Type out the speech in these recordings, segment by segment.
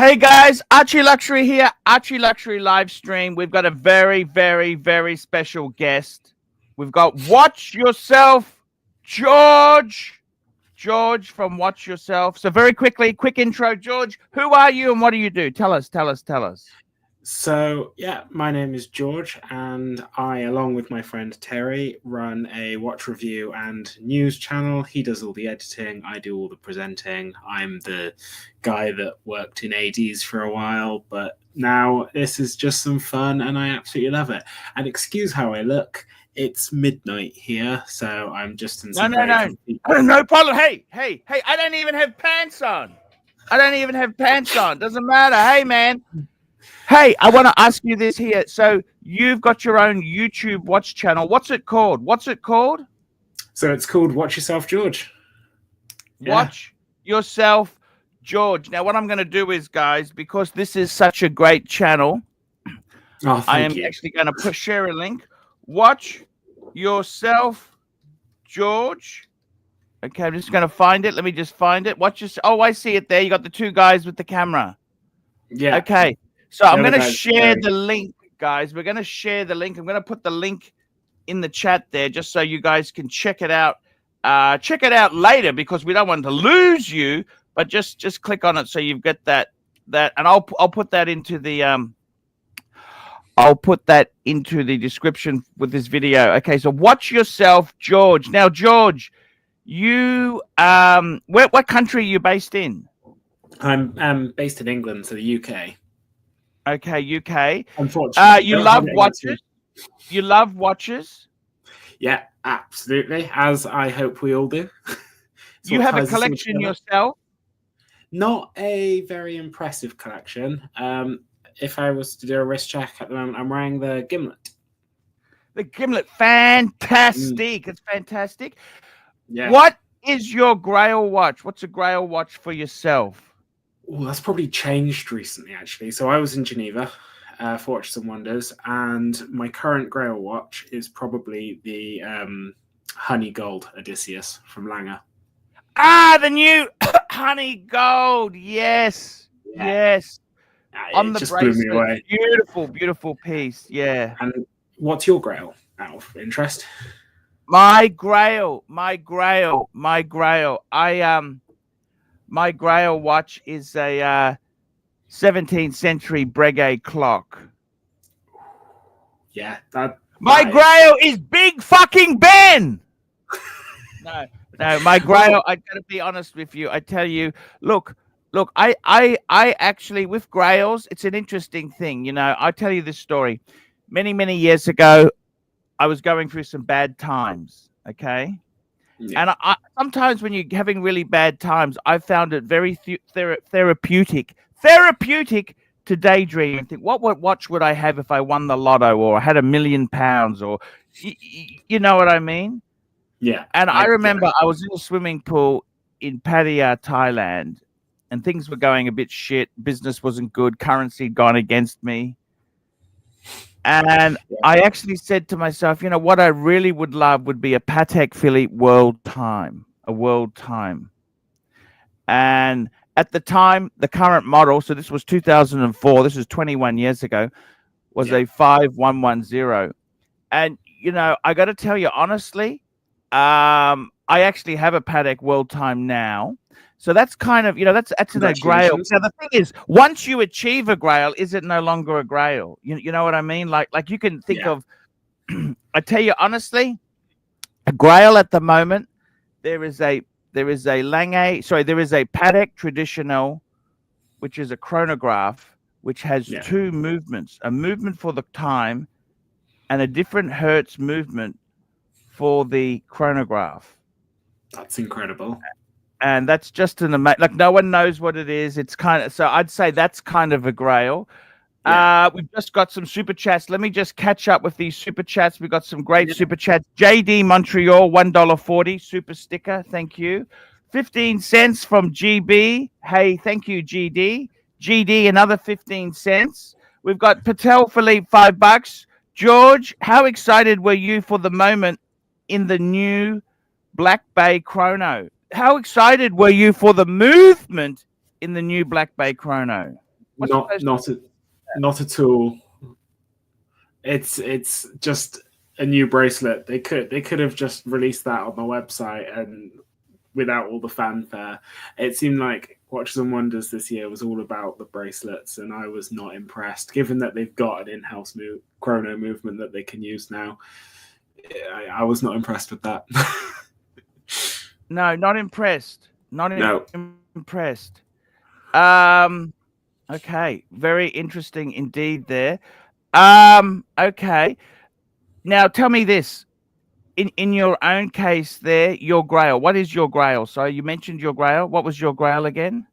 Hey guys, Archieluxury here, Archieluxury Livestream. We've got a very, very, very special guest. We've got Watch Yourself, George. George from Watch Yourself. So very quickly, quick intro. George, who are you and what do you do? Tell us. So, yeah, my name is George, and I, along with my friend Terry, run a watch review and news channel. He does all the editing, I do all the presenting. I'm the guy that worked in ADs for a while, but now this is just some fun, and I absolutely love it. And excuse how I look. It's midnight here, so I'm just in some No problem. Hey, I don't even have pants on. Doesn't matter. Hey, man. Hey, I want to ask you this here. So you've got your own YouTube watch channel. What's it called? So it's called Watch Yourself, George. Watch Yourself, George. Now, what I'm going to do is, guys, because this is such a great channel, I am actually going to share a link. Watch Yourself, George. Okay, I'm just going to find it. Let me just find it. Oh, I see it there. You got the two guys with the camera. Yeah. Okay. So I'm going to share the link, guys. We're going to share the link. I'm going to put the link in the chat there just so you guys can check it out. Check it out later because we don't want to lose you, but just click on it so you've got that and I'll put that into the description with this video. Okay, so Watch Yourself, George. Now, George, you what country are you based in? I'm based in England, so the UK. Okay, UK. Unfortunately, you love watches. You love watches. Yeah, absolutely. As I hope we all do. You have a collection yourself? Not a very impressive collection. If I was to do a wrist check at the moment, I'm wearing the gimlet. The gimlet, fantastic! It's fantastic. Yeah. What is your grail watch? What's a grail watch for yourself? Well, that's probably changed recently, actually. So I was in Geneva for Watches and Wonders, and my current grail watch is probably the Honey Gold Odysseus from Lange. Ah, the new Honey Gold. Yes. On the bracelet. Blew me away. Beautiful piece. Yeah. And what's your grail, out of interest? My grail. My grail watch is a 17th century Breguet clock. Yeah, my grail is Big Fucking Ben. No, my grail. I gotta be honest with you. I tell you, look. I actually with grails, it's an interesting thing. You know, I'll tell you this story. Many years ago, I was going through some bad times. Okay. Yeah. And I sometimes when you're having really bad times, I found it very therapeutic to daydream and think, what watch would I have if I won the lotto or I had £1 million or, you know what I mean? Yeah. And I remember I was in a swimming pool in Pattaya, Thailand, and things were going a bit shit. Business wasn't good. Currency had gone against me. And I actually said to myself, you know, what I really would love would be a Patek Philippe world time. And at the time, the current model, so this was 2004, this was 21 years ago, was a 5110. And, you know, I got to tell you, honestly, I actually have a Patek world time now. So that's kind of, you know, that's a grail. Now, the thing is, once you achieve a grail, is it no longer a grail? You know what I mean? Like you can think of, I tell you honestly, a grail at the moment, there is a Patek Traditional, which is a chronograph, which has two movements, a movement for the time and a different hertz movement for the chronograph. That's incredible. And that's just like no one knows what it is. It's kind of, so I'd say that's kind of a grail. We've just got some super chats. Let me just catch up with these super chats. We've got some great super chats. JD Montreal, $1.40 super sticker. Thank you. 15 cents from GB. Hey, thank you, GD. GD, another 15 cents. We've got Patel Philippe, $5. George, how excited were you for the moment in the new Black Bay Chrono? How excited were you for the movement in the new Black Bay Chrono? What's supposed not at all. It's just a new bracelet. They could have just released that on the website and without all the fanfare. It seemed like Watches and Wonders this year was all about the bracelets, and I was not impressed. Given that they've got an in-house chrono movement that they can use now, I was not impressed with that. No, not impressed. No. Impressed. Okay, very interesting indeed there. Okay. Now tell me this. In your own case there, your grail. What is your grail? So you mentioned your grail. What was your grail again?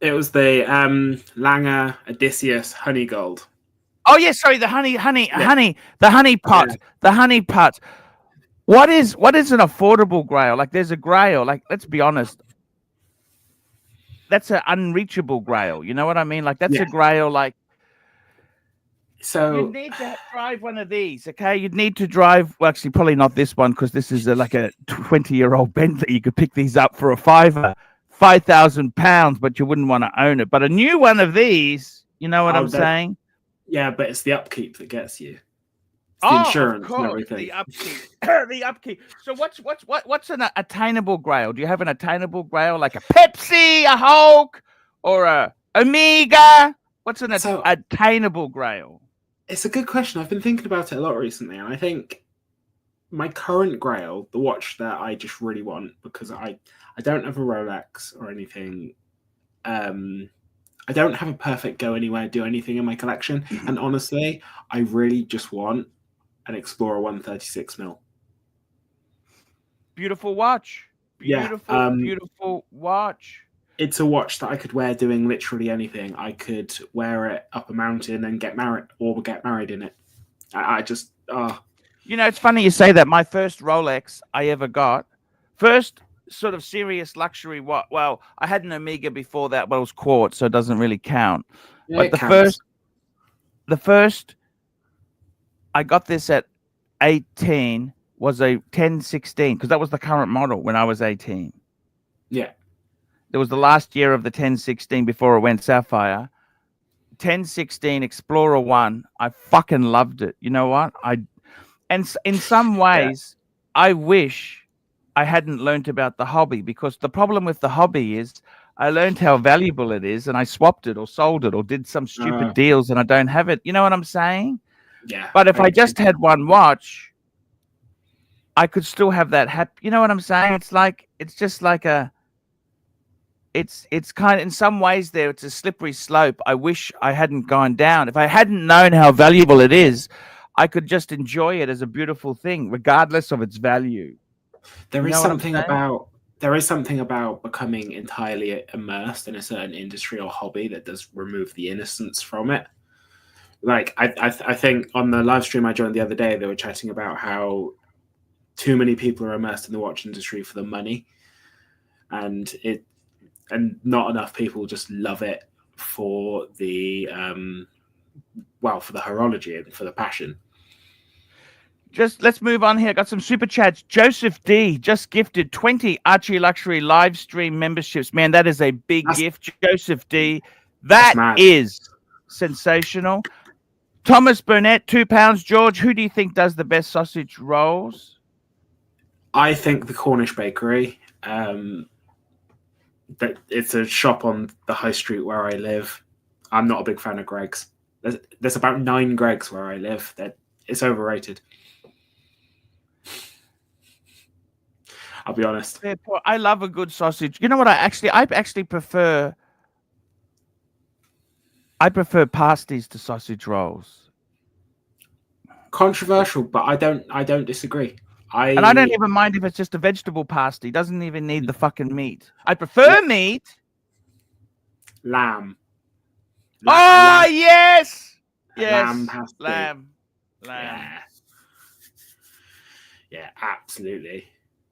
It was the Langer Odysseus Honey Gold. Oh yeah, sorry, the honey, the honey pot. Yeah. The honey pot. What is an affordable grail? Like there's a grail, like let's be honest. That's an unreachable grail. You know what I mean? Like that's a grail, like so you need to drive one of these, okay? You'd need to drive, well, actually, probably not this one because this is like a 20-year-old Bentley. You could pick these up for a £5,000, £5,000, but you wouldn't want to own it. But a new one of these, you know what I'm saying? Yeah, but it's the upkeep that gets you. It's the insurance and everything. The upkeep. The upkeep. So what's an attainable grail? Do you have an attainable grail like a Pepsi, a Hulk, or a Omega? What's an attainable grail? It's a good question. I've been thinking about it a lot recently, and I think my current grail, the watch that I just really want, because I don't have a Rolex or anything. I don't have a perfect go anywhere, do anything in my collection, and honestly, I really just want an Explorer 136mm. Beautiful watch. Beautiful watch. It's a watch that I could wear doing literally anything. I could wear it up a mountain and get married in it. I just, You know, it's funny you say that. My first Rolex I ever got, first sort of serious luxury watch. Well, I had an Omega before that, but it was quartz, so it doesn't really count. Yeah, but the first, I got this at 18 was a 1016 because that was the current model when I was 18. Yeah. It was the last year of the 1016 before it went sapphire. 1016 Explorer 1. I fucking loved it. You know what? And in some ways, I wish I hadn't learned about the hobby, because the problem with the hobby is I learned how valuable it is and I swapped it or sold it or did some stupid deals and I don't have it. You know what I'm saying? Yeah. But if I just had one watch, I could still have that you know what I'm saying? It's just like it's kind of, in some ways there, it's a slippery slope. I wish I hadn't gone down. If I hadn't known how valuable it is, I could just enjoy it as a beautiful thing, regardless of its value. There is something about becoming entirely immersed in a certain industry or hobby that does remove the innocence from it. Like I think on the live stream I joined the other day, they were chatting about how too many people are immersed in the watch industry for the money, and not enough people just love it for the for the horology and for the passion. Just let's move on here. Got some super chats. Joseph D just gifted 20 Archieluxury live stream memberships. Man, that is a big gift, Joseph D. That is sensational. Thomas Burnett, £2. George, who do you think does the best sausage rolls? I think the Cornish Bakery. That it's a shop on the high street where I live. I'm not a big fan of Greg's. There's about 9 Greg's where I live. It's overrated. I'll be honest. I love a good sausage. You know what? I actually prefer pasties to sausage rolls. Controversial, but I don't disagree. And I don't even mind if it's just a vegetable pasty. It doesn't even need the fucking meat. I prefer meat. Lamb. Lamb. Yes. Lamb pasty. Lamb. Yeah, absolutely.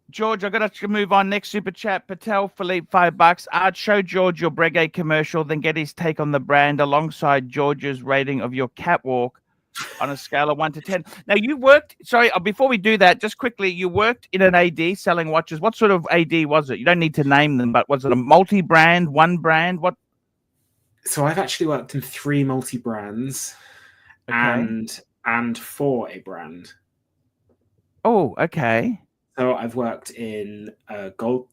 George, I got to move on. Next super chat. Patel Philippe, $5. Art, show George your Breguet commercial, then get his take on the brand alongside George's rating of your catwalk on a scale of 1 to 10. Now, you worked, before we do that, just quickly, you worked in an AD selling watches. What sort of AD was it? You don't need to name them, but was it a multi-brand, one brand? What? So I've actually worked in 3 multi-brands Okay. and for a brand. Oh, okay. So I've worked in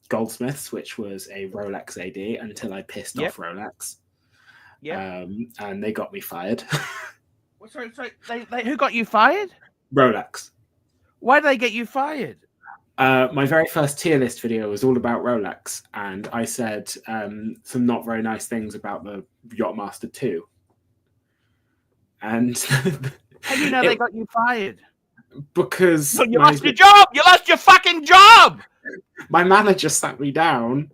Goldsmiths, which was a Rolex AD until I pissed Yep. off Rolex. Yep. And they got me fired. Sorry, they who got you fired? Rolex. Why did they get you fired? My very first tier list video was all about Rolex, and I said some not very nice things about the Yachtmaster 2. And How do you know they got you fired? because You lost your job. You lost your fucking job. my manager sat me down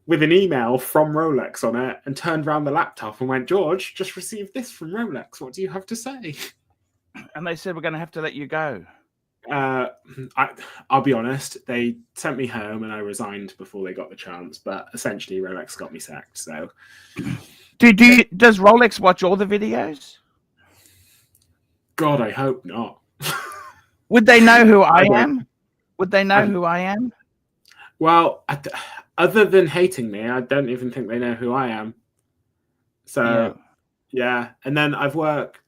with an email from Rolex on it and turned around the laptop and went, "George, just received this from Rolex. What do you have to say?" And they said, we're going to have to let you go. I'll be honest, they sent me home and I resigned before they got the chance, but essentially Rolex got me sacked. So does Rolex watch all the videos? God, I hope not. Would they know who I am? Would they know who I am? Well, other than hating me, I don't even think they know who I am. So yeah. And then I've worked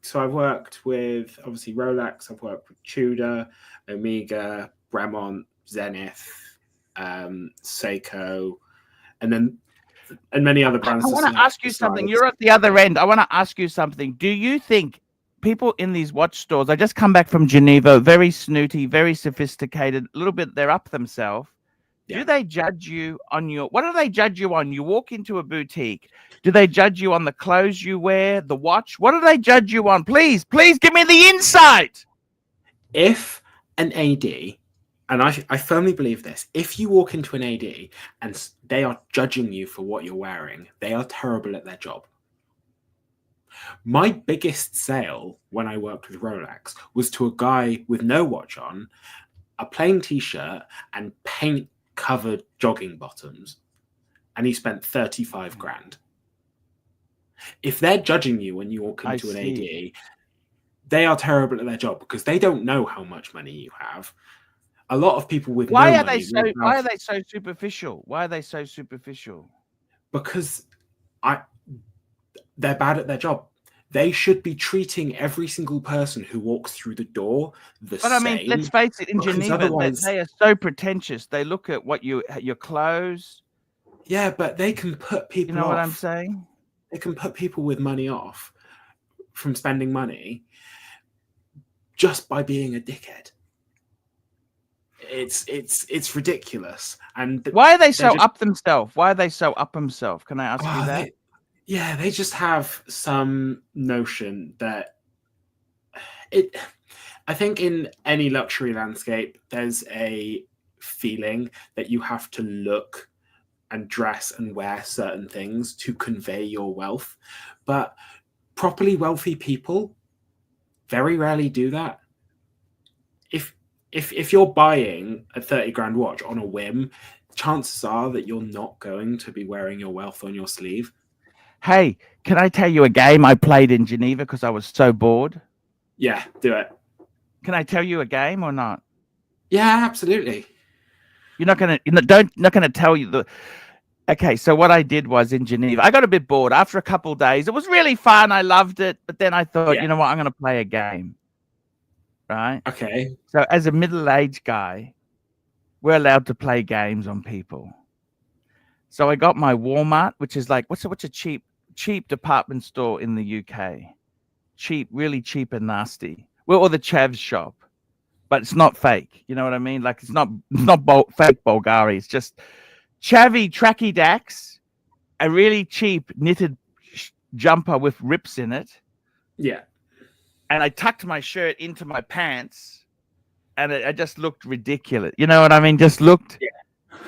with obviously Rolex, I've worked with Tudor, Omega, Bremont, Zenith, Seiko, and many other brands. I want to ask you something. You're at the other end. I want to ask you something. Do you think people in these watch stores, I just come back from Geneva, very snooty, very sophisticated, a little bit, they're up themselves. Yeah. Do they judge you on what do they judge you on? You walk into a boutique. Do they judge you on the clothes you wear, the watch? What do they judge you on? Please give me the insight. If an AD, and I firmly believe this, if you walk into an AD and they are judging you for what you're wearing, they are terrible at their job. My biggest sale when I worked with Rolex was to a guy with no watch on, a plain t-shirt, and paint-covered jogging bottoms, and he spent 35 grand. If they're judging you when you walk into an AD, they are terrible at their job because they don't know how much money you have. A lot of people with why no are money they so superficial? Why are they so superficial? Because they're bad at their job. They should be treating every single person who walks through the door the same. But I mean, let's face it, in Geneva, they are so pretentious. They look at what your clothes. Yeah, but they can put people off. You know what I'm saying? They can put people with money off from spending money just by being a dickhead. It's ridiculous. And why are they so up themselves? Why are they so up themselves? Can I ask you that? They just have some notion that I think in any luxury landscape, there's a feeling that you have to look and dress and wear certain things to convey your wealth. But properly wealthy people very rarely do that. If you're buying a 30 grand watch on a whim, chances are that you're not going to be wearing your wealth on your sleeve. Hey, can I tell you a game I played in Geneva because I was so bored? Yeah, do it. Can I tell you a game or not? Yeah, absolutely. You're not gonna tell you the. Okay, so what I did was in Geneva, I got a bit bored after a couple of days. It was really fun. I loved it, but then I thought, you know what? I'm gonna play a game. Right. Okay. So as a middle-aged guy, we're allowed to play games on people. So I got my Walmart, which is like what's a cheap department store in the UK. Cheap, really cheap and nasty. Well, or the Chavs shop, but it's not fake. You know what I mean? Like it's not fake Bulgari. It's just chavvy tracky dacks, a really cheap knitted jumper with rips in it. Yeah. And I tucked my shirt into my pants, and I just looked ridiculous. You know what I mean? Just looked. Yeah.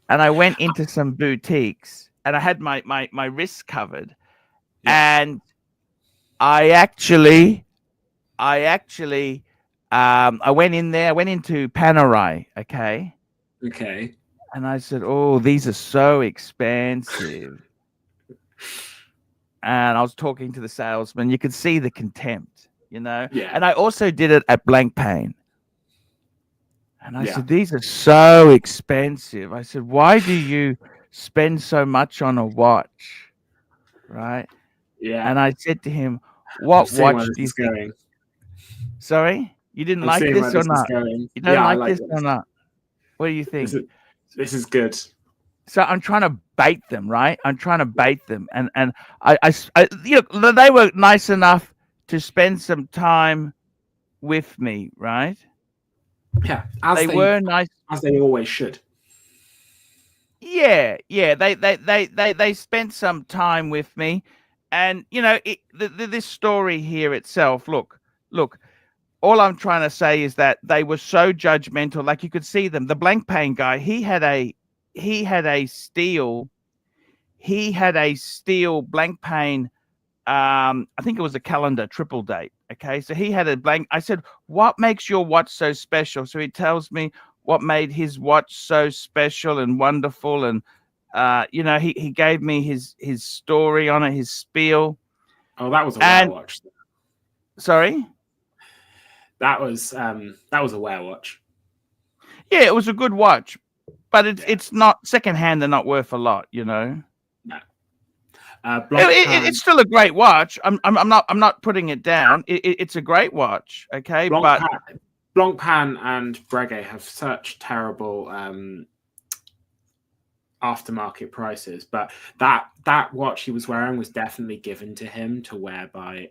And I went into some boutiques, and I had my wrists covered, and I went in there. I went into Panerai. Okay. And I said, "Oh, these are so expensive." And I was talking to the salesman. You could see the contempt, you know. Yeah. And I also did it at Blank Pain. And I said, "These are so expensive." I said, "Why do you spend so much on a watch?" right? Yeah. And I said to him, I'm "What seeing where watch this do you is think?" going. Sorry, you didn't I'm like seeing where this or this is not? going. You don't Yeah, I like like this or this. not? What do you This think? is this is good. So I'm trying to bait them, right? I'm trying to bait them, and you know, they were nice enough to spend some time with me, right? Yeah, They were nice. as they always should. Yeah, yeah. They spent some time with me, and you know, this story here itself. Look. All I'm trying to say is that they were so judgmental. Like you could see them. The blank pane guy, he had a steel blank pane. I think it was a calendar triple date. Okay, so he had a blank. I said, "What makes your watch so special?" So he tells me what made his watch so special and wonderful, and you know, he gave me his story on it, his spiel. Oh, that was a And werewatch. sorry, That was a werewatch. yeah, it was a good watch, but Yeah. it's not secondhand. They're not worth a lot, you know. No. It's still a great watch. I'm not putting it down. It's a great watch. Okay, but Blancpain and Breguet have such terrible aftermarket prices, but that watch he was wearing was definitely given to him to wear by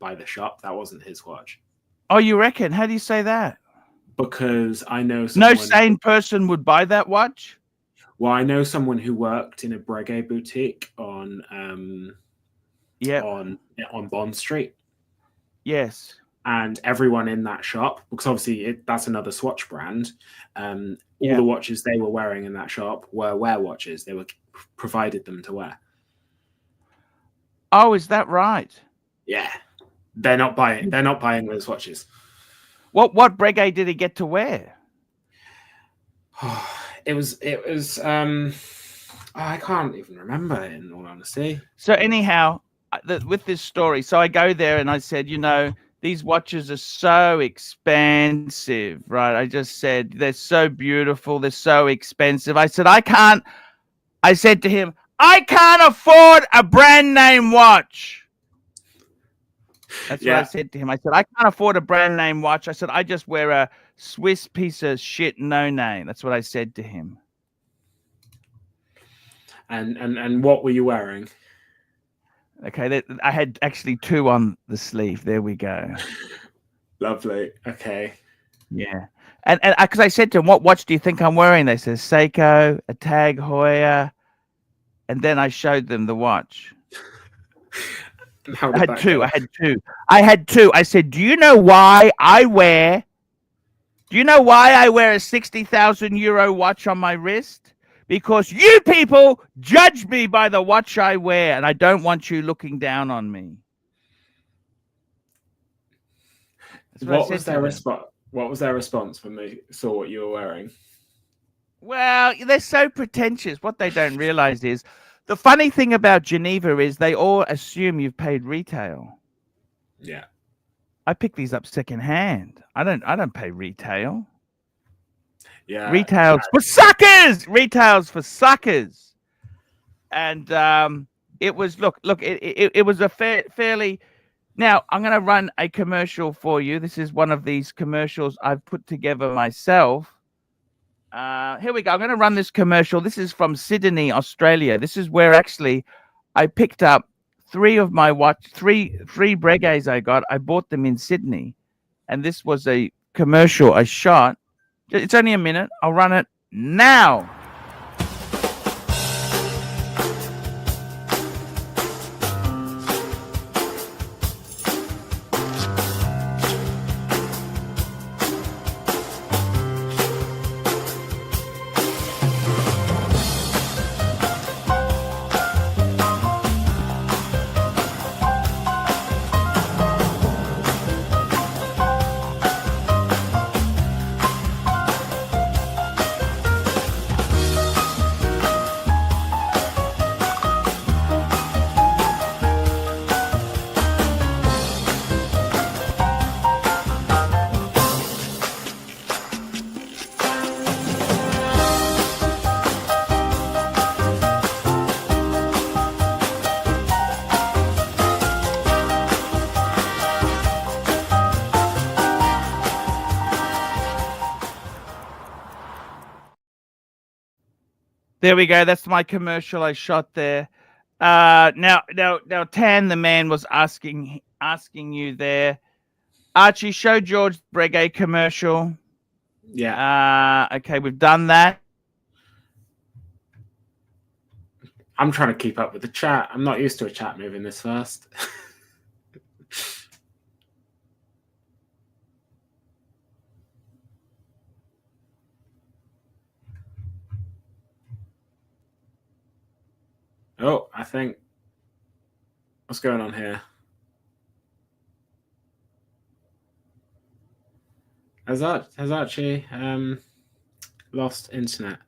the shop. That wasn't his watch. Oh, you reckon? How do you say that? Because I know No someone, sane person would buy that watch. well, I know someone who worked in a Breguet boutique on Bond Street. Yes. And everyone in that shop, because obviously that's another Swatch brand, all the watches they were wearing in that shop were wear watches. They were provided them to wear. Oh, is that right? Yeah, they're not buying those watches. What Breguet did he get to wear? It was. I can't even remember, in all honesty. So anyhow, with this story, so I go there and I said, you know, these watches are so expensive, right? I just said, they're so beautiful. They're so expensive. I said, I said to him, I can't afford a brand name watch. That's what I said to him. I said, I can't afford a brand name watch. I said, I just wear a Swiss piece of shit, no name. That's what I said to him. And what were you wearing? Okay, I had actually two on the sleeve. There we go. Lovely. Okay. Yeah. And because I said to them, what watch do you think I'm wearing? They said Seiko, a Tag Heuer, and then I showed them the watch. I had two. I said, do you know why I wear a 60,000 euro watch on my wrist? Because you people judge me by the watch I wear, and I don't want you looking down on me. What was their response? What was their response when they saw what you were wearing? Well, they're so pretentious. What they don't realize is the funny thing about Geneva is they all assume you've paid retail. Yeah. I pick these up secondhand. I don't pay retail. Yeah. Retails for suckers. Retails for suckers. And it was it was a fairly. Now I'm going to run a commercial for you. This is one of these commercials I've put together myself. Here we go. I'm going to run this commercial. This is from Sydney, Australia. This is where actually I picked up three Breguets I got. I bought them in Sydney, and this was a commercial I shot. It's only a minute. I'll run it now. There we go. That's my commercial I shot there. Now, Tan the man was asking you there. Archie, show George Breguet commercial. Yeah. Okay, we've done that. I'm trying to keep up with the chat. I'm not used to a chat moving this fast. Oh, I think. What's going on here? Has Archie lost internet?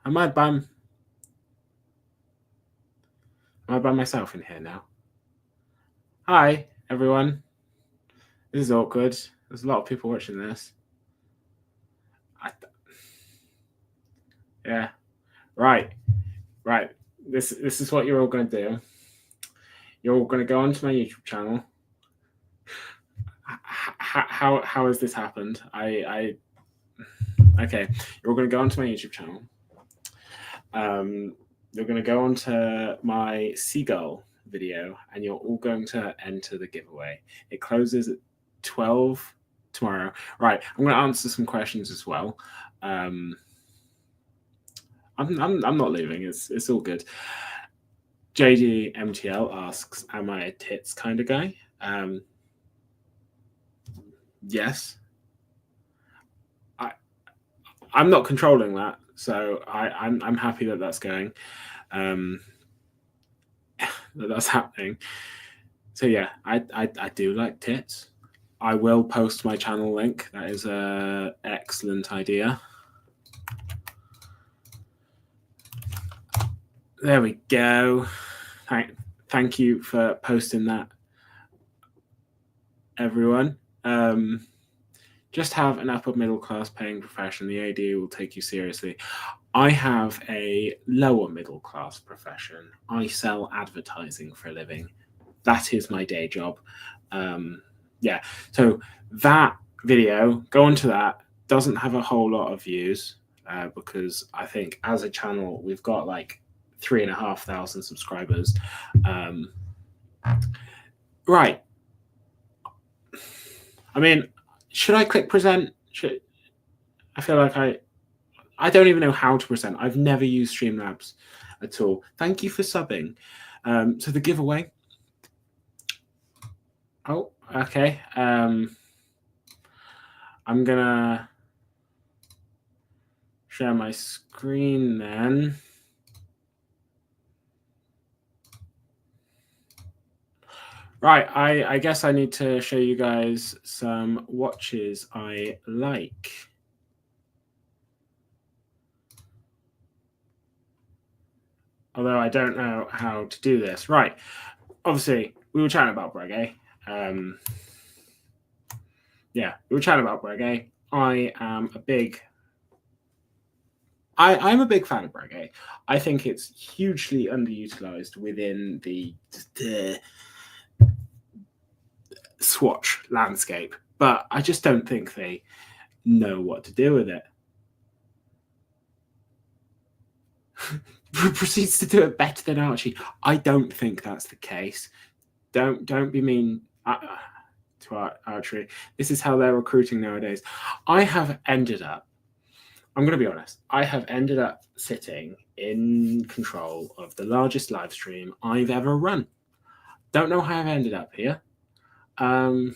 Am I by myself in here now? Hi, everyone. This is awkward. There's a lot of people watching this. Yeah. Right. This is what you're all going to do. You're all going to go onto my YouTube channel. How has this happened? Okay. You're all going to go onto my YouTube channel. You're going to go onto my seagull video, and you're all going to enter the giveaway. It closes at 12 tomorrow. Right. I'm going to answer some questions as well. I'm not leaving. It's all good. JD MTL asks, "Am I a tits kind of guy?" Yes. I'm not controlling that, so I'm happy that that's going. That's happening. So yeah, I do like tits. I will post my channel link. That is an excellent idea. There we go. Thank you for posting that, everyone. Just have an upper middle class paying profession. The AD will take you seriously. I have a lower middle class profession. I sell advertising for a living. That is my day job. Yeah. So that video, go onto that. Doesn't have a whole lot of views because I think as a channel we've got like 3,500 subscribers. Right. I mean, should I click present? I feel like I don't even know how to present. I've never used Streamlabs at all. Thank you for subbing. So the giveaway. Oh, okay. I'm gonna share my screen then. Right, I guess I need to show you guys some watches I like. Although I don't know how to do this. Right, obviously, we were chatting about Breguet. Yeah, we were chatting about Breguet. I'm a big fan of Breguet. I think it's hugely underutilized within the Swatch landscape, but I just don't think they know what to do with it. Proceeds to do it better than Archie. I don't think that's the case. Don't be mean to Archie. This is how they're recruiting nowadays. I have ended up, I'm going to be honest, I have ended up sitting in control of the largest live stream I've ever run. Don't know how I've ended up here. But I'm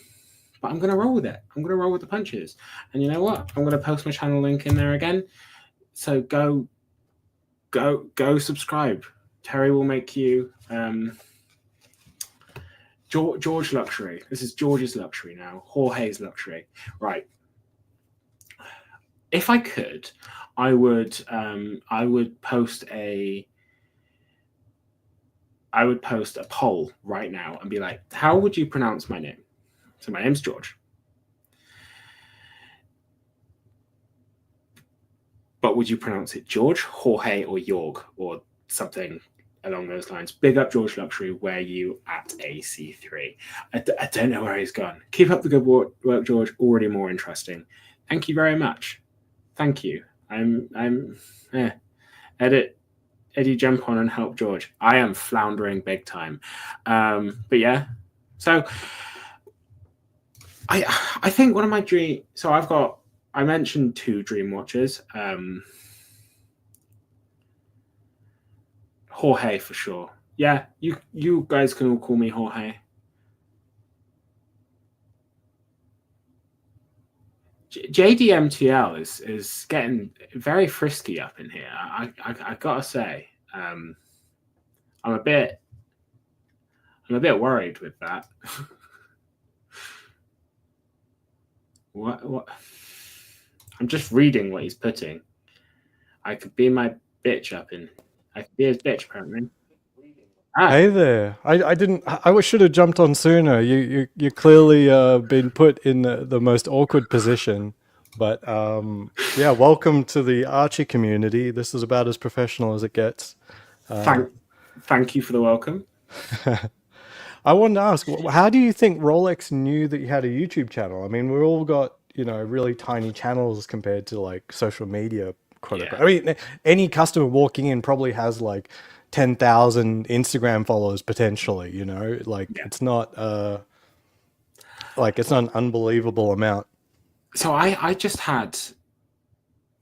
going to roll with it. I'm going to roll with the punches. And you know what? I'm going to post my channel link in there again. So go subscribe. Terry will make you George Luxury. This is George's Luxury now. Jorge's Luxury. Right. If I could, I would post a poll right now and be like, how would you pronounce my name? So my name's George. But would you pronounce it George, Jorge, or Jorg, or something along those lines? Big up George Luxury, where you at AC3? I don't know where he's gone. Keep up the good work, George. Already more interesting. Thank you very much. Thank you. Edit. Eddie, jump on and help George. I am floundering big time. But yeah, so I think one of my dream. So I mentioned 2 dream watches. Jorge for sure. Yeah, you guys can all call me Jorge. JDMTL is getting very frisky up in here. I gotta say, I'm a bit worried with that. What? I'm just reading what he's putting. I could be my bitch up in. I could be his bitch apparently. Hey there. I should have jumped on sooner. You clearly been put in the most awkward position. But yeah, welcome to the Archie community. This is about as professional as it gets. Thank you for the welcome. I wanted to ask, how do you think Rolex knew that you had a YouTube channel? I mean, we all got, really tiny channels compared to like social media. I mean, any customer walking in probably has like 10,000 Instagram followers potentially, it's not it's not an unbelievable amount. So I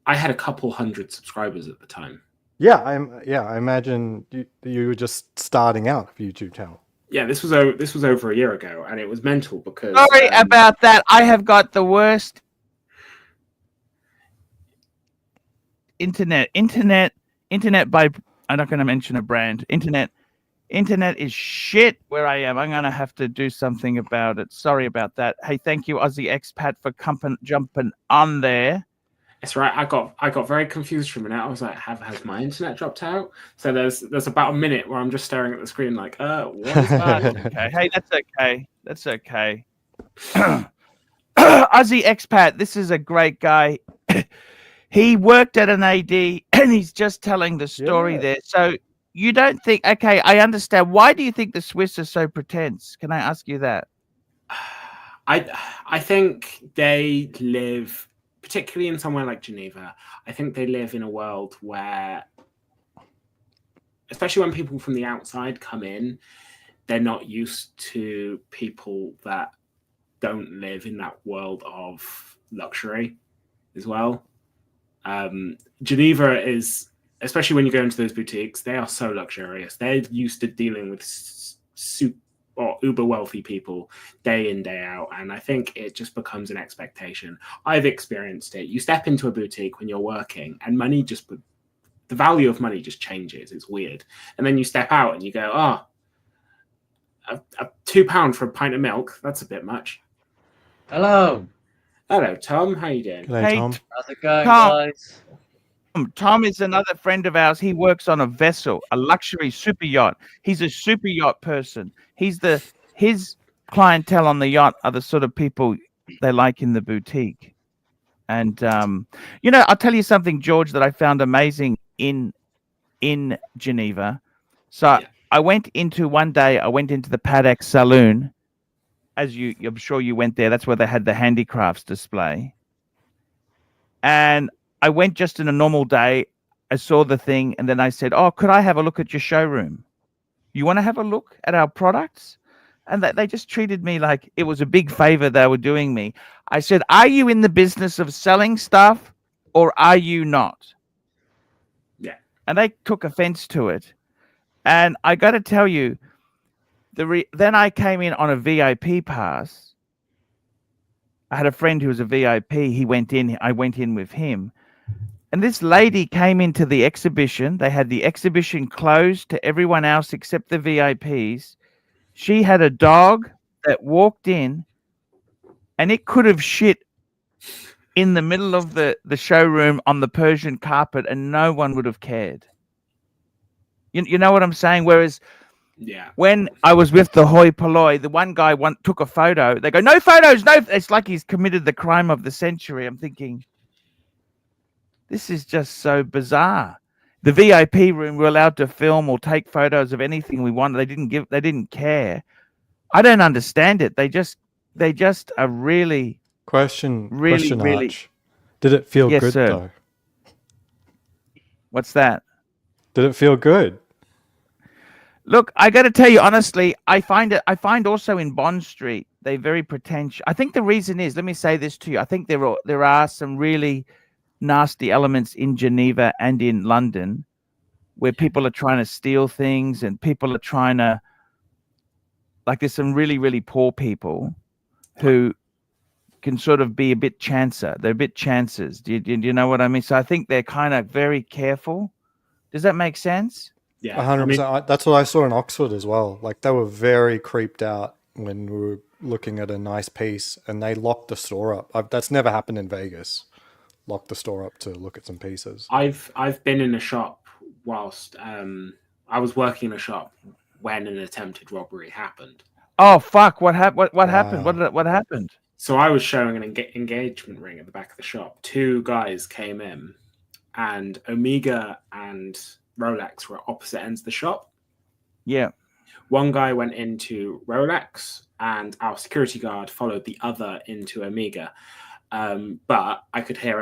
had a couple hundred subscribers at the time. Yeah, I imagine you were just starting out a YouTube channel. Yeah, this was over a year ago, and it was mental because. Sorry about that. I have got the worst internet by. I'm not going to mention a brand. Internet is shit where I am. I'm going to have to do something about it. Sorry about that. Hey, thank you, Aussie Expat, for jumping on there. That's right. I got very confused for a minute. I was like, has my internet dropped out? So there's about a minute where I'm just staring at the screen like, what is that? Okay. Hey, that's okay. Aussie Expat, this is a great guy. He worked at an AD and he's just telling the story there. So you don't think, okay, I understand. Why do you think the Swiss are so pretense? Can I ask you that? I think they live, particularly in somewhere like Geneva, I think they live in a world where, especially when people from the outside come in, they're not used to people that don't live in that world of luxury as well. Geneva is, especially when you go into those boutiques, they are so luxurious. They're used to dealing with super or uber wealthy people day in, day out. And I think it just becomes an expectation. I've experienced it. You step into a boutique when you're working and the value of money just changes. It's weird. And then you step out and you go, a £2 for a pint of milk, that's a bit much. Hello, Tom. How you doing? Hey, Tom. how's it going, guys? Tom is another friend of ours. He works on a vessel, a luxury super yacht. He's a super yacht person. His clientele on the yacht are the sort of people they like in the boutique. And I'll tell you something, George, that I found amazing in Geneva. So I went into the Paddock Saloon. I'm sure you went there. That's where they had the handicrafts display. And I went just in a normal day. I saw the thing, and then I said, could I have a look at your showroom? You want to have a look at our products? And they just treated me like it was a big favor they were doing me. I said, are you in the business of selling stuff or are you not? Yeah. And they took offense to it. And I got to tell you, then I came in on a VIP pass. I had a friend who was a VIP. He went in. I went in with him. And this lady came into the exhibition. They had the exhibition closed to everyone else except the VIPs. She had a dog that walked in, and it could have shit in the middle of the showroom on the Persian carpet, and no one would have cared. You know what I'm saying? Whereas when I was with the hoi polloi, the one guy took a photo. They go, no photos, no. It's like he's committed the crime of the century. I'm thinking, this is just so bizarre. The VIP room, we're allowed to film or take photos of anything we want. They didn't care. I don't understand it. They just are really Question, really. Arch. Did it feel Yes, good sir. though? What's that? Did it feel good? Look, I got to tell you honestly, I find also in Bond Street they're very pretentious. I think the reason is, let me say this to you. I think there are some really nasty elements in Geneva and in London where people are trying to steal things and people are trying to, like, there's some really, really poor people who can sort of be a bit chancer. They're a bit chancers. Do you know what I mean? So I think they're kind of very careful. Does that make sense? Yeah, 100%. That's what I saw in Oxford as well. Like, they were very creeped out when we were looking at a nice piece, and they locked the store up. That's never happened in Vegas. Locked the store up to look at some pieces. I've been in a shop whilst I was working in a shop when an attempted robbery happened. Oh fuck! What happened? What Wow. happened? What happened? So I was showing an engagement ring at the back of the shop. Two guys came in, and Omega and Rolex were at opposite ends of the shop. Yeah. One guy went into Rolex, and our security guard followed the other into Omega. But I could hear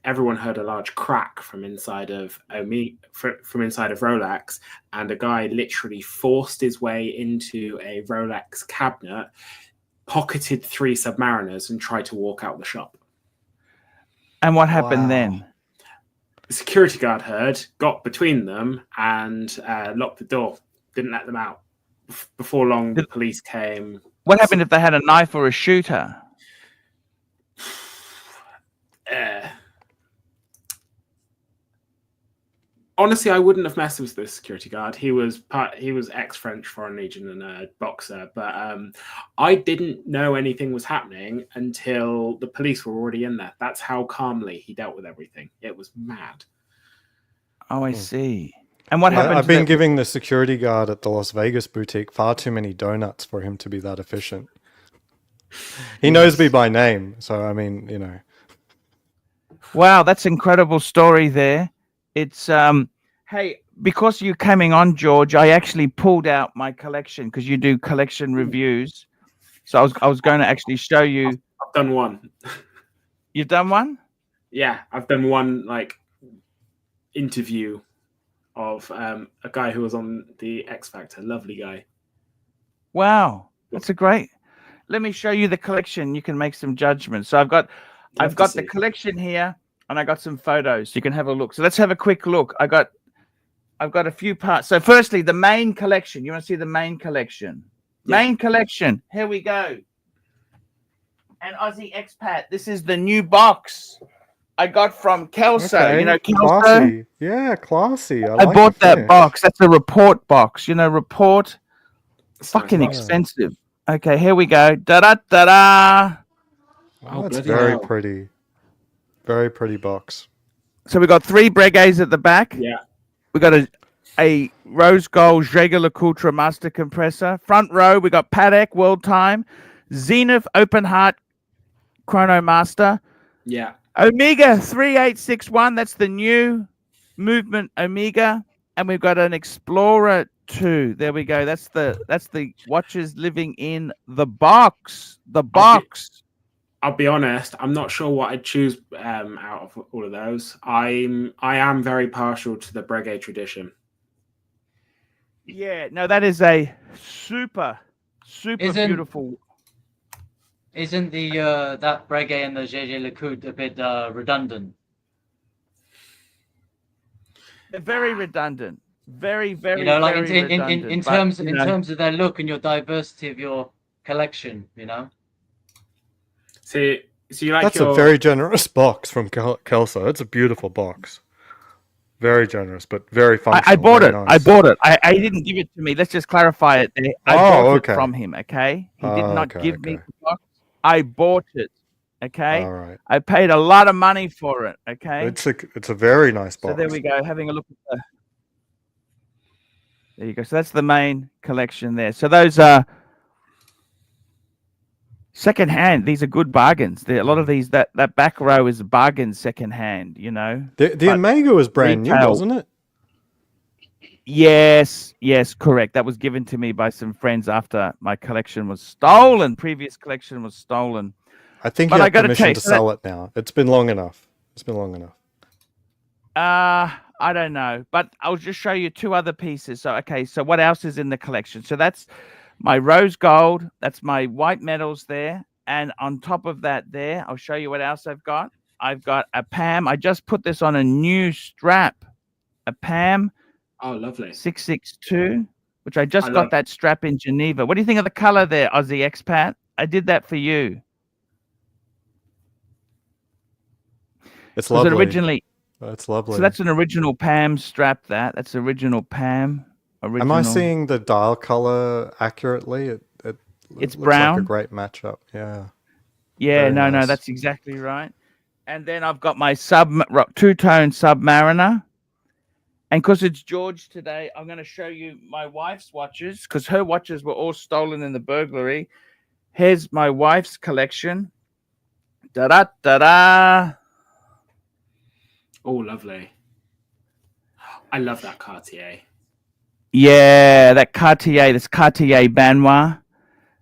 everyone heard a large crack from inside of Rolex, and a guy literally forced his way into a Rolex cabinet, pocketed 3 Submariners, and tried to walk out the shop. And what happened Wow. then? The security guard heard, got between them, and locked the door. Didn't let them out. Before long, the police came. What happened if they had a knife or a shooter? Honestly, I wouldn't have messed with the security guard. He was ex-French Foreign Legion and a boxer, but I didn't know anything was happening until the police were already in there. That's how calmly he dealt with everything. It was mad. Oh, I see. And what happened? I've been giving the security guard at the Las Vegas boutique far too many donuts for him to be that efficient. He knows me by name, so I mean, you know. Wow, that's an incredible story there. It's hey, because you're coming on, George, I actually pulled out my collection because you do collection reviews. So I was going to actually show you. I've done one. You've done one? Yeah, I've done one interview of a guy who was on the X Factor. Lovely guy. Wow, that's a great. Let me show you the collection. You can make some judgments. So I've got the collection here, and I got some photos. You can have a look. So let's have a quick look. I've got a few parts. So firstly, the main collection. You want to see the main collection? Yeah. Main collection. Here we go. And Aussie Expat. This is the new box I got from Kelso. Okay, you know, Kelso. Classy. Yeah, classy. I like bought that finish. box. That's a report box. You know, report. That's Fucking nice. expensive. Okay, here we go. Da da da da. Oh, that's bloody very hell. pretty. Very pretty box. So we got 3 Breguets at the back. Yeah. We got a rose gold JLC master compressor. Front row, we got Patek World Time, Zenith Open Heart Chrono Master. Yeah. Omega 3861, that's the new movement Omega. And we've got an Explorer 2. There we go. That's the watches living in the box. The box. I'll be honest, I'm not sure what I'd choose out of all of those. I am very partial to the Breguet tradition. Yeah, no, that is a super beautiful. Isn't the that Breguet and the JLC a bit redundant? They're very redundant. Very, very. You know, like very in redundant, terms but, in terms of their look and your diversity of your collection, you know. So you like That's a very generous box from Kelso. It's a beautiful box. Very generous, but very functional. I bought very it. nice. I bought it. I didn't give it to me. Let's just clarify it there. I bought it from him. Okay, he did not give me the box. I bought it. Okay. All right. I paid a lot of money for it. Okay. It's a very nice box. So there we go. Having a look at the. There you go. So that's the main collection there. So those are second hand. These are good bargains. A lot of these that back row is bargain second hand. You know. The Omega was brand new, wasn't it? Yes, correct. That was given to me by some friends after my collection was stolen. Previous collection was stolen. I think But you I have gotta permission tell you, to sell it now. It's been long enough. I don't know, but I'll just show you two other pieces. So, okay, so what else is in the collection? So that's my rose gold. That's my white metals there. And on top of that there, I'll show you what else I've got. I've got a PAM. I just put this on a new strap, a PAM Oh, lovely. 662, which I just got that strap in Geneva. What do you think of the color there, Aussie expat? I did that for you. It's lovely. Was it originally? That's lovely. So that's an original PAM strap. That's original PAM. Am I seeing the dial color accurately? It it's looks brown. like a great matchup. Yeah. Yeah. Very No, nice. that's exactly right. And then I've got my two-tone Submariner. And because it's George today, I'm going to show you my wife's watches because her watches were all stolen in the burglary. Here's my wife's collection. Da-da, da-da. Oh, lovely. I love that Cartier. Yeah, that Cartier, this Cartier Banois.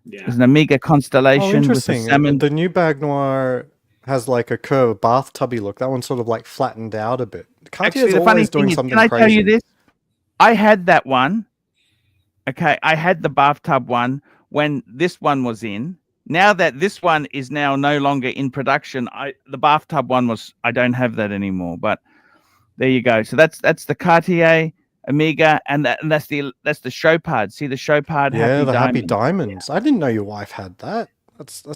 Yeah. There's an Omega Constellation. Oh, interesting. With The new Bag Noir has like a curved bathtubby look. That one's sort of like flattened out a bit. Cartier's always doing something crazy. Can I tell you this? I had that one. Okay, I had the bathtub one when this one was in. Now that this one is now no longer in production, the bathtub one was. I don't have that anymore. But there you go. So that's the Cartier Omega, and that's the Chopard. See the Chopard? Yeah, the Happy Diamond. Diamonds. I didn't know your wife had that.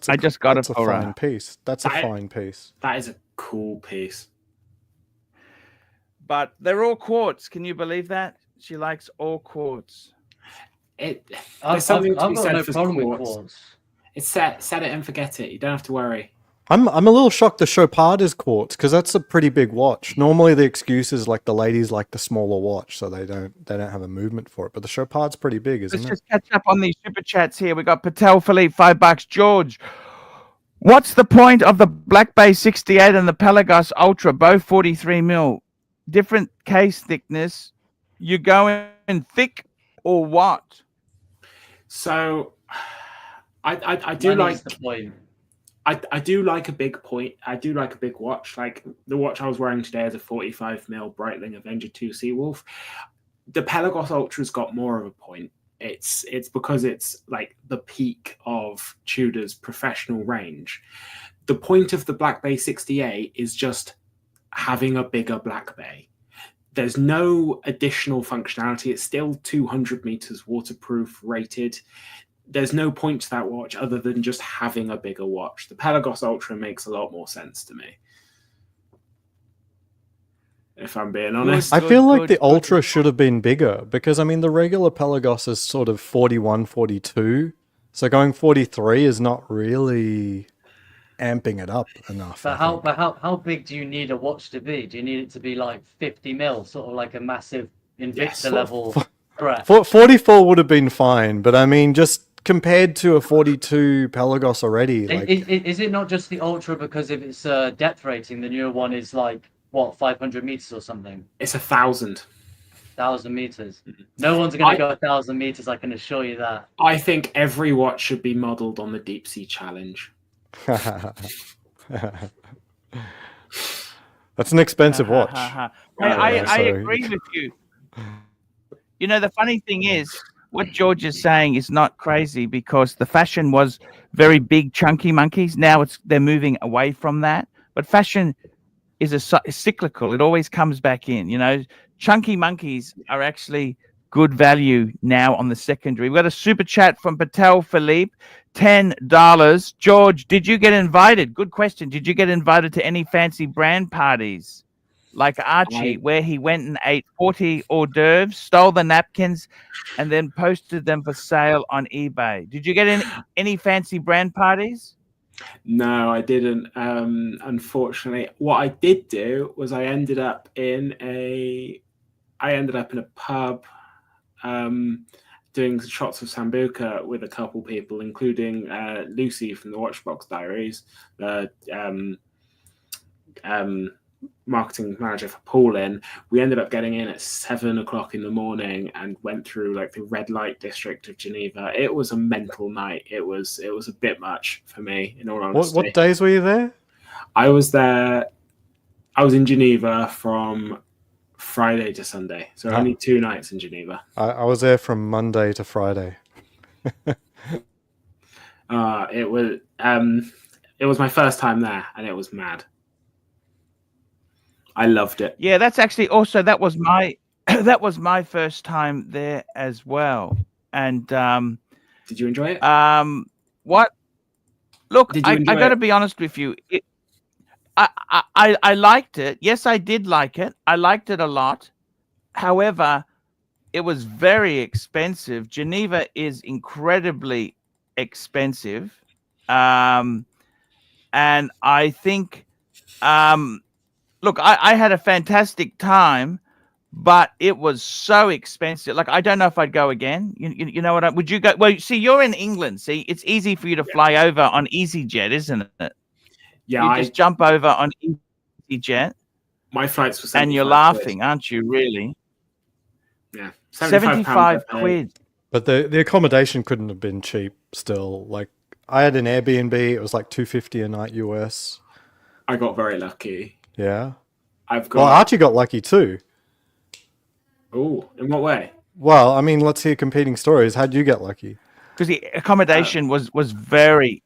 I just got it for her. That's a fine piece. That's a fine piece. That is a cool piece. But they're all quartz. Can you believe that? She likes all quartz. There's I've something got to be said no for problem with quartz. quartz. It's set it and forget it. You don't have to worry. I'm a little shocked the Chopard is quartz because that's a pretty big watch. Normally the excuse is like the ladies like the smaller watch, so they don't have a movement for it. But the Chopard's pretty big, isn't it? Let's just catch up on these super chats here. We got Patel Philippe, $5. George, what's the point of the Black Bay 68 and the Pelagos Ultra, both 43 mil? Different case thickness. You going thick or what? So I do like the point. I do like a big point. I do like a big watch. Like the watch I was wearing today is a 45 mil Breitling Avenger 2 Seawolf. The Pelagos Ultra's got more of a point. It's because it's like the peak of Tudor's professional range. The point of the Black Bay 68 is just having a bigger Black Bay. There's no additional functionality. It's still 200 meters waterproof rated. There's no point to that watch other than just having a bigger watch. The Pelagos Ultra makes a lot more sense to me, if I'm being honest. I feel like the Ultra should have been bigger because, I mean, the regular Pelagos is sort of 41, 42. So going 43 is not really amping it up enough. But how big do you need a watch to be? Do you need it to be like 50 mil, sort of like a massive Invicta level threat? 44 would have been fine, but I mean, just compared to a 42 Pelagos already. Like, is it not just the Ultra because if it's depth rating, the newer one is like, what, 500 meters or something? It's 1,000. 1,000 meters. No one's going to go 1,000 meters, I can assure you that. I think every watch should be modelled on the Deep Sea Challenge. That's an expensive watch. I agree with you. You know, the funny thing is, what George is saying is not crazy because the fashion was very big, chunky monkeys. Now they're moving away from that. But fashion is cyclical. It always comes back in. You know, chunky monkeys are actually good value now on the secondary. We've got a super chat from Patel Philippe, $10. George, did you get invited? Good question. Did you get invited to any fancy brand parties like Archie, where he went and ate 40 hors d'oeuvres, stole the napkins, and then posted them for sale on eBay? Did you get any fancy brand parties? No, I didn't. Unfortunately, what I did do was I ended up in a pub doing shots of Sambuca with a couple people, including Lucy from the Watchbox Diaries, the marketing manager for Paulin. We ended up getting in at 7 o'clock in the morning and went through like the red light district of Geneva. It was a mental night. It was a bit much for me, in all honesty. What days were you there? I was there. I was in Geneva from Friday to Sunday, so Ah. only 2 nights in Geneva. I was there from Monday to Friday. It was my first time there, and it was mad. I loved it. Yeah, that's actually also that was my that was my first time there as well. And Did you enjoy it? what? Look, Did you I enjoy got to it? be honest with you. I liked it. Yes, I did like it. I liked it a lot. However, it was very expensive. Geneva is incredibly expensive. And I think, look, I had a fantastic time, but it was so expensive. Like, I don't know if I'd go again. You know what? Would you go? Well, see, you're in England. See, it's easy for you to fly over on EasyJet, isn't it? Yeah, You just jump over on EasyJet, my flights were 75 and you're quid. laughing, aren't you? Really? Yeah, 75 pounds quid. But the accommodation couldn't have been cheap still. Like, I had an Airbnb, it was like $250 a night US. I got very lucky. Yeah. I've Well, got. Archie got lucky too. Oh, in what way? Well, I mean, let's hear competing stories. How'd you get lucky? Because the accommodation was very.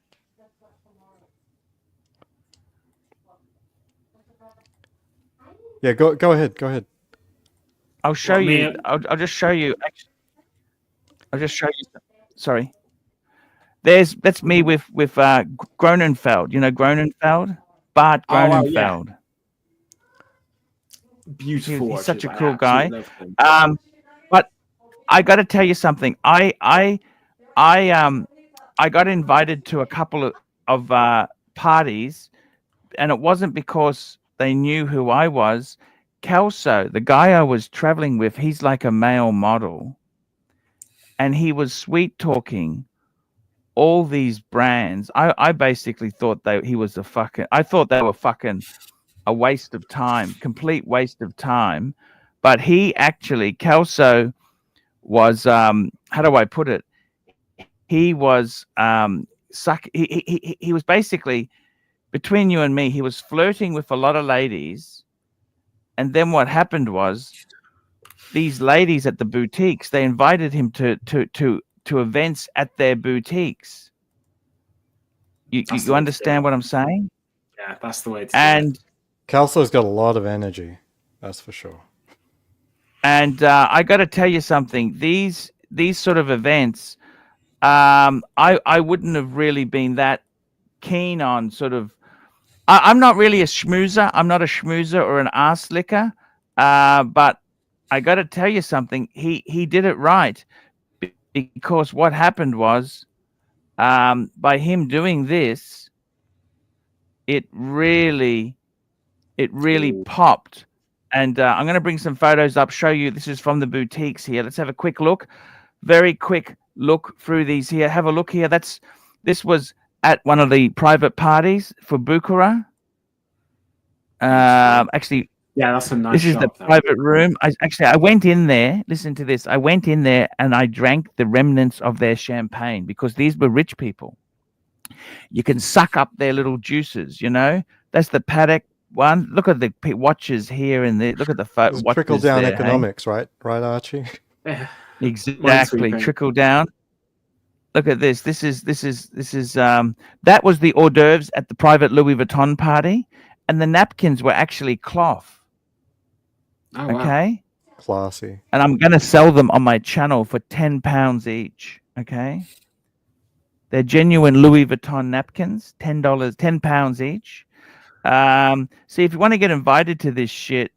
Yeah, go ahead. Go ahead. I'll show Well, you. me- I'll just show you. I'll just show you. Sorry. That's me with Gronenfeld. You know Gronenfeld? Bart Oh, wow, yeah. Gronenfeld. Beautiful. He's such a watches. I cool guy. absolutely love them. But I got to tell you something. I got invited to a couple of parties, and it wasn't because they knew who I was. Kelso, the guy I was traveling with, he's like a male model, and he was sweet talking all these brands. I basically thought he was I thought they were fucking a waste of time, complete waste of time. But he actually, Kelso was, how do I put it? He was he was basically, between you and me, he was flirting with a lot of ladies. And then what happened was, these ladies at the boutiques, they invited him to events at their boutiques. You understand what I'm saying? Yeah, that's the way to do And it. Kelso's got a lot of energy, that's for sure. And I got to tell you something. These sort of events, I wouldn't have really been that keen on. Sort of, I'm not really a schmoozer. I'm not a schmoozer or an arse licker. But I got to tell you something. He did it right, because what happened was, by him doing this, it really Ooh. popped. And I'm going to bring some photos up, show you. This is from the boutiques here. Let's have a quick look. Very quick look through these here. Have a look here. This was at one of the private parties for Bukhara. Actually, Yeah, that's a nice this is shot, the though. private room. I went in there. Listen to this. I went in there and I drank the remnants of their champagne, because these were rich people. You can suck up their little juices, you know. That's the Paddock one. Look at the watches here and there. Look at the It's watches trickle down there, economics, right, Archie? Yeah. Exactly. Minesweeping. Trickle down. Look at this. This is that was the hors d'oeuvres at the private Louis Vuitton party, and the napkins were actually cloth. Oh, wow. Okay. Classy. And I'm going to sell them on my channel for £10 each. Okay. They're genuine Louis Vuitton napkins, £10 each. See, if you want to get invited to this shit,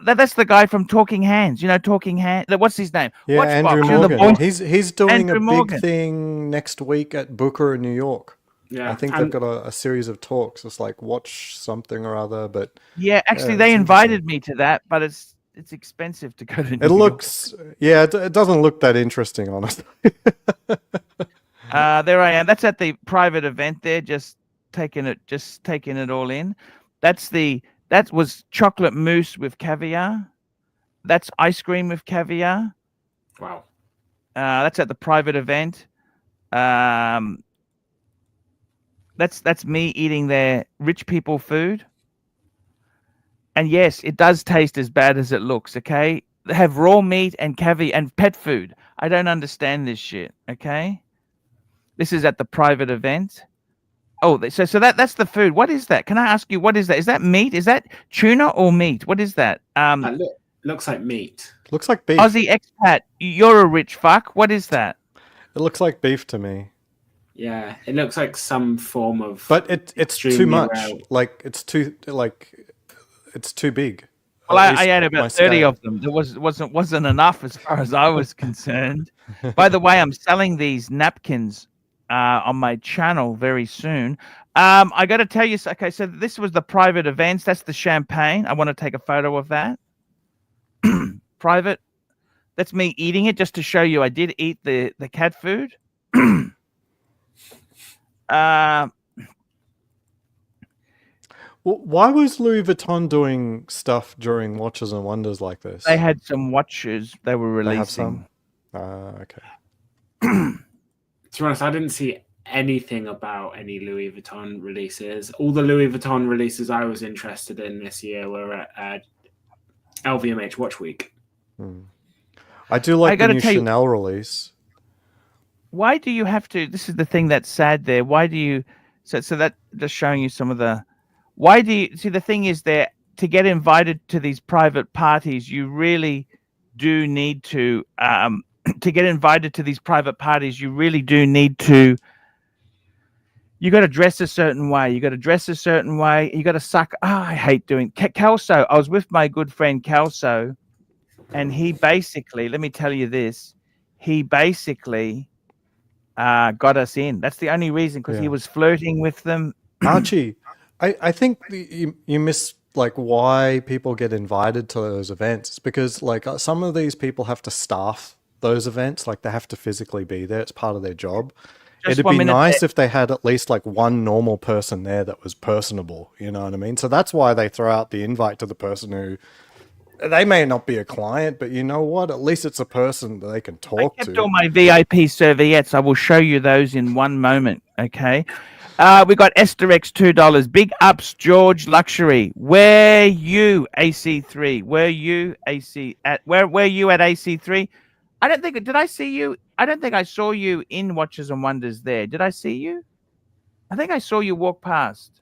that's the guy from Talking Hands. You know, Talking Hands. What's his name? Yeah, Watchbox, Andrew you know, the Morgan. voice- He's doing Andrew a big Morgan. thing next week at Booker in New York. Yeah, I think they've got a series of talks. It's like watch something or other, but Yeah, actually, yeah, they it's invited me to that, but it's expensive to go to. it looks, yeah, it doesn't look that interesting, honestly. There I am. That's at the private event there, just taking it all in. That was chocolate mousse with caviar. That's ice cream with caviar. Wow. That's at the private event. That's me eating their rich people food. And yes, it does taste as bad as it looks. Okay, they have raw meat and caviar and pet food. I don't understand this shit. Okay, this is at the private event. Oh, so that's the food. What is that? Can I ask you what is that? Is that meat? Is that tuna or meat? What is that? Looks like meat. Looks like beef. Aussie expat, you're a rich fuck. What is that? It looks like beef to me. Yeah, it looks like some form of. But it's too extremely much. rare. Like it's too big. Well, At I least had my about 30 scale. of them. There wasn't enough as far as I was concerned. By the way, I'm selling these napkins on my channel very soon. I got to tell you. Okay, so this was the private events. That's the champagne. I want to take a photo of that. Private. That's me eating it just to show you I did eat the cat food. Why was Louis Vuitton doing stuff during Watches and Wonders like this? They had some watches they were releasing. They have some? Okay. To be honest, I didn't see anything about any Louis Vuitton releases. All the Louis Vuitton releases I was interested in this year were at LVMH Watch Week. I do like the new Chanel release. Why do you have to? This is the thing that's sad there. Why do you? So that just showing you some of the. Why do you see? The thing is that to get invited to these private parties, you really do need to. To get invited to these private parties, you really do need to. You got to dress a certain way. You got to dress a certain way. You got to suck. I hate doing Kelso. I was with my good friend Kelso, and he basically, let me tell you this, he basically got us in. That's the only reason, because he was flirting with them. Archie, I think you miss like why people get invited to those events. It's because like some of these people have to staff those events, like they have to physically be there. It's part of their job. It'd be nice if they had at least like one normal person there that was personable, you know what I mean? So that's why they throw out the invite to the person who, they may not be a client, but you know what? At least it's a person that they can talk to. I kept all my VIP serviettes. I will show you those in one moment, okay? We got Esther X $2. Big ups, George Luxury. Where you, AC3? Where you, AC at? Where you at AC3? I don't think. Did I see you? I don't think I saw you in Watches and Wonders there. Did I see you? I think I saw you walk past.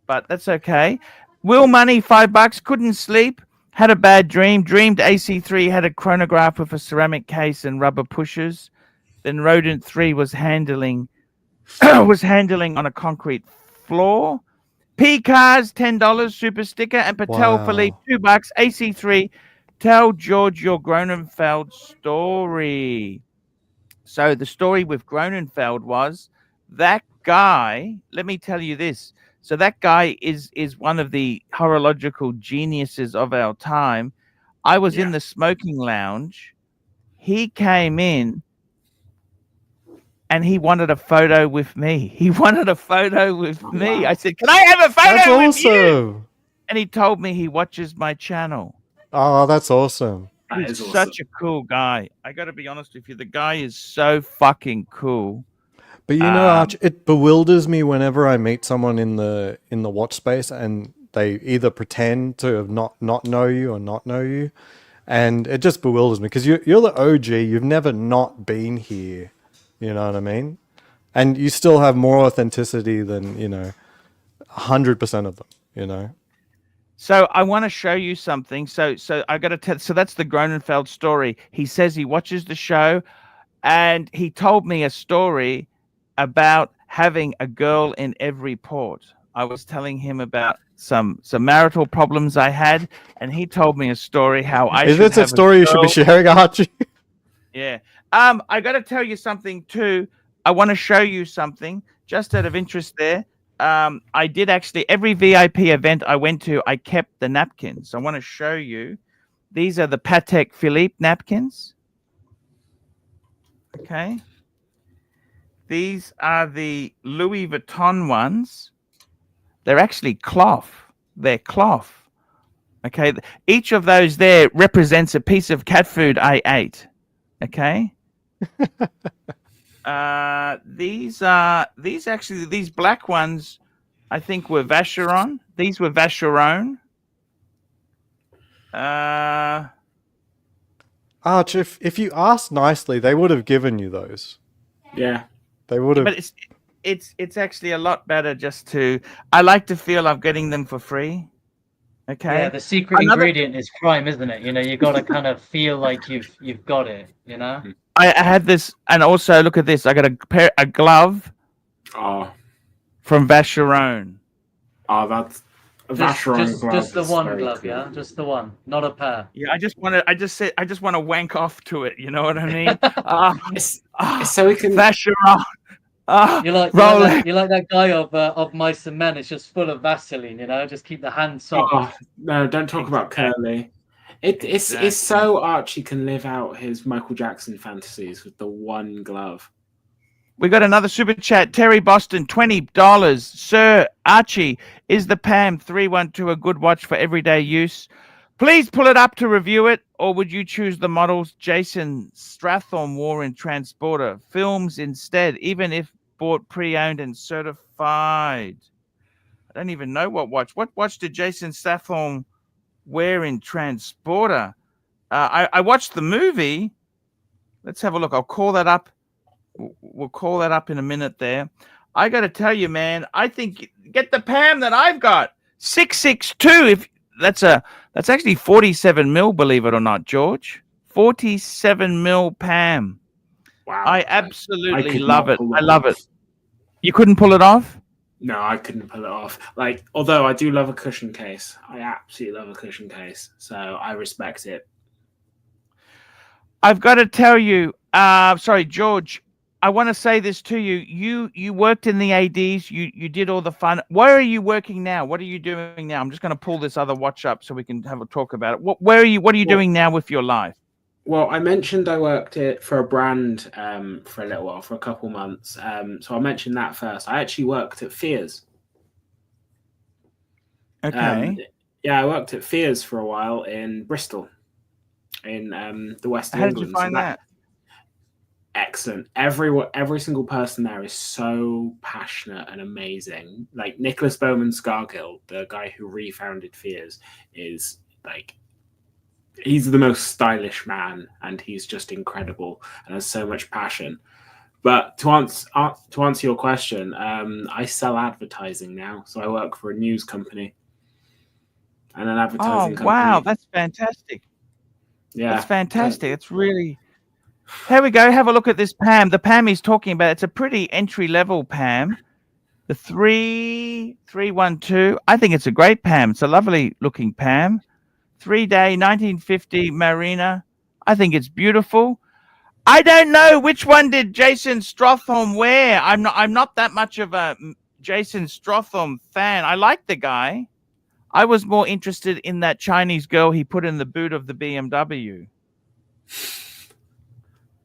But that's okay. Will Money, $5. Couldn't sleep. Had a bad dream. Dreamed AC3 had a chronograph with a ceramic case and rubber pushers. Then Rodent 3 was handling on a concrete floor. P Cars, $10. Super sticker. And Patel Philippe, $2. AC3. Tell George your Gronenfeld story. So the story with Gronenfeld was that guy, let me tell you this. So that guy is one of the horological geniuses of our time. I was in the smoking lounge. He came in and he wanted a photo with me. He wanted a photo with me. I said, "Can I have a photo with you?" And he told me he watches my channel. Oh, that's awesome. He's such a cool guy. I got to be honest with you. The guy is so fucking cool. But you know, Arch, it bewilders me whenever I meet someone in the watch space and they either pretend to have not know you or not know you. And it just bewilders me because you're the OG. You've never not been here. You know what I mean? And you still have more authenticity than, 100% of them, you know? So I want to show you something. So I got to tell. So that's the Gronenfeld story. He says he watches the show, and he told me a story about having a girl in every port. I was telling him about some marital problems I had, and he told me a story how I. Is this a story you should be sharing, Archie? Yeah. I got to tell you something too. I want to show you something just out of interest there. I did actually, every VIP event I went to, I kept the napkins. I want to show you. These are the Patek Philippe napkins. Okay. These are the Louis Vuitton ones. They're actually cloth. They're cloth. Okay. Each of those there represents a piece of cat food I ate. Okay. These black ones I think were Vacheron. These were Vacheron. Arch, if you asked nicely, they would have given you those. Yeah. They would have. But it's actually a lot better just to. I like to feel I'm getting them for free. Okay. Yeah, the secret ingredient is crime, isn't it? You know, you got to kind of feel like you've got it. You know. I had this, and also look at this. I got a glove Oh, from Vacheron. oh, that's Vacheron glove. Just the is one very glove, cool. yeah, just the one, not a pair. Yeah, I just want to wank off to it. You know what I mean? It's so we can. Vacheron. You like that guy of Mice and Men. It's just full of Vaseline, you know. Just keep the hand soft. Oh, no, don't talk about Curly. It's so Archie can live out his Michael Jackson fantasies with the one glove. We got another super chat. Terry Boston, $20. Sir Archie, is the PAM 312 a good watch for everyday use? Please pull it up to review it, or would you choose the models Jason Strathorn wore in Transporter films instead, even if bought pre-owned and certified? I don't even know what watch. What watch did Jason Strathorn wear in Transporter? I watched the movie. Let's have a look. I'll call that up. We'll call that up in a minute there. I got to tell you, man, I think get the PAM that I've got. 662. If that's actually 47 mil, believe it or not, George. 47 mil PAM. Wow. I absolutely could love not it. pull I love off. it. You couldn't pull it off? No, I couldn't pull it off. Like, although I do love a cushion case. I absolutely love a cushion case. So I respect it. I've got to tell you, sorry, George, I want to say this to you. You worked in the ADs. You did all the fun. Where are you working now? What are you doing now? I'm just going to pull this other watch up so we can have a talk about it. What are you doing now with your life? Well, I mentioned I worked it for a brand for a little while, for a couple months. So I'll mention that first. I actually worked at Fears. Okay. Yeah, I worked at Fears for a while in Bristol, in the west of How England. did you find that? Excellent. Every single person there is so passionate and amazing. Like Nicholas Bowman Scargill, the guy who refounded Fears, is like, he's the most stylish man, and he's just incredible and has so much passion. But to answer your question, I sell advertising now, so I work for a news company and an advertising company. Wow, that's fantastic. Yeah, that's fantastic. It's really. Here we go. Have a look at this PAM. The PAM he's talking about, it's a pretty entry-level PAM. The 3312. I think it's a great PAM. It's a lovely-looking PAM. 3-day, 1950 Marina. I think it's beautiful. I don't know which one did Jason Strathorn wear. I'm not that much of a Jason Strathorn fan. I like the guy. I was more interested in that Chinese girl he put in the boot of the BMW.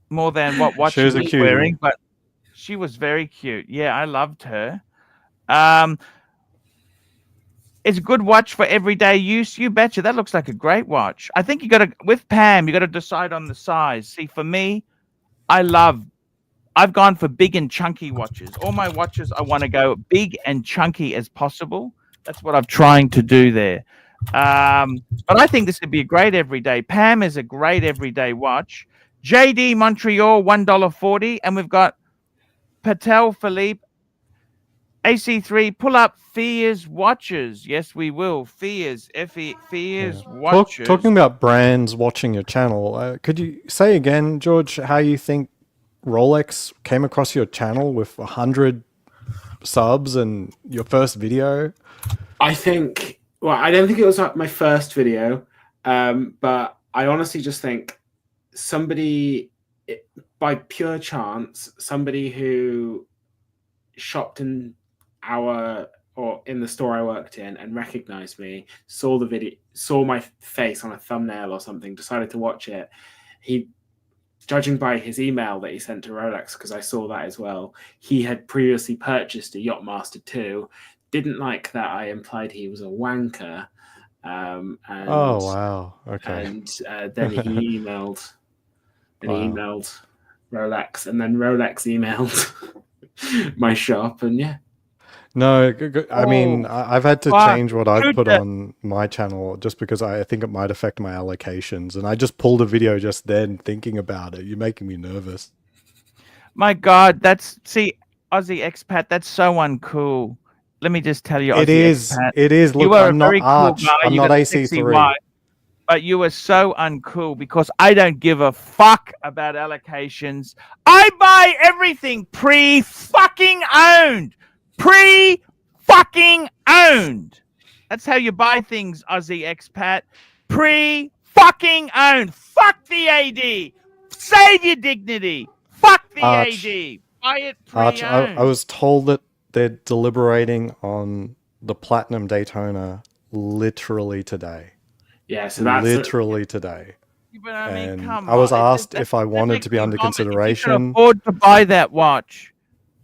More than what watch she was wearing, but she was very cute. Yeah, I loved her. It's a good watch for everyday use. You betcha. That looks like a great watch. I think with PAM, you got to decide on the size. See, for me, I've gone for big and chunky watches. All my watches, I want to go big and chunky as possible. That's what I'm trying to do there. But I think this would be a great everyday. PAM is a great everyday watch. JD Montreal, $1.40. And we've got Patel Philippe, AC3, pull up Fears watches. Yes, we will. Fears, Fears watches. Talking about brands watching your channel, could you say again, George, how you think Rolex came across your channel with 100 subs and your first video? I think, well, I don't think it was my first video, but I honestly just think by pure chance, somebody who shopped in in the store I worked in and recognized me, saw the video, saw my face on a thumbnail or something, decided to watch it. He, judging by his email that he sent to Rolex, because I saw that as well, he had previously purchased a Yachtmaster 2, didn't like that I implied he was a wanker. Oh wow! Okay. And then he emailed. He emailed Rolex, and then Rolex emailed my shop, and yeah. No, I mean, Oh, I've had to fuck. change what I've Dude, put on my channel just because I think it might affect my allocations. And I just pulled a video just then thinking about it. You're making me nervous. My God, see, Aussie expat, that's so uncool. Let me just tell you, It Aussie is. expat, It is. you Look, are a I'm not very cool Arch. guy. I'm You not got a sexy AC3. wife, but you are so uncool because I don't give a fuck about allocations. I buy everything pre-fucking owned. Pre-fucking owned. That's how you buy things, Aussie expat. Pre-fucking owned. Fuck the AD. Save your dignity. Fuck the Arch. AD. Buy it Arch, pre-owned. I was told that they're deliberating on the Platinum Daytona literally today. Yeah, so that's literally today. But I mean, And come I was on. asked if I wanted to be under If you can consideration. afford to buy that watch,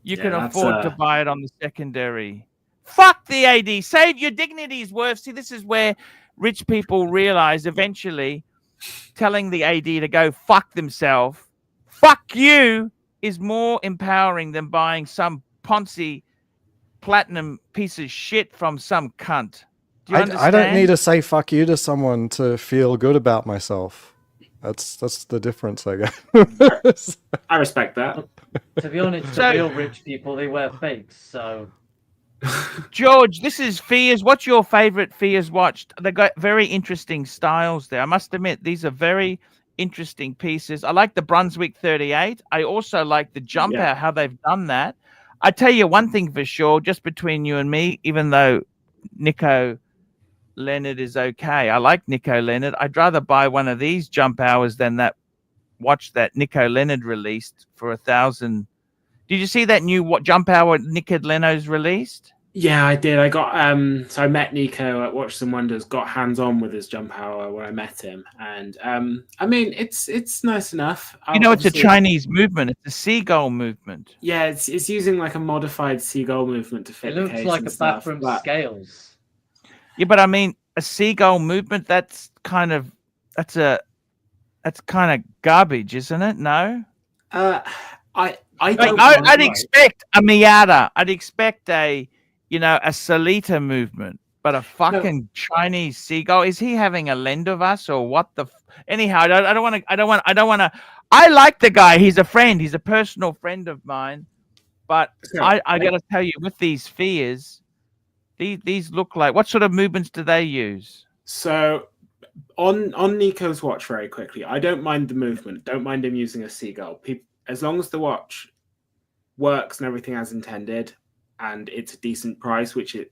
you Yeah, can that's, afford to buy it on the secondary. Fuck the AD. Save your dignity is worth. See, this is where rich people realize eventually telling the AD to go fuck themselves, fuck you, is more empowering than buying some Ponzi platinum piece of shit from some cunt. Do you understand? I don't need to say fuck you to someone to feel good about myself. That's the difference, I guess. I respect that. To be honest, the real rich people, they wear fakes, so... George, this is Fears. What's your favorite Fears watch? They got very interesting styles there. I must admit, these are very interesting pieces. I like the Brunswick 38. I also like the jump out, how they've done that. I tell you one thing for sure, just between you and me, even though Nico Leonard is okay, I like Nico Leonard. I'd rather buy one of these jump hours than that watch that Nico Leonard released for 1,000. Did you see that new jump hour Nico Leno's released? Yeah, I did. I got so I met Nico at Watches and Wonders, got hands-on with his jump hour when I met him. And I mean it's nice enough. You know, it's a Chinese movement, it's a seagull movement. Yeah, it's using like a modified seagull movement to fit. It looks like a bathroom scales. Yeah, but I mean a seagull movement, that's kind of garbage, isn't it? No? I'd expect a Miata. I'd expect a Salita movement, but a fucking Chinese seagull. Is he having a lend of us or what the? Anyhow, I don't want to. I like the guy. He's a friend. He's a personal friend of mine. But I got to tell you, with these Fears, these look like, what sort of movements do they use? So on Nico's watch, very quickly, I don't mind the movement. Don't mind him using a seagull. As long as the watch works and everything as intended, and it's a decent price, which it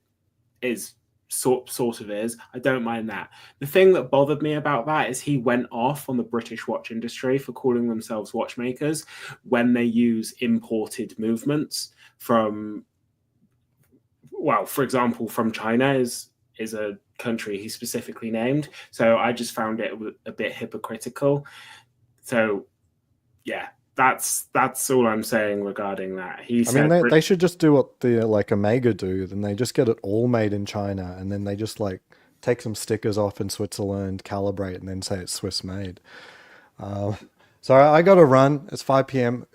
is sort of is, I don't mind that. The thing that bothered me about that is he went off on the British watch industry for calling themselves watchmakers when they use imported movements from, well, for example, from China is a country he specifically named. So I just found it a bit hypocritical. So yeah, that's all I'm saying regarding that. They should just do what the like Omega do. Then they just get it all made in China, and then they just like take some stickers off in Switzerland, calibrate, and then say it's Swiss made. So I got to run. It's 5 p.m.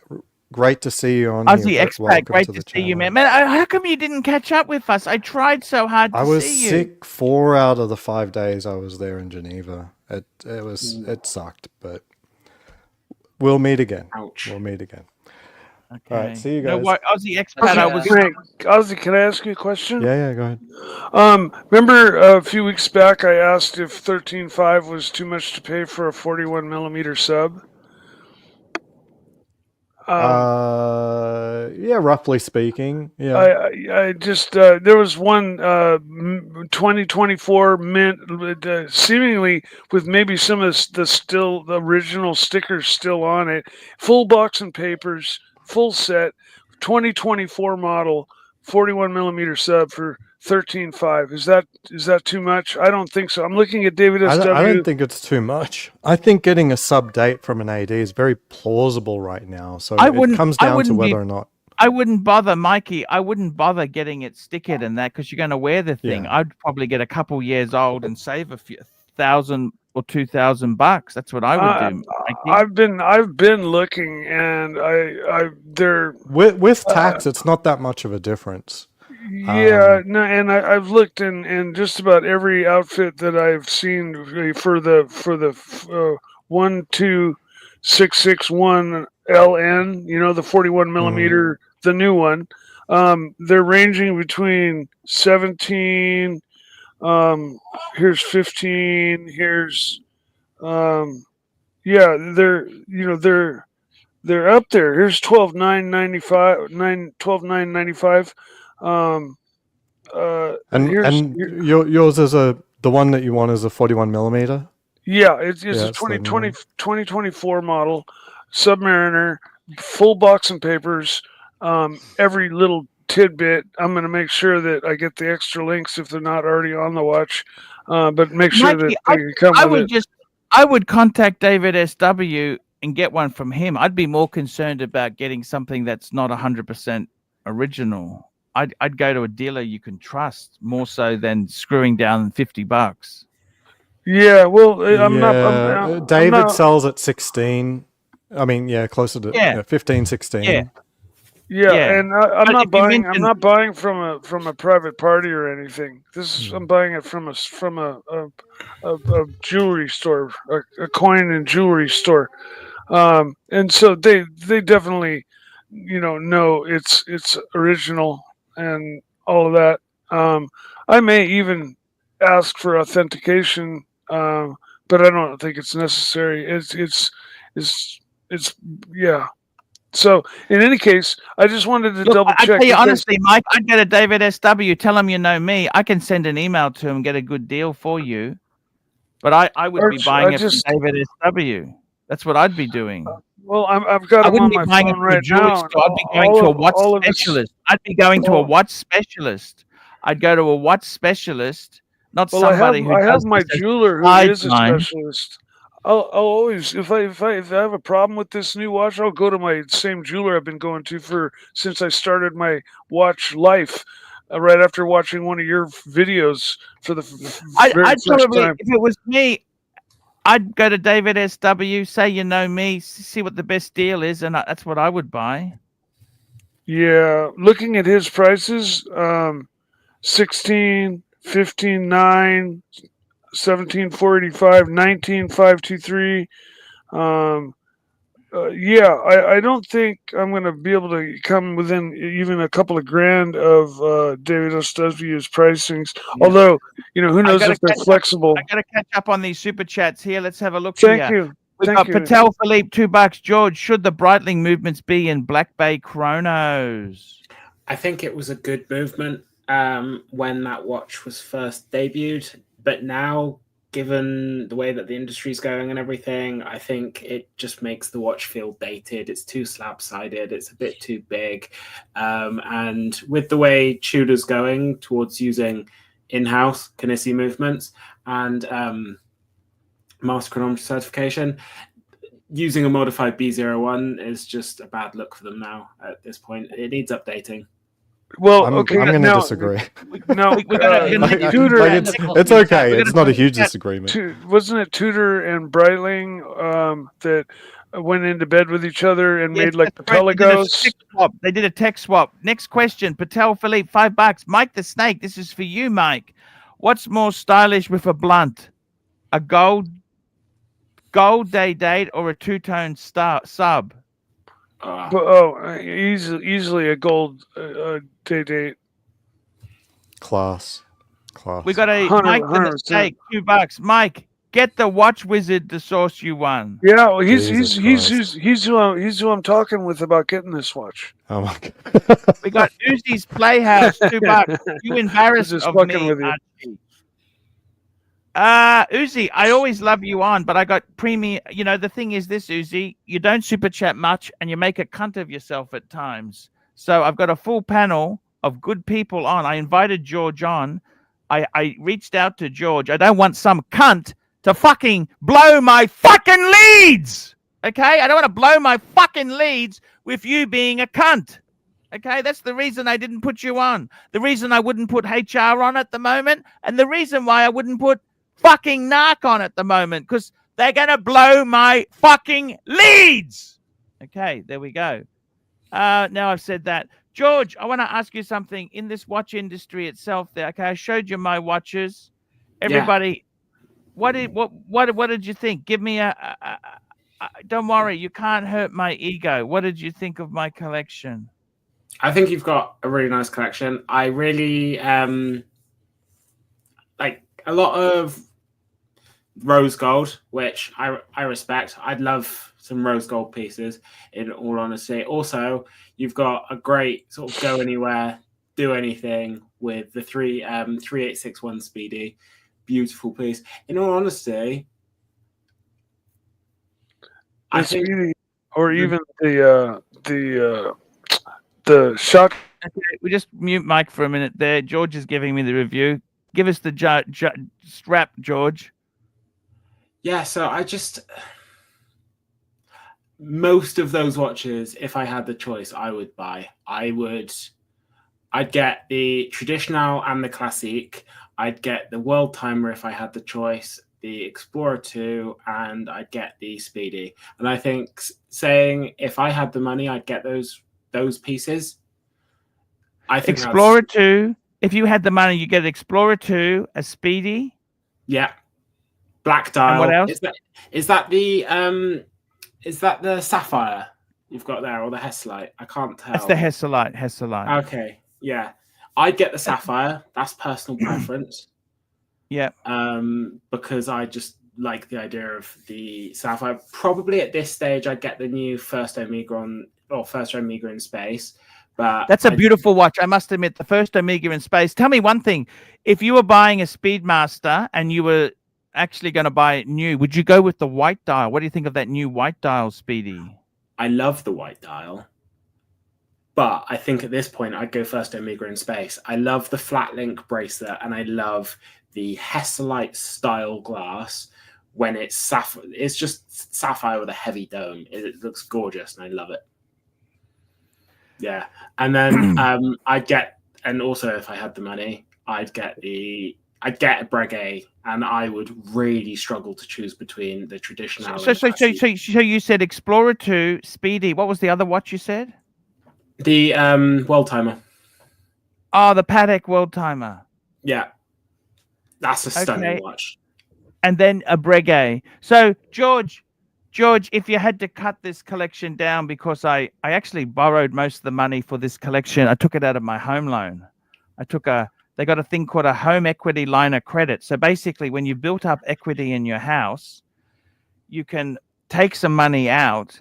Great to see you on Aussie here. expat, great to see you, man. Man, how come you didn't catch up with us? I tried so hard to see you. I was sick 4 out of the 5 days I was there in Geneva. It sucked, but we'll meet again. Ouch. We'll meet again. Okay. All right, see you guys. No, what, Aussie expat, Ozzy, can I ask you a question? Yeah, go ahead. Remember a few weeks back I asked if 13.5 was too much to pay for a 41mm sub? Yeah, roughly speaking. Yeah. I just there was one 2024 mint, seemingly with maybe some of the original stickers still on it. Full box and papers, full set, 2024 model, 41mm sub for 13.5. Is that too much? I don't think so. I'm looking at David SW. I don't think it's too much. I think getting a sub date from an AD is very plausible right now. So it comes down to whether or not. I wouldn't bother, Mikey. I wouldn't bother getting it stickered and that because you're going to wear the thing. Yeah. I'd probably get a couple years old and save a few $1,000 or $2,000. That's what I would do. I've been looking, and they're with tax. It's not that much of a difference. Yeah, no, and I've looked in just about every outfit that I've seen for the 12661 LN. You know, the 41 millimeter, the new one. They're ranging between 17. Here's 15. Here's yeah, they're up there. Here's 12,995. And yours is the one that you want is a 41 millimeter. Yeah, it's Yeah, a it's the 2024 model Submariner, full box and papers. Every little tidbit. I'm going to make sure that I get the extra links if they're not already on the watch. But make sure Mikey, that they come with it. I would contact David SW and get one from him. I'd be more concerned about getting something that's not 100% original. I'd go to a dealer you can trust more so than screwing down $50. Yeah, well, David sells at 16. I mean, yeah, closer to 15, 16. Yeah. Yeah, and I'm not buying. I'm not buying from a private party or anything. I'm buying it from a jewelry store, a coin and jewelry store, and so they definitely, know it's original and all of that. I may even ask for authentication, but I don't think it's necessary. It's yeah. So, in any case, I just wanted to double check. I tell you honestly, Mike, I'd go to David SW, tell him you know me. I can send an email to him, get a good deal for you. But I would be buying it from David SW. That's what I'd be doing. Well, I've got him on my phone right now. I'd be going to a watch specialist. I'd be going to a watch specialist. I'd go to a watch specialist, not somebody who I have my jeweler who is a specialist. I'll always, if I have a problem with this new watch, I'll go to my same jeweler I've been going to since I started my watch life. Right after watching one of your videos for the I'd probably, if it was me, I'd go to David SW, say you know me, see what the best deal is, and that's what I would buy. Yeah, looking at his prices, 16, 15, 9. 17,485, 19,523. I don't think I'm going to be able to come within even a couple of grand of David SW's pricings. Yeah. Although, who knows if they're flexible. I got to catch up on these super chats here. Let's have a look. Thank you. We've got Patel Philippe, $2. George, should the Breitling movements be in Black Bay chronos? I think it was a good movement when that watch was first debuted. But now, given the way that the industry's going and everything, I think it just makes the watch feel dated. It's too slab-sided. It's a bit too big. And with the way Tudor's going towards using in-house Canisi movements and master chronometer certification, using a modified B01 is just a bad look for them now at this point. It needs updating. Well, I'm going to disagree. No, Tudor. It's okay. It's not a huge disagreement. Wasn't it Tudor and Breitling that went into bed with each other and made like Pelagos? They did a tech swap. Next question, Patel Philippe, $5. Mike the Snake, this is for you, Mike. What's more stylish with a blunt? A gold day date or a two-tone sub? Easily a gold day date. Class. We got a Mike the Mistake, $2. Mike, get the watch wizard to source you one. Yeah, well, he's who I'm talking with about getting this watch. Oh my god. We got Uzi's Playhouse, $2. You embarrassed of me, Archie. Uzi, I always love you on, but I got premium. The thing is this, Uzi, you don't super chat much and you make a cunt of yourself at times. So I've got a full panel of good people on. I invited George on. I reached out to George. I don't want some cunt to fucking blow my fucking leads. Okay? I don't want to blow my fucking leads with you being a cunt. Okay? That's the reason I didn't put you on. The reason I wouldn't put HR on at the moment, and the reason why I wouldn't put fucking narc on at the moment, because they're gonna blow my fucking leads. Okay, there we go. Now I've said that. George, I want to ask you something. In this watch industry itself, there. Okay, I showed you my watches. Everybody, what did you think? Give me don't worry, you can't hurt my ego. What did you think of my collection? I think you've got a really nice collection. I really like a lot of rose gold, which I respect. I'd love some rose gold pieces, in all honesty. Also, you've got a great sort of go anywhere, do anything with the 3861 Speedy. Beautiful piece. In all honesty, I think, Speedy, or even the shot. Okay, we just mute Mike for a minute there. George is giving me the review. Give us the strap, George. yeah. So most of those watches, if I had the choice, I would buy. I'd get the traditional and the classique. I'd get the world timer if I had the choice, the Explorer 2, and I'd get the Speedy. And I think saying if I had the money, I'd get those pieces. I think Explorer 2. If you had the money, you get Explorer 2, a Speedy. Yeah. Black dial. And what else? Is that the Sapphire you've got there, or the Hesselite? I can't tell. That's the Hesselite. Okay. Yeah. I'd get the Sapphire. That's personal preference. Yeah. Because I just like the idea of the Sapphire. Probably at this stage, I'd get the new first Omega in space. But that's a beautiful watch. I must admit, the first Omega in space. Tell me one thing: if you were buying a Speedmaster and you were actually going to buy it new, would you go with the white dial? What do you think of that new white dial Speedy? I love the white dial, but I think at this point I'd go first Omega in space. I love the flat link bracelet, and I love the Hesselite style glass when it's sapphire. It's just sapphire with a heavy dome. It looks gorgeous, and I love it. Yeah, and then and also if I had the money, I'd get a Breguet, and I would really struggle to choose between the traditional. So you said Explorer 2, Speedy. What was the other watch you said? The world timer. Oh, the Patek world timer. Yeah, that's a stunning watch. And then a Breguet. So George, if you had to cut this collection down, because I actually borrowed most of the money for this collection, I took it out of my home loan. They got a thing called a home equity line of credit. So basically, when you built up equity in your house, you can take some money out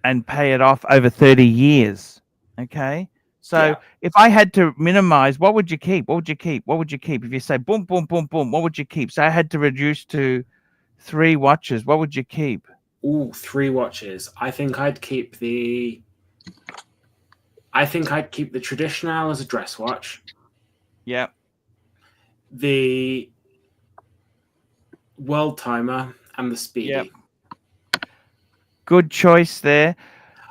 and pay it off over 30 years. Okay. So if I had to minimize, what would you keep? What would you keep? What would you keep? If you say boom, boom, boom, boom, what would you keep? So I had to reduce to 3 watches. What would you keep? Ooh, 3 watches. I think I'd keep the traditional as a dress watch. Yeah. The world timer and the Speedy. Yep. Good choice there.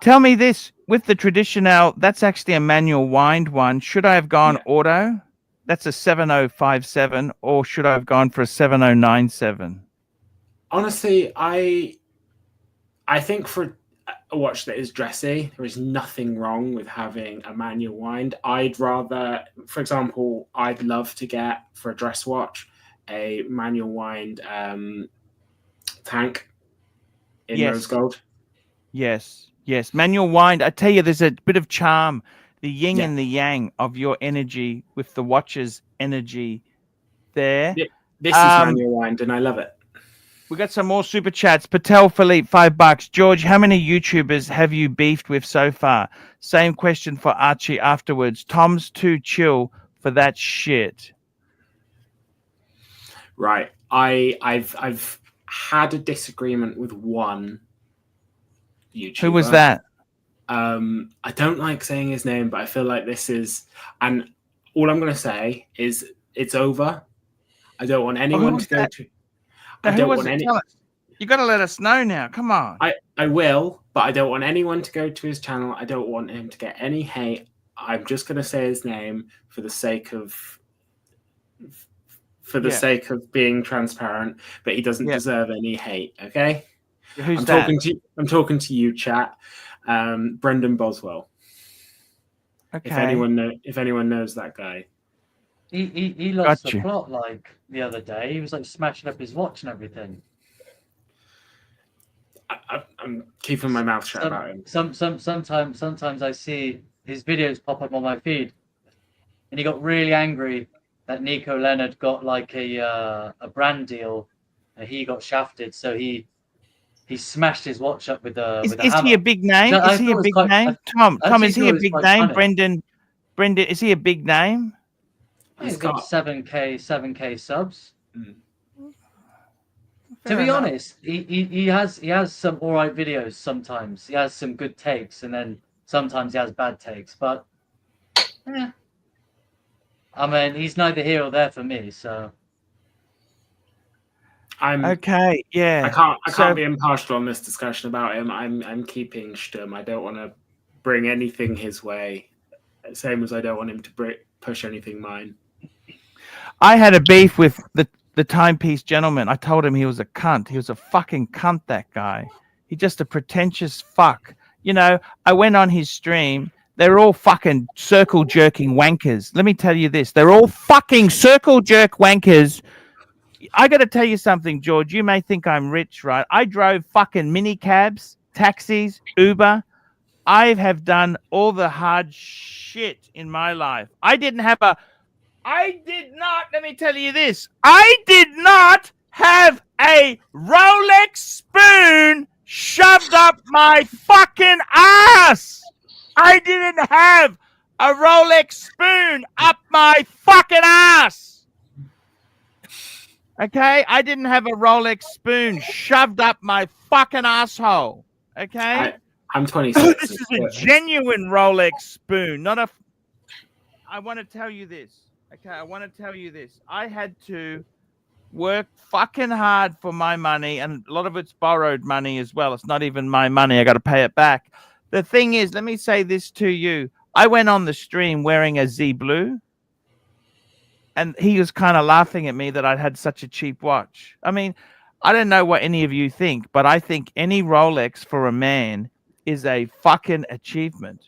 Tell me this, with the traditional, that's actually a manual wind one. Should I have gone auto? That's a 7057, or should I have gone for a 7097? Honestly, I think for a watch that is dressy, there is nothing wrong with having a manual wind. I'd rather, for example, I'd love to get, for a dress watch, a manual wind tank in rose gold. Yes. Manual wind. I tell you, there's a bit of charm, the yin and the yang of your energy with the watch's energy there. This is manual wind, and I love it. We got some more super chats. Patel Philippe, $5. George, how many YouTubers have you beefed with so far? Same question for Archie afterwards. Tom's too chill for that shit. Right. I've had a disagreement with one YouTuber. Who was that? I don't like saying his name, but I feel like this is, and all I'm going to say is it's over. I don't want anyone to go to. I don't want any. You got to let us know now. Come on. I will, but I don't want anyone to go to his channel. I don't want him to get any hate. I'm just going to say his name for the sake of being transparent, but he doesn't deserve any hate. Okay. Who's that? I'm talking to you, chat. Brendan Boswell. If anyone knows that guy. He lost the Gotcha. plot like the other day. He was like smashing up his watch and everything. I'm keeping my mouth shut about him. Sometimes I see his videos pop up on my feed, and he got really angry that Nico Leonard got like a brand deal, and he got shafted. So he smashed his watch up with a Is hammer. he a big name? I Is he thought a it was big quite- name? Tom, is he a big name? Funny. Brendan, is he a big name? He's got 7K subs. Fair To be enough. honest, he has some alright videos sometimes. He has some good takes, and then sometimes he has bad takes. But yeah, I mean, he's neither here or there for me. So Okay, yeah. I can't be impartial on this discussion about him. I'm keeping Sturm. I don't want to bring anything his way. Same as I don't want him to push anything mine. I had a beef with the timepiece gentleman. I told him he was a cunt. He was a fucking cunt, that guy. He's just a pretentious fuck. You know, I went on his stream. They're all fucking circle jerking wankers. Let me tell you this. They're all fucking circle jerk wankers. I got to tell you something, George. You may think I'm rich, right? I drove fucking mini cabs, taxis, Uber. I have done all the hard shit in my life. Let me tell you this. I did not have a Rolex spoon shoved up my fucking ass. I didn't have a Rolex spoon up my fucking ass. Okay? I didn't have a Rolex spoon shoved up my fucking asshole. Okay? I'm 26. This is a genuine Rolex spoon, not a... I want to tell you this. Okay, I want to tell you this. I had to work fucking hard for my money, and a lot of it's borrowed money as well. It's not even my money. I got to pay it back. The thing is, let me say this to you. I went on the stream wearing a Z Blue, and he was kind of laughing at me that I'd had such a cheap watch. I mean, I don't know what any of you think, but I think any Rolex for a man is a fucking achievement.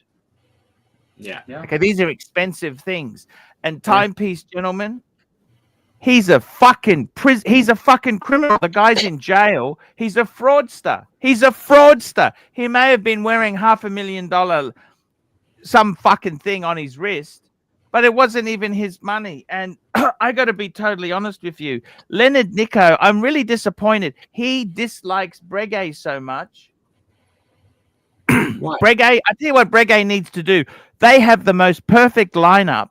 Yeah. Okay, these are expensive things. And timepiece gentleman, he's a fucking criminal. The guy's in jail. He's a fraudster. He may have been wearing $500,000 some fucking thing on his wrist, but it wasn't even his money. And I got to be totally honest with you, Leonard Nico, I'm really disappointed. He dislikes Breguet so much. Why? Breguet, I tell you what Breguet needs to do. They have the most perfect lineup.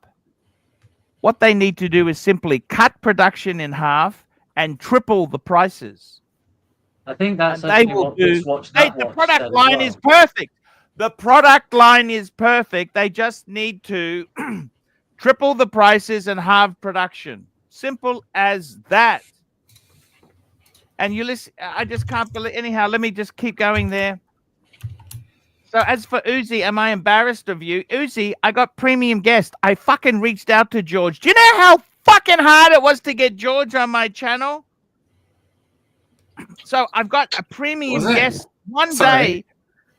What they need to do is simply cut production in half and triple the prices. I think that's And they will do. The product line is perfect. The product line is perfect. They just need to triple the prices and halve production. Simple as that. And you listen. I just can't believe. Anyhow, let me just keep going there. So as for Uzi, am I embarrassed of you? Uzi, I got premium guest. I fucking reached out to George. Do you know how fucking hard it was to get George on my channel? So I've got a premium guest one day.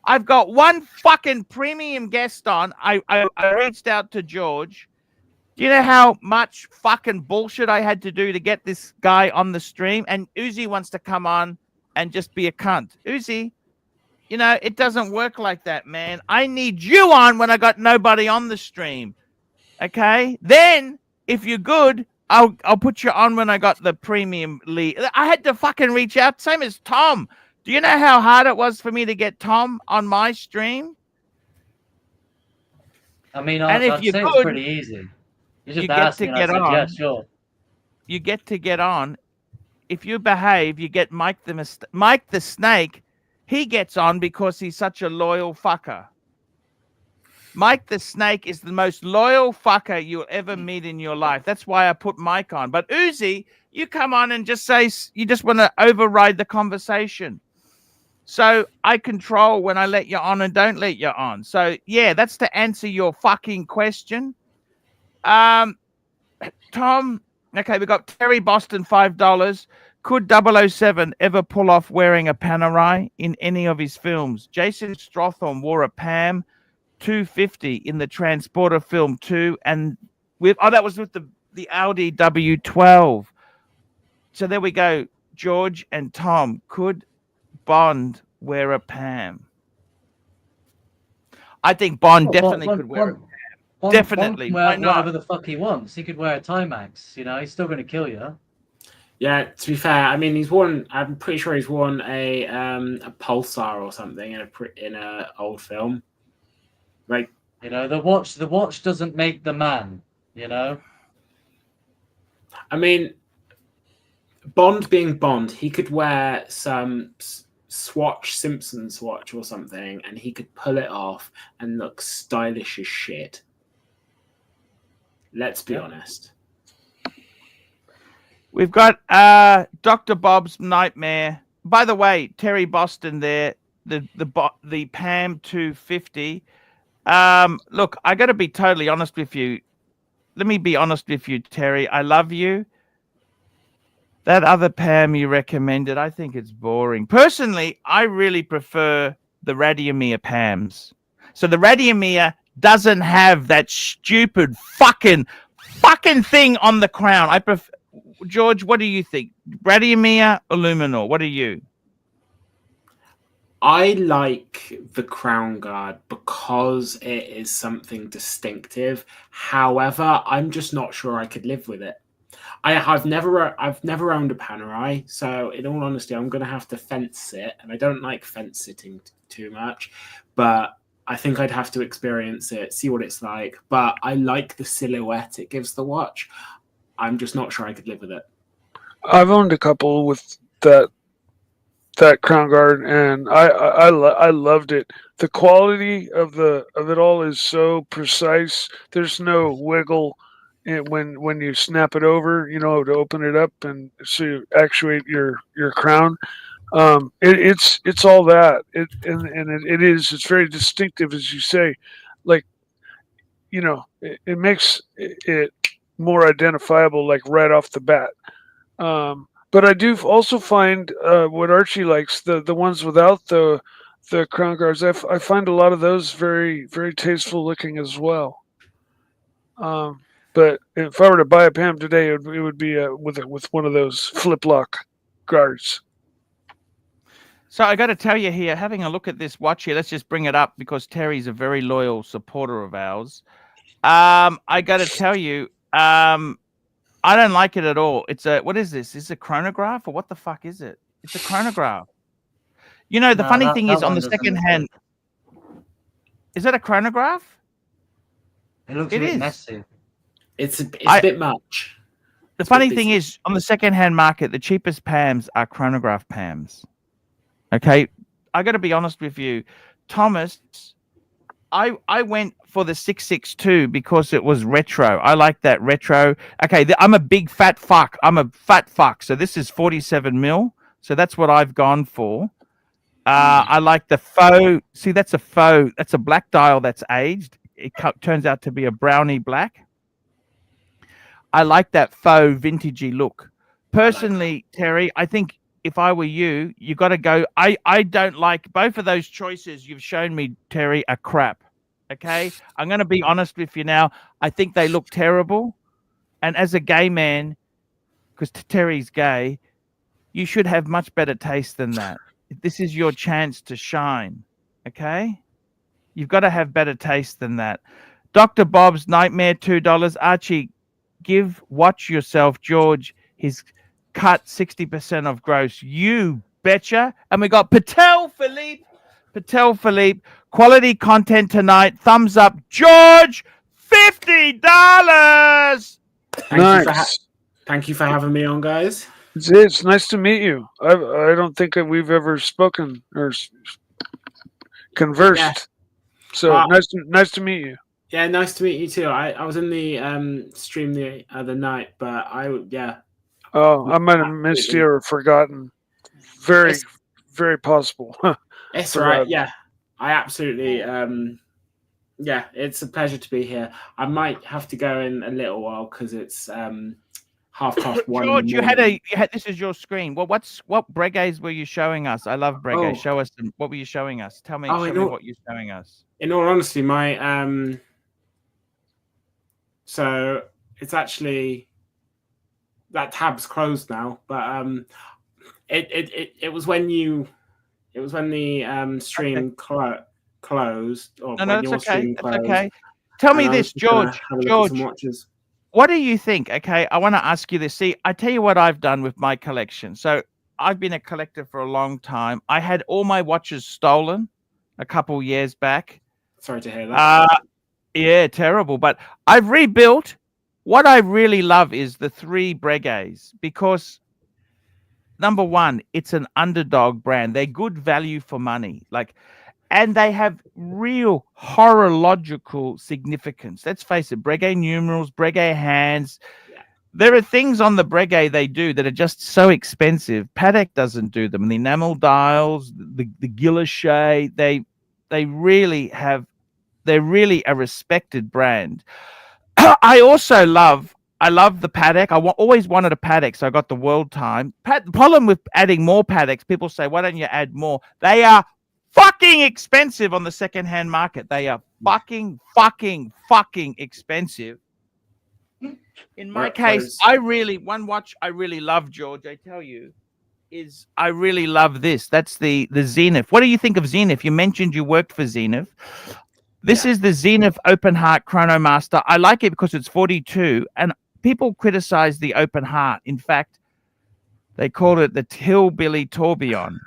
I've got one fucking premium guest on. I reached out to George. Do you know how much fucking bullshit I had to do to get this guy on the stream? And Uzi wants to come on and just be a cunt. Uzi, you know, it doesn't work like that, man. I need you on when I got nobody on the stream. Okay? Then, if you're good, I'll put you on when I got the premium lead. I had to fucking reach out. Same as Tom. Do you know how hard it was for me to get Tom on my stream? I mean, I'd say it's pretty easy. You just asked me and I said, yeah, sure. You get to get on. If you behave, you get Mike the Snake. He gets on because he's such a loyal fucker. Mike the Snake is the most loyal fucker you'll ever meet in your life. That's why I put Mike on. But Uzi, you come on and just say you just want to override the conversation. So I control when I let you on and don't let you on. So, yeah, that's to answer your fucking question. Tom, okay, we got Terry Boston, $5. Could 007 ever pull off wearing a Panerai in any of his films? Jason Strawthorne wore a Pam. 250 in the Transporter Film 2, and that was with the Audi W12. So there we go. George and Tom, could Bond wear a Pam? I think Bond definitely could wear a Pam. Definitely. Bond can wear whatever the fuck he wants. He could wear a Timex. You know, he's still going to kill you. Yeah, to be fair, I mean, he's worn. I'm pretty sure he's worn a Pulsar or something in a old film. Like, you know, the watch doesn't make the man. You know. I mean, Bond being Bond, he could wear some Simpsons watch or something, and he could pull it off and look stylish as shit. Let's be honest. We've got Dr. Bob's Nightmare. By the way, Terry Boston there, the Pam 250. Look, I got to be totally honest with you. Let me be honest with you, Terry. I love you. That other Pam you recommended, I think it's boring. Personally, I really prefer the Radiomir Pams. So the Radiomir doesn't have that stupid fucking thing on the crown. I prefer. George, what do you think? Radiomir or Luminor? What are you? I like the Crown Guard because it is something distinctive. However, I'm just not sure I could live with it. I've never owned a Panerai, so in all honesty, I'm going to have to fence sit, and I don't like fence sitting too much, but I think I'd have to experience it, see what it's like. But I like the silhouette it gives the watch. I'm just not sure I could live with it. I've owned a couple with that Crown Guard, and I loved it. The quality of it all is so precise. There's no wiggle when you snap it over, you know, to open it up and so you actuate your crown. It's all that. It's very distinctive, as you say. Like, you know, it makes it more identifiable, like right off the bat. But I do also find what Archie likes, the ones without the crown guards. I find a lot of those very, very tasteful looking as well. But if I were to buy a Pam today, it would be with one of those flip lock guards. So I got to tell you here, having a look at this watch here, let's just bring it up because Terry's a very loyal supporter of ours. I got to tell you, I don't like it at all. It's what is this? Is it a chronograph or what the fuck is it? It's a chronograph. You know, the funny thing is on the second hand, is that a chronograph? It looks a bit messy. It's a bit much. The funny thing is, on the second-hand market, the cheapest Pams are chronograph Pams. Okay, I got to be honest with you, Thomas. I went for the 662 because it was retro. I like that retro. Okay, I'm a big fat fuck. So this is 47 mil. So that's what I've gone for. I like the faux. See, that's a faux. That's a black dial that's aged. It turns out to be a brownie black. I like that faux vintagey look. Personally, Terry, I think if I were you, you got to go. I don't like both of those choices you've shown me, Terry, are crap. Okay? I'm going to be honest with you now. I think they look terrible. And as a gay man, because Terry's gay, you should have much better taste than that. This is your chance to shine. Okay? You've got to have better taste than that. Dr. Bob's Nightmare, $2. Archie, watch yourself, George. His cut 60% of gross. You betcha. And we got Patel Philippe. Quality content tonight. Thumbs up, George. $50. Thank you for having me on, guys. It's nice to meet you. I don't think that we've ever spoken or conversed. Yeah. So nice to meet you. Yeah, nice to meet you too. I was in the stream the other night, but Oh, I might have missed you or forgotten. Very possible. It's right. Yeah, I absolutely. Yeah, it's a pleasure to be here. I might have to go in a little while because it's half past 1 in the George, morning. you had this is your screen. Well, what Breguets were you showing us? I love Breguet. Oh. Show us them. What were you showing us? Show me what you're showing us. In all honesty, my so it's actually that tab's closed now, but it was when the stream closed, or No, when that's your okay. stream That's closed. okay. Tell me and I this, was just gonna George. have a look at some watches. What do you think? Okay, I want to ask you this. See, I tell you what I've done with my collection. So I've been a collector for a long time. I had all my watches stolen a couple years back. Sorry to hear that. Yeah, terrible. But I've rebuilt. What I really love is the 3 Breguets because number one, it's an underdog brand. They're good value for money. And they have real horological significance. Let's face it, Breguet numerals, Breguet hands. Yeah. There are things on the Breguet they do that are just so expensive. Patek doesn't do them. The enamel dials, the guilloche, they're really a respected brand. I love the Patek. Always wanted a Patek, so I got the World Time. The problem with adding more Pateks, people say, why don't you add more? They are fucking expensive on the secondhand market. They are fucking expensive. In my case, one watch I really love, George, I tell you, is I really love this. That's the Zenith. What do you think of Zenith? You mentioned you worked for Zenith. This is the Zenith Open Heart Chronomaster. I like it because it's 42, and people criticize the Open Heart. In fact, they call it the Hillbilly Tourbillon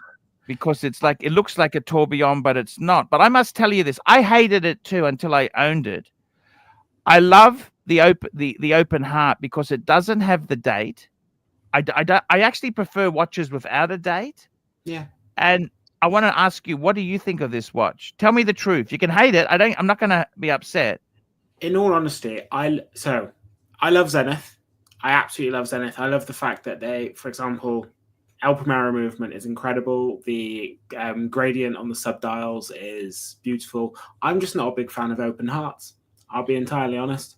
because it looks like a tourbillon, but it's not. But I must tell you this: I hated it too until I owned it. I love the Open Heart because it doesn't have the date. I actually prefer watches without a date. Yeah. And I want to ask you, what do you think of this watch? Tell me the truth. You can hate it. I'm not going to be upset. In all honesty, I love Zenith. I absolutely love Zenith. I love the fact that they, for example, El Primero movement is incredible. The gradient on the subdials is beautiful. I'm just not a big fan of Open Hearts. I'll be entirely honest.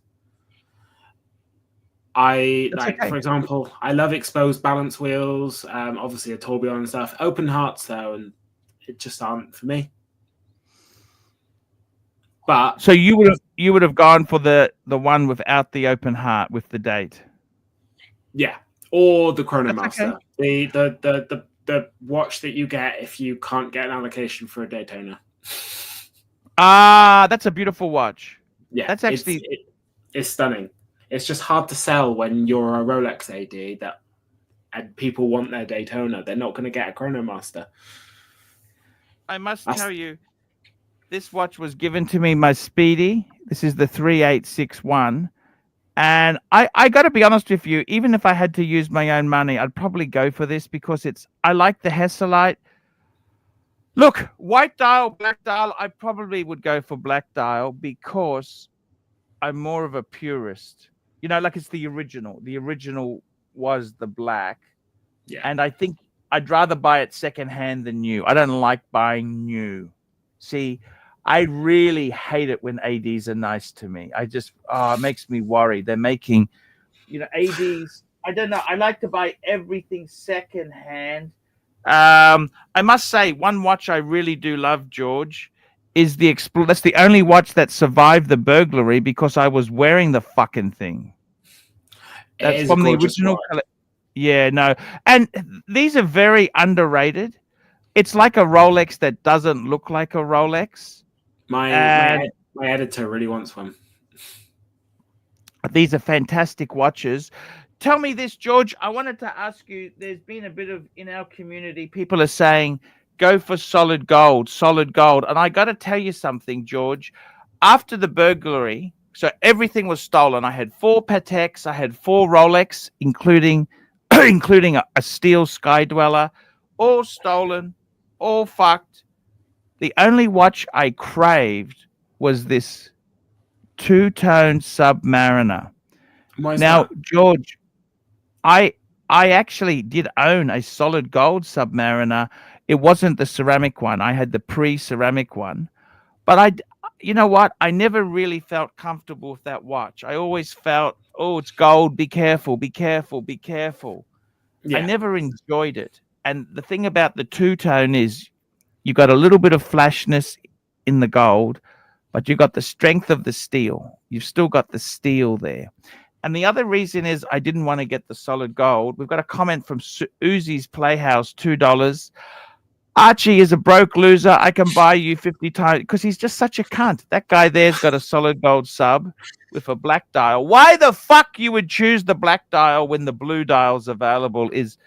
For example, I love exposed balance wheels, obviously a tourbillon and stuff. Open Hearts, though, and it just aren't for me. But so you would have gone for the one without the Open Heart with the date. Yeah, or the Chronomaster, okay. the watch that you get if you can't get an allocation for a Daytona. That's a beautiful watch. Yeah, that's actually it's stunning. It's just hard to sell when you're a Rolex AD and people want their Daytona. They're not going to get a Chronomaster. I must tell you, this watch was given to me by Speedy. This is the 3861. And I got to be honest with you, even if I had to use my own money, I'd probably go for this because I like the Hesselite. Look, white dial, black dial, I probably would go for black dial because I'm more of a purist. It's the original. The original was the black. Yeah. And I think I'd rather buy it secondhand than new. I don't like buying new. See, I really hate it when ADs are nice to me. It makes me worry. They're making, ADs. I don't know. I like to buy everything secondhand. I must say, one watch I really do love, George, is that's the only watch that survived the burglary because I was wearing the fucking thing. That's from the original. Yeah, no. And these are very underrated. It's like a Rolex that doesn't look like a Rolex. My editor really wants one. These are fantastic watches. Tell me this, George. I wanted to ask you, there's been a bit of, in our community, people are saying, go for solid gold. And I got to tell you something, George. After the burglary, so everything was stolen. I had 4 Pateks. I had 4 Rolex, including a steel Sky Dweller, all stolen, all fucked. The only watch I craved was this 2-tone Submariner. Now, George, I actually did own a solid gold Submariner. It wasn't the ceramic one. I had the pre-ceramic one. But you know what? I never really felt comfortable with that watch. I always felt, oh, it's gold. Be careful, be careful, be careful. I Yeah. never enjoyed it. And the thing about the two-tone is you got a little bit of flashness in the gold, but you got the strength of the steel. You've still got the steel there. And the other reason is I didn't want to get the solid gold. We've got a comment from Uzi's Playhouse, $2. Archie is a broke loser. I can buy you 50 times because he's just such a cunt. That guy there's got a solid gold sub with a black dial. Why the fuck you would choose the black dial when the blue dial's available is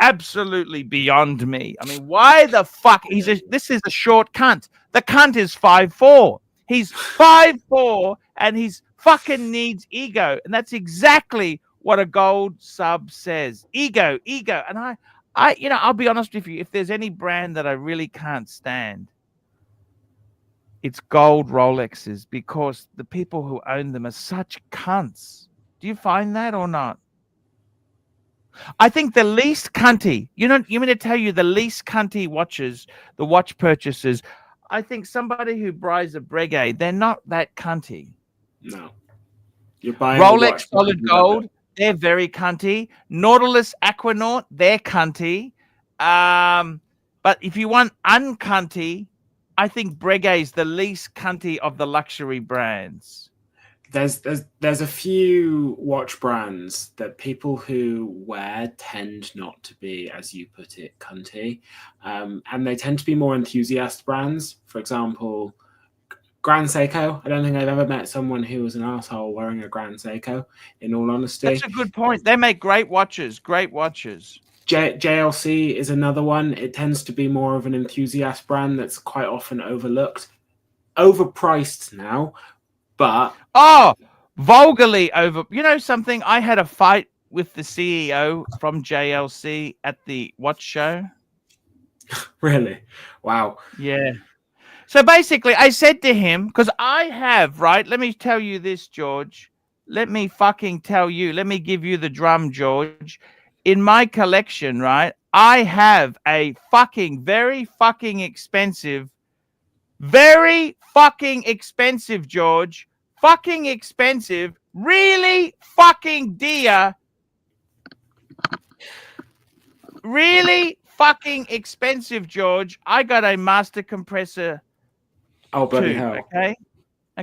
absolutely beyond me. I mean, why the fuck? This is a short cunt. The cunt is 5'4". He's 5'4", and he's fucking needs ego, and that's exactly what a gold sub says. Ego. And I, I'll be honest with you. If there's any brand that I really can't stand, it's gold Rolexes, because the people who own them are such cunts. Do you find that or not? I think the least cunty, you mean to tell you the least cunty watches, the watch purchasers, I think somebody who buys a Breguet, they're not that cunty. No. You're buying Rolex solid gold, they're very cunty. Nautilus Aquanaut, they're cunty. But if you want uncunty, I think Breguet's the least cunty of the luxury brands. There's a few watch brands that people who wear tend not to be, as you put it, cunty, and they tend to be more enthusiast brands. For example, Grand Seiko. I don't think I've ever met someone who was an asshole wearing a Grand Seiko, in all honesty. That's a good point. They make great watches. JLC is another one. It tends to be more of an enthusiast brand that's quite often overlooked. Overpriced now, but... Oh, vulgarly over... You know something? I had a fight with the CEO from JLC at the watch show. Really? Wow. Yeah. So basically, I said to him, because I have, right? Let me tell you this, George. Let me fucking tell you. Let me give you the drum, George. In my collection, right, I have a fucking very fucking expensive, George, fucking expensive, really fucking dear, really fucking expensive, George. I got a master compressor. Oh, bloody hell. Okay.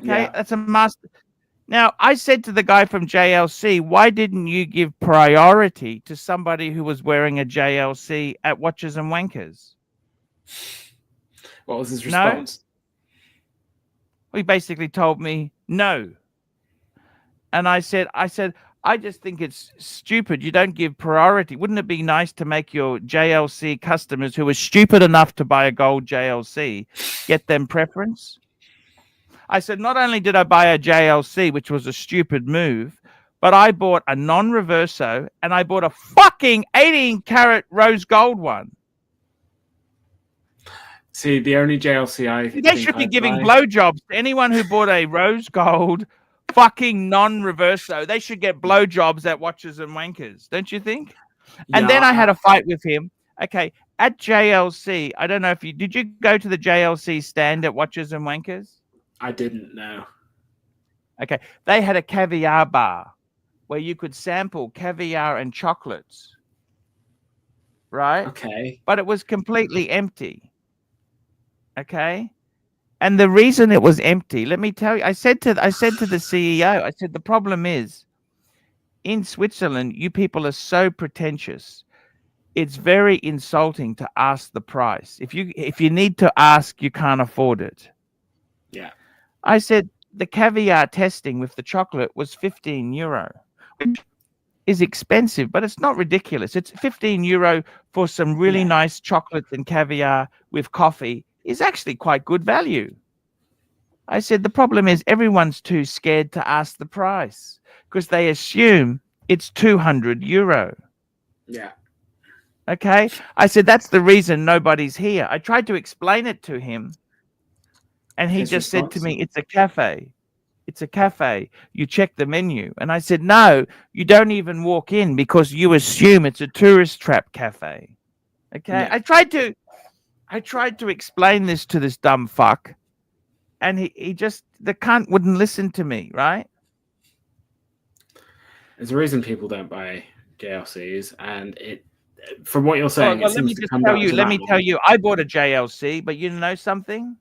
Yeah. That's a master. Now, I said to the guy from JLC, why didn't you give priority to somebody who was wearing a JLC at Watches and Wankers? What was his response? No. He basically told me no. And I said, I just think it's stupid. You don't give priority. Wouldn't it be nice to make your JLC customers who are stupid enough to buy a gold JLC get them preference? I said, not only did I buy a JLC, which was a stupid move, but I bought a non-reverso and I bought a fucking 18-karat rose gold one. See, the only JLC They should be giving blowjobs to anyone who bought a rose gold fucking non-reverso. They should get blowjobs at Watches and Wankers, don't you think? And then I had a fight with him. Okay, at JLC, I don't know if did you go to the JLC stand at Watches and Wankers? I didn't know. Okay, they had a caviar bar where you could sample caviar and chocolates, right? Okay. But it was completely empty. Okay, and the reason it was empty, let me tell you, I said to the CEO, I said the problem is in Switzerland, you people are so pretentious. It's very insulting to ask the price. If you need to ask, you can't afford it. Yeah. I said the caviar testing with the chocolate was €15, which is expensive, but it's not ridiculous. It's €15 for some really nice chocolates and caviar with coffee is actually quite good value. I said the problem is everyone's too scared to ask the price because they assume it's €200. Yeah. Okay. I said that's the reason nobody's here. I tried to explain it to him. And he just said to me, it's a cafe. It's a cafe. You check the menu. And I said, no, you don't even walk in because you assume it's a tourist trap cafe. Okay. Yeah. I tried to explain this to this dumb fuck. and he just the cunt wouldn't listen to me, right? There's a reason people don't buy JLCs, and it, from what you're Well, saying, it let seems me to just come tell down you. to Let that me one. tell you. I bought a JLC, but you know something?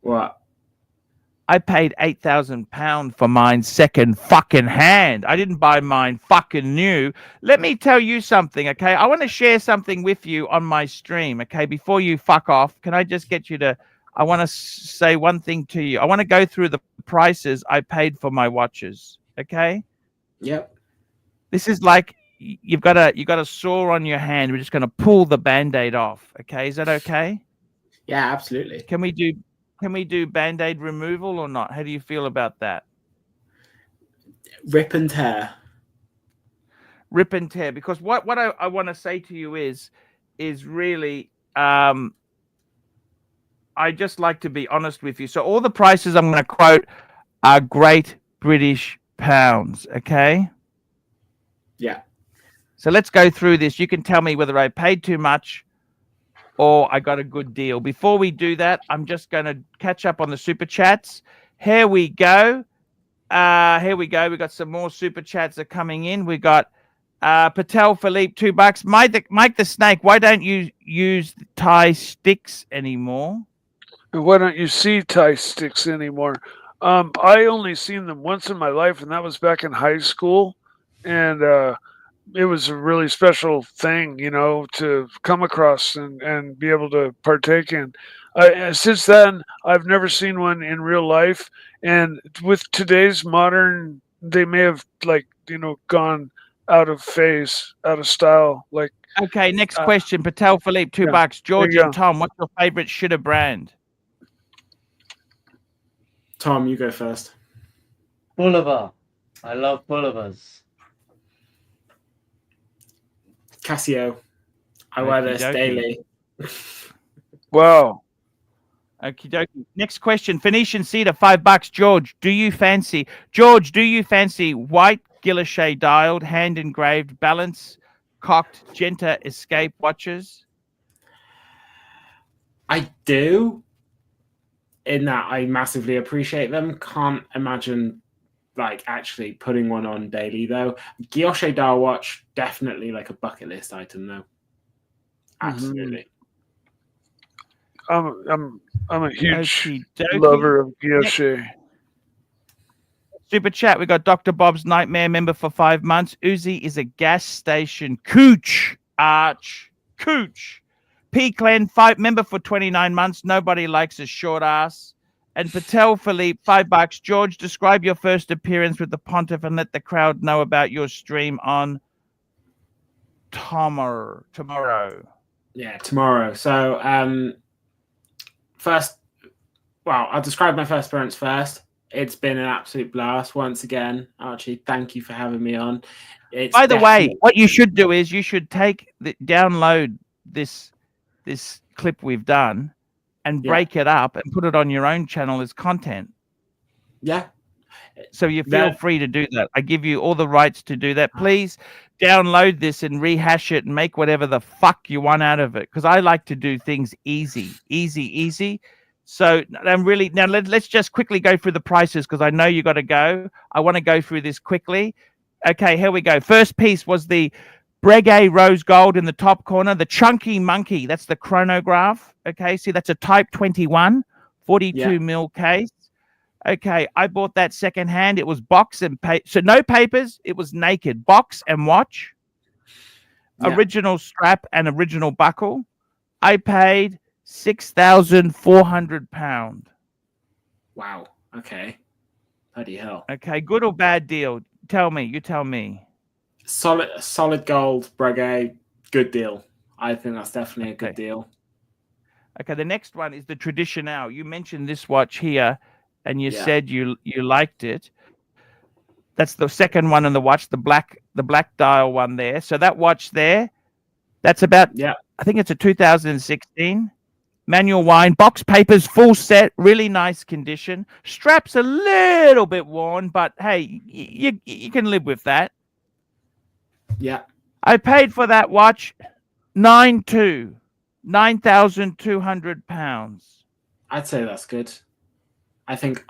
What? I paid £8,000 for mine second fucking hand. I didn't buy mine fucking new. Let me tell you something, okay? I want to share something with you on my stream, okay? Before you fuck off, can I just get you to? I want to say one thing to you. I want to go through the prices I paid for my watches, okay? Yep. This is like you've got a sore on your hand. We're just going to pull the band-aid off, okay? Is that okay? Yeah, absolutely. Can we do band-aid removal or not? How do you feel about that? Rip and tear. Rip and tear. Because what I want to say to you is really I just like to be honest with you. So all the prices I'm going to quote are Great British pounds, okay? Yeah. So let's go through this. You can tell me whether I paid too much or I got a good deal. Before we do that, I'm just going to catch up on the super chats. Here we go. Here we go. We got some more super chats are coming in. We got Patel Philippe, $2. Mike the Snake, why don't you use Thai sticks anymore? Why don't you see Thai sticks anymore? I only seen them once in my life, and that was back in high school. And it was a really special thing, you know, to come across and be able to partake in. Since then, I've never seen one in real life. And with today's modern, they may have, like, you know, gone out of phase, out of style. Like, Okay, next question. Patel Philippe, $2. yeah, George you and go. Tom, what's your favorite shitter brand? Tom, you go first. Boulevard. I love Boulevards. Casio. I wear this Okey-dokey. daily. Wow. Okie dokie. Next question. Phoenician Cedar, $5. George, do you fancy white Guilloche dialed, hand engraved, balance, cocked, Genta escape watches? I do. In that I massively appreciate them. Can't imagine like actually putting one on daily though. Guilloche dial watch, definitely like a bucket list item though. Absolutely. I'm a huge Okey-dokey. lover of Guilloche. Super chat. We got Dr. Bob's Nightmare member for 5 months. Uzi is a gas station cooch. Cooch. P Clan member for 29 months. Nobody likes a short ass. And Patel Philippe, $5. George, describe your first appearance with the Pontiff and let the crowd know about your stream on tomorrow. Yeah, tomorrow. So first, well, I'll describe my first appearance first. It's been an absolute blast once again, Archie. Thank you for having me on. By the way, what you should do is you should download this clip we've done and break it up and put it on your own channel as content. Yeah. So you feel free to do that. I give you all the rights to do that. Please download this and rehash it and make whatever the fuck you want out of it. Because I like to do things easy. So let's just quickly go through the prices because I know you got to go. I want to go through this quickly. Okay, here we go. First piece was the Breguet rose gold in the top corner. The chunky monkey, that's the chronograph. Okay, see, that's a type 21, 42 mil case. Okay, I bought that second hand. It was box and so no papers. It was naked, box and watch. Original strap and original buckle. I paid £6,400. Wow. Okay. Bloody hell. Okay, good or bad deal? You tell me. Solid gold, Breguet, good deal. I think that's definitely a good deal. Okay, the next one is the Traditional. You mentioned this watch here, and you said you liked it. That's the second one in the watch, the black dial one there. So that watch there, that's about I think it's a 2016. Manual wine, box papers, full set, really nice condition. Straps a little bit worn, but hey, you can live with that. Yeah. I paid for that watch £9,200. I'd say that's good. I think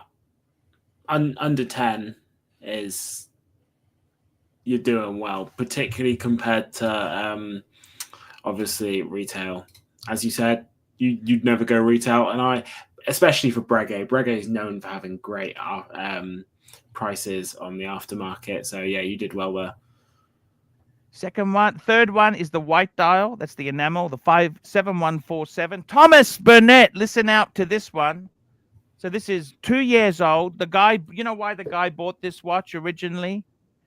under 10 is you're doing well, particularly compared to obviously retail. As you said, you'd never go retail, and especially for Breguet. Breguet is known for having great prices on the aftermarket. So yeah, you did well there. Third one is the white dial. That's the enamel, the 57147. Thomas Burnett, listen out to this one. So this is 2 years old. The guy, you know why the guy bought this watch originally?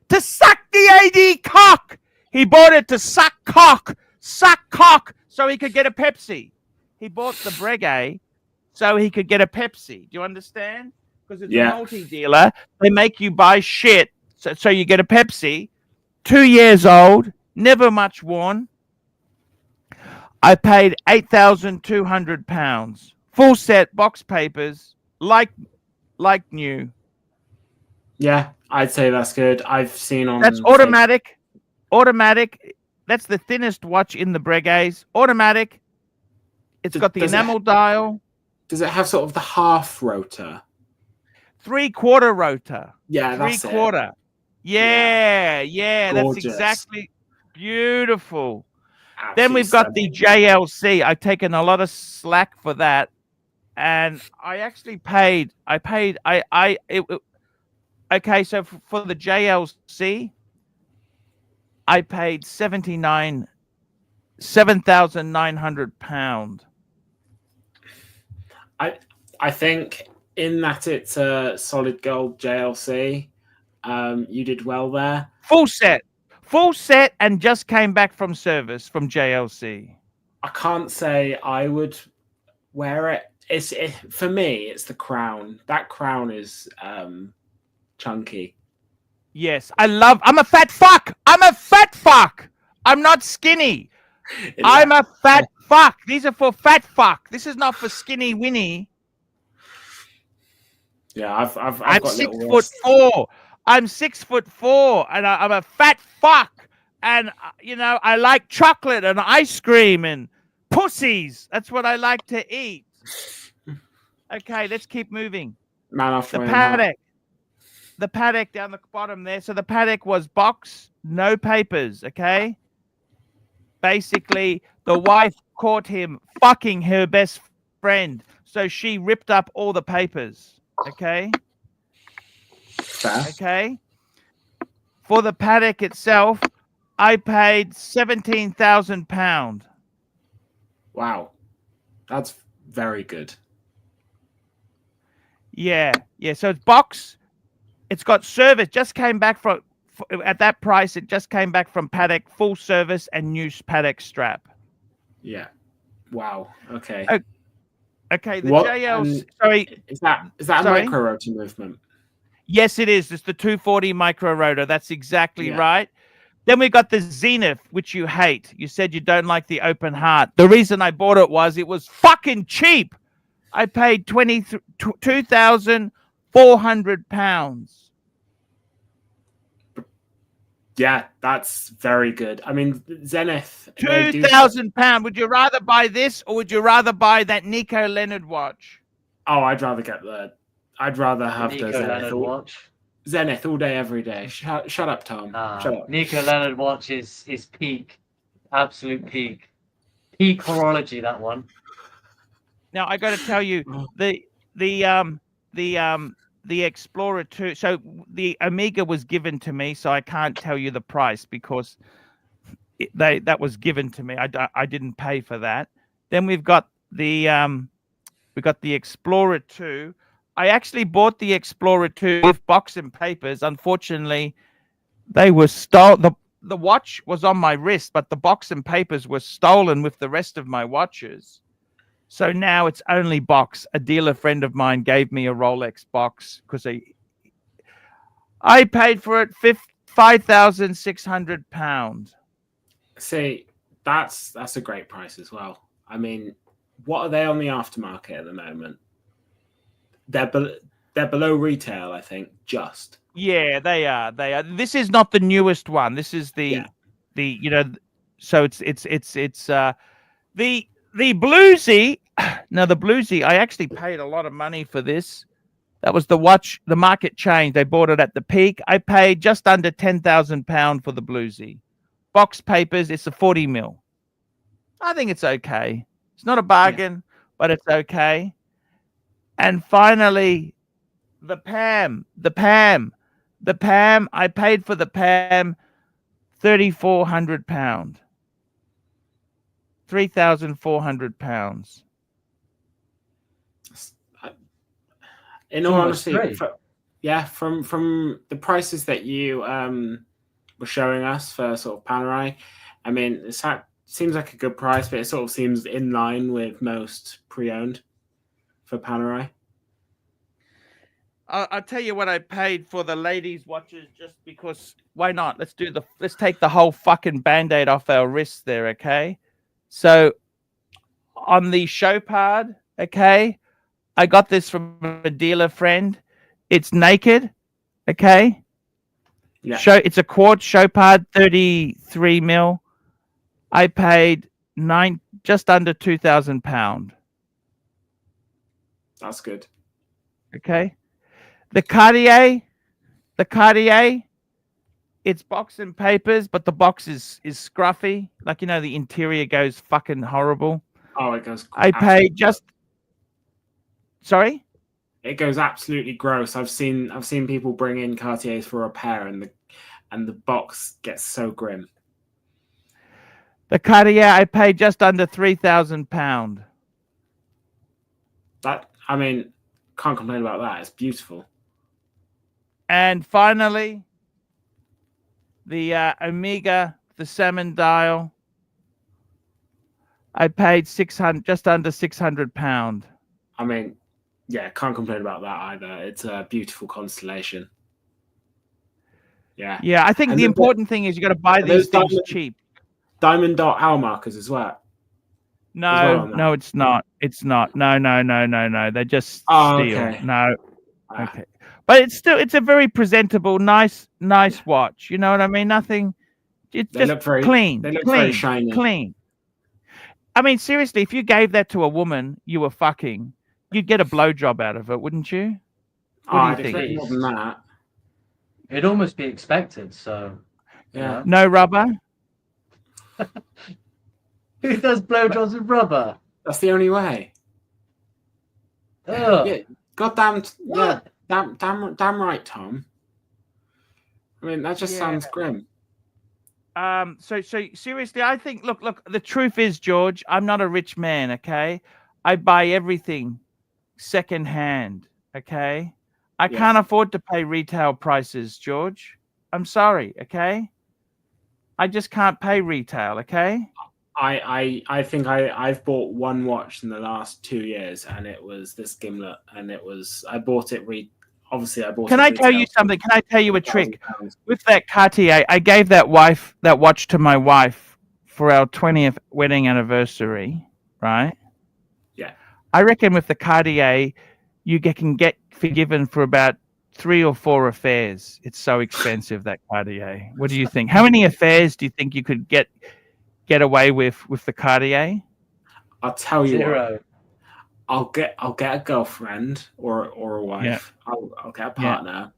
To suck the AD cock. He bought it to suck cock, so he could get a Pepsi. He bought the Breguet so he could get a Pepsi. Do you understand? Because it's a multi-dealer. They make you buy shit so you get a Pepsi. 2 years old, never much worn. I paid £8,200. Full set, box papers, like new. Yeah, I'd say that's good. I've seen on. That's automatic. Automatic. That's the thinnest watch in the Breguets. Automatic. It's got the enamel dial. Does it have sort of the half rotor? 3/4 rotor. Yeah, that's 3/4. Yeah, that's Gorgeous. exactly beautiful. Absolutely Then we've got the JLC. I've taken a lot of slack for that, and I actually paid. Okay, so for the JLC, I paid £7,900. I think in that it's a solid gold JLC. You did well there. Full set, and just came back from service from JLC. I can't say I would wear it. For me, it's the crown. That crown is chunky. Yes, I'm a fat fuck. I'm not skinny. I'm a fat fuck. These are for fat fuck. This is not for skinny Winnie. Yeah, I'm got 6'4". I'm 6'4", and I'm a fat fuck. And I like chocolate and ice cream and pussies. That's what I like to eat. Okay, let's keep moving. Man off the paddock down the bottom there. So the paddock was box, no papers. Okay. Basically, the wife caught him fucking her best friend, so she ripped up all the papers. Okay. Fair. Okay. For the paddock itself, I paid £17,000. Wow, that's very good. Yeah. So it's box. It's got service. Just came back from at that price. It just came back from paddock, full service and new paddock strap. Yeah. Wow. Okay. Okay. The JL. Sorry. Is that a micro rotor movement? Yes, it is. It's the 240 micro rotor. That's exactly right. Then we got the Zenith, which you hate. You said you don't like the open heart. The reason I bought it was fucking cheap. I paid £2,400. Yeah, that's very good. I mean, Zenith. £2,000. Would you rather buy this or would you rather buy that Nico Leonard watch? Oh, I'd rather have the Nico Leonard watch. Zenith all day, every day. Shut up, Tom. Shut up. Nico Leonard watch is peak, absolute peak horology. That one. Now I got to tell you, the Explorer 2. So the Omega was given to me, so I can't tell you the price because that was given to me. I didn't pay for that. Then we've got the Explorer 2. I actually bought the Explorer 2 with box and papers. Unfortunately, they were stolen. The watch was on my wrist, but the box and papers were stolen with the rest of my watches. So now it's only box. A dealer friend of mine gave me a Rolex box because I paid for it £5,600. See, that's a great price as well. I mean, what are they on the aftermarket at the moment? They're below retail, I think. Just they are. This is not the newest one. This is the So it's the Bluesy. Now the Bluesy, I actually paid a lot of money for this. That was the watch. The market changed. They bought it at the peak. I paid just under £10,000 for the bluesy. Box papers, it's a 40 mil. I think it's okay. It's not a bargain, but it's okay. And finally, the Pam. I paid for the Pam £3,400. £3,400. In all honesty, great. from the prices that you were showing us for sort of Panerai, I mean, it seems like a good price, but it sort of seems in line with most pre-owned for Panerai. I'll tell you what I paid for the ladies' watches, just because. Why not? Let's take the whole fucking band-aid off our wrists there, okay? So on the Chopard, okay, I got this from a dealer friend. It's naked, okay? Yeah. It's a quartz Chopard, 33 mil. I paid just under £2,000. That's good. Okay. The Cartier, it's box and papers, but the box is scruffy. Like, the interior goes fucking horrible. Oh, it goes. I paid just. Sorry? It goes absolutely gross. I've seen people bring in Cartiers for repair, and the box gets so grim. The Cartier, I paid just under £3,000. That, I mean, can't complain about that. It's beautiful. And finally, the Omega, the salmon dial, I paid just under £600. I mean, yeah, can't complain about that either. It's a beautiful constellation. Yeah. Yeah, I think the important thing is you got to buy these things cheap. Diamond dot hour markers as well. No, it's not. It's not. No. They just steal. Okay. No. Okay. But it's a very presentable, nice watch. You know what I mean? Nothing. It's just clean. They look very shiny. Clean. I mean, seriously, if you gave that to a woman you were fucking, you'd get a blowjob out of it, wouldn't you? What do you think? More than that. It'd almost be expected. So yeah. No rubber. Who does blowjobs with rubber? That's the only way. Ugh. Yeah, goddamn. Yeah, damn right, Tom. I mean, that just sounds grim. So seriously, I think. Look. The truth is, George, I'm not a rich man. Okay, I buy everything second hand. Okay, I can't afford to pay retail prices, George. I'm sorry. Okay, I just can't pay retail. Okay. I think I've bought one watch in the last 2 years, and it was this Gimlet, and I bought it. Obviously, I bought. Can I tell you something? Can I tell you a trick? With that Cartier, I gave that watch to my wife for our 20th wedding anniversary, right? Yeah. I reckon with the Cartier, you can get forgiven for about 3 or 4 affairs. It's so expensive, that Cartier. What do you think? How many affairs do you think you could get away with the Cartier? I'll tell you 0. what. I'll get a girlfriend or a wife. Yeah. I'll get a partner.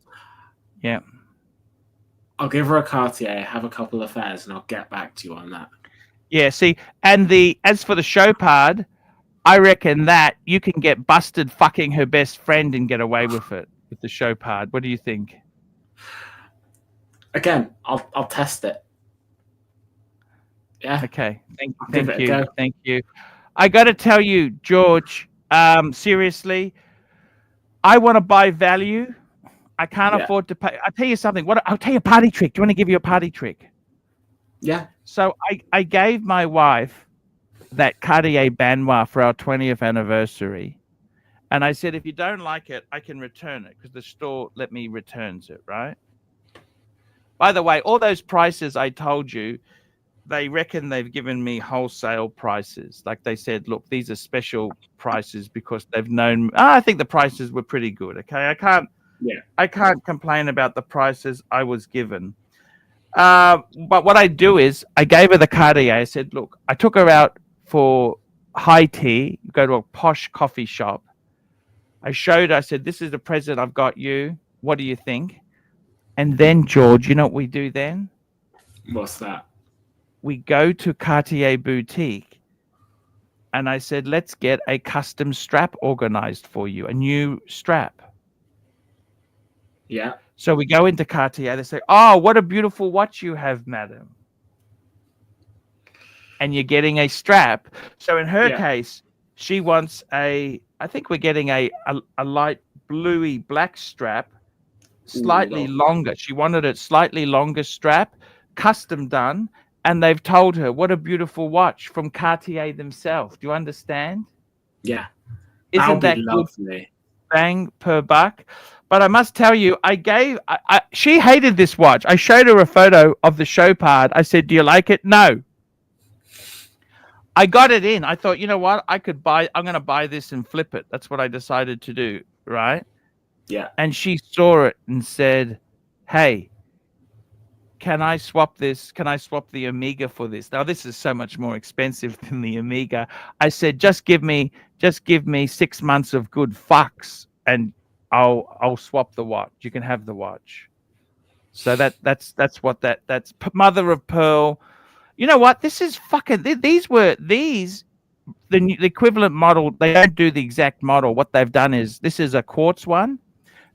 Yeah. I'll give her a Cartier, have a couple of affairs, and I'll get back to you on that. Yeah. See, and as for the Chopard, I reckon that you can get busted fucking her best friend and get away with it with the Chopard. What do you think? Again, I'll test it. Yeah. Okay. Thank give it a you. go. Thank you. I got to tell you, George. Seriously, I want to buy value. I can't afford to pay. I'll tell you something. I'll tell you a party trick. Do you want to give you a party trick? Yeah. So I gave my wife that Cartier Banois for our 20th anniversary. And I said, if you don't like it, I can return it because the store let me returns it, right? By the way, all those prices I told you, they reckon they've given me wholesale prices. Like they said, look, these are special prices because they've known. I think the prices were pretty good. Okay, I can't complain about the prices I was given. But what I do is I gave her the Cartier. I said, look, I took her out for high tea. Go to a posh coffee shop. I showed her, I said, this is the present I've got you. What do you think? And then, George, you know what we do then? What's that? We go to Cartier boutique and I said, let's get a custom strap organized for you, a new strap. Yeah. So we go into Cartier. They say, oh, what a beautiful watch you have, madam. And you're getting a strap. So in her case, she wants I think we're getting a light bluey black strap, slightly longer. She wanted a slightly longer strap, custom done. And they've told her, what a beautiful watch from Cartier themselves. Do you understand? Yeah. Isn't that lovely? Bang per buck. But I must tell you, she hated this watch. I showed her a photo of the show part. I said, do you like it? No. I got it in. I thought, you know what? I'm going to buy this and flip it. That's what I decided to do. Right. Yeah. And she saw it and said, hey, can I swap this? Can I swap the Omega for this? Now, this is so much more expensive than the Omega. I said, just give me 6 months of good fucks and I'll swap the watch. You can have the watch. So that's mother of pearl. You know what? This is fucking. The equivalent model. They don't do the exact model. What they've done is this is a quartz one.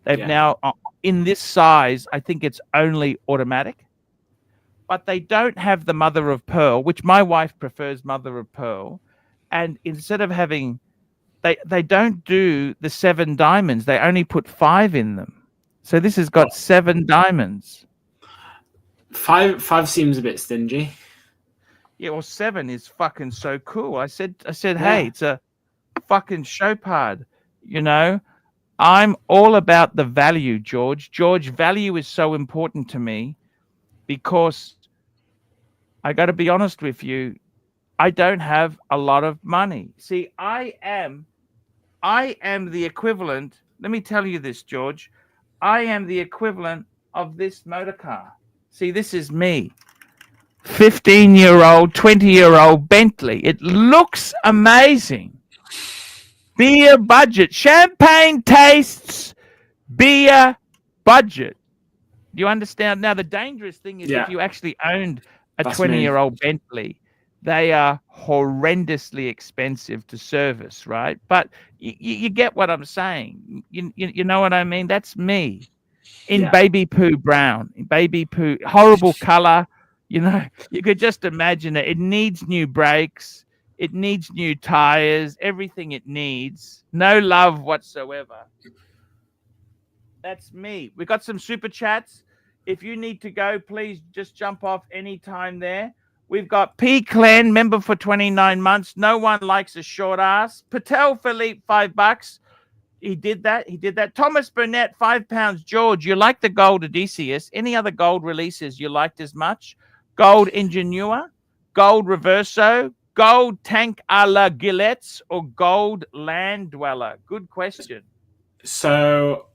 They've now in this size. I think it's only automatic, but they don't have the mother of pearl, which my wife prefers mother of pearl. And instead of having They don't do the 7 diamonds. They only put 5 in them. So this has got 7 diamonds. 5 seems a bit stingy. Yeah, well, 7 is fucking so cool. I said, hey, it's a fucking show part. You know, I'm all about the value, George. George, value is so important to me because I got to be honest with you. I don't have a lot of money. See, I am the equivalent. Let me tell you this, George. I am the equivalent of this motor car. See, this is me. 15-year-old, 20-year-old Bentley. It looks amazing. Beer budget. Champagne tastes, beer budget. Do you understand? Now, the dangerous thing is if you actually owned a 20-year-old Bentley, they are horrendously expensive to service, right? But you get what I'm saying. You know what I mean? That's me in baby poo brown, baby poo, horrible color. You know, you could just imagine it. It needs new brakes. It needs new tires, everything it needs. No love whatsoever. That's me. We got some super chats. If you need to go, please just jump off anytime there. We've got P. Clan, member for 29 months. No one likes a short ass. Patel Philippe, $5. He did that. Thomas Burnett, £5. George, you like the gold Odysseus. Any other gold releases you liked as much? Gold Ingenua, gold Reverso, gold Tank a la Gillette, or gold Land Dweller? Good question. So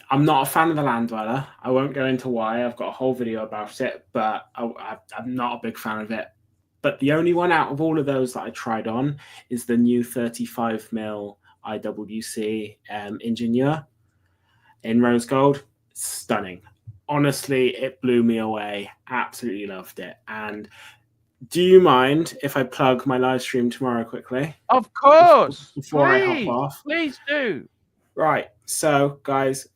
I'm not a fan of the Land Dweller. I won't go into why. I've got a whole video about it, but I'm not a big fan of it. But the only one out of all of those that I tried on is the new 35mm IWC Ingenieur in rose gold. Stunning. Honestly, it blew me away. Absolutely loved it. And do you mind if I plug my live stream tomorrow quickly? Of course. Before I hop off. Please do. Right. So, guys,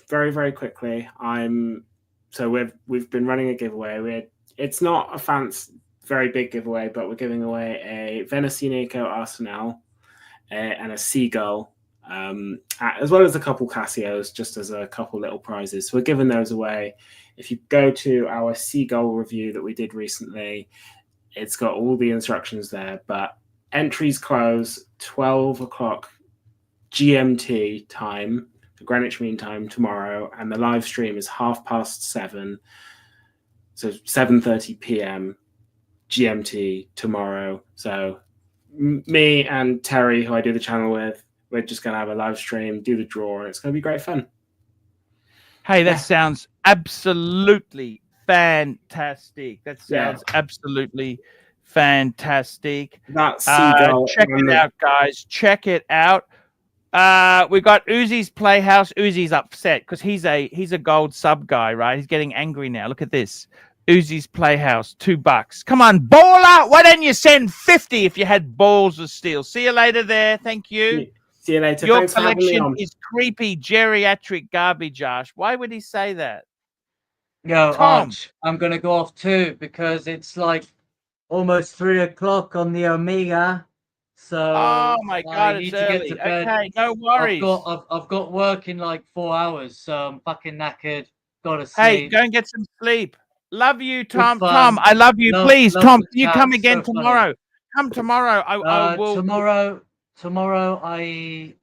very, very quickly, we've been running a giveaway. It's not a very big giveaway, but we're giving away a Venecinico Arsenal and a Seagull, as well as a couple Casios, just as a couple little prizes. So we're giving those away. If you go to our Seagull review that we did recently, it's got all the instructions there. But entries close 12 o'clock GMT time, Greenwich Mean Time tomorrow, and the live stream is 7:30, so 7:30 p.m. GMT tomorrow. So me and Terry, who I do the channel with, we're just going to have a live stream, do the draw, and it's going to be great fun. Hey, that sounds absolutely fantastic. That sounds absolutely fantastic. That Seagull. Check it out, guys. Check it out. We got Uzi's Playhouse. Uzi's upset because he's a gold sub guy, right? He's getting angry now. Look at this. Uzi's Playhouse, $2. Come on, baller! Why don't you send 50 if you had balls of steel? See you later there. Thank you. See you later. Your Thanks for having me collection on. is creepy geriatric garbage, Ash. Why would he say that? Yo, Tom. Arch, I'm gonna go off too because it's like almost 3 o'clock on the Omega. So Oh my I God, need it's to get early. to bed. Okay, no worries. I've got work in like 4 hours, so I'm fucking knackered. Gotta Hey, sleep. go and get some sleep. Love you, Good Tom. fun. Tom, I love you. Love Please, Tom, the can you chat. come again So funny. tomorrow? Come tomorrow. I will. Tomorrow I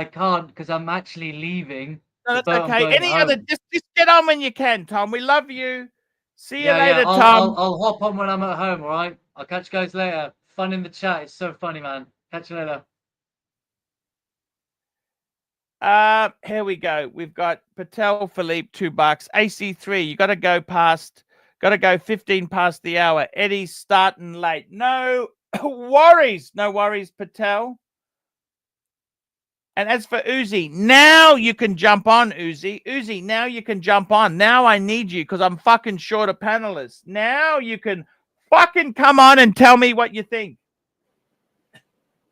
can't because I'm actually leaving. No, The that's boat I'm okay. going Any other? home. Just get on when you can, Tom. We love you. See you Yeah, later, I'll Tom. hop on when I'm at home. All right. I'll catch you guys later. Fun in the chat. It's so funny, man. Catch you later. Here we go. We've got Patel Philippe, $2. AC3, you got to go 15 past the hour. Eddie's starting late. No worries. No worries, Patel. And as for Uzi, now you can jump on, Uzi. Uzi, now you can jump on. Now I need you because I'm fucking short of panelists. Now you can fucking come on and tell me what you think.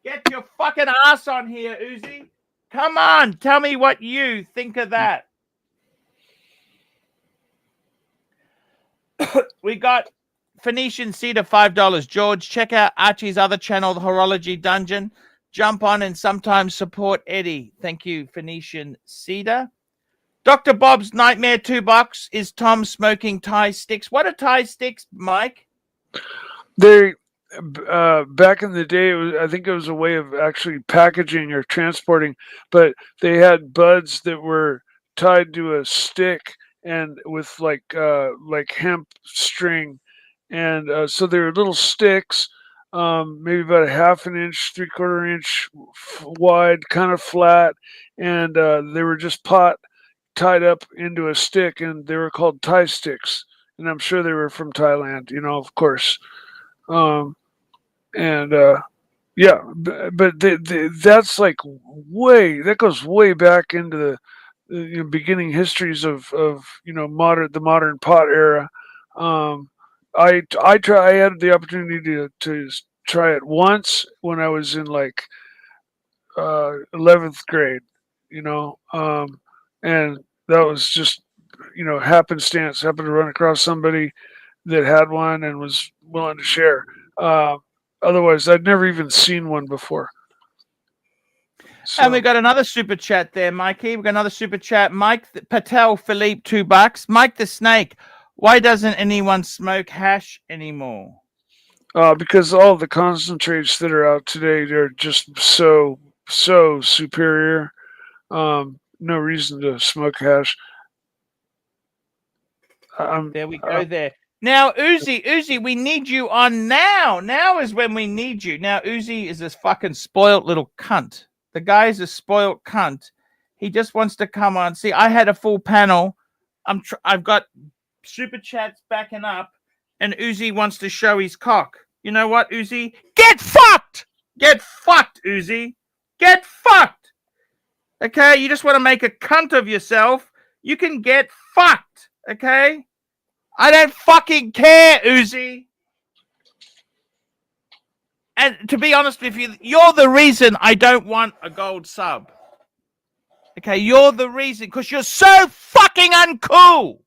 Get your fucking ass on here, Uzi. Come on, tell me what you think of that. We got Phoenician Cedar, $5. George, check out Archie's other channel, The Horology Dungeon. Jump on and sometimes support Eddie. Thank you, Phoenician Cedar. Dr. Bob's Nightmare, $2. Is Tom smoking Thai sticks? What are Thai sticks, Mike? They back in the day, I think it was a way of actually packaging or transporting, but they had buds that were tied to a stick and with like hemp string, and so they were little sticks, maybe about a half an inch, 3/4 inch wide, kind of flat, and they were just tied up into a stick, and they were called Thai sticks, and I'm sure they were from Thailand, of course. And yeah, but that's like that goes way back into the beginning histories of the modern pot era. I had the opportunity to try it once when I was in like 11th grade, and that was just happenstance. Happened to run across somebody that had one and was willing to share. Otherwise, I'd never even seen one before. So. And we got another super chat there, Mikey. We got another super chat. Mike Patel Philippe, $2. Mike the Snake. Why doesn't anyone smoke hash anymore? Because all the concentrates that are out today, they're just so superior. No reason to smoke hash. There we go there. Now, Uzi, we need you on now. Now is when we need you. Now, Uzi is this fucking spoiled little cunt. The guy is a spoiled cunt. He just wants to come on. See, I had a full panel. I've got super chats backing up, and Uzi wants to show his cock. You know what, Uzi? Get fucked! Get fucked, Uzi. Get fucked! Okay? You just want to make a cunt of yourself. You can get fucked. Okay? I don't fucking care, Uzi. And to be honest with you, you're the reason I don't want a gold sub. Okay, you're the reason, because you're so fucking uncool.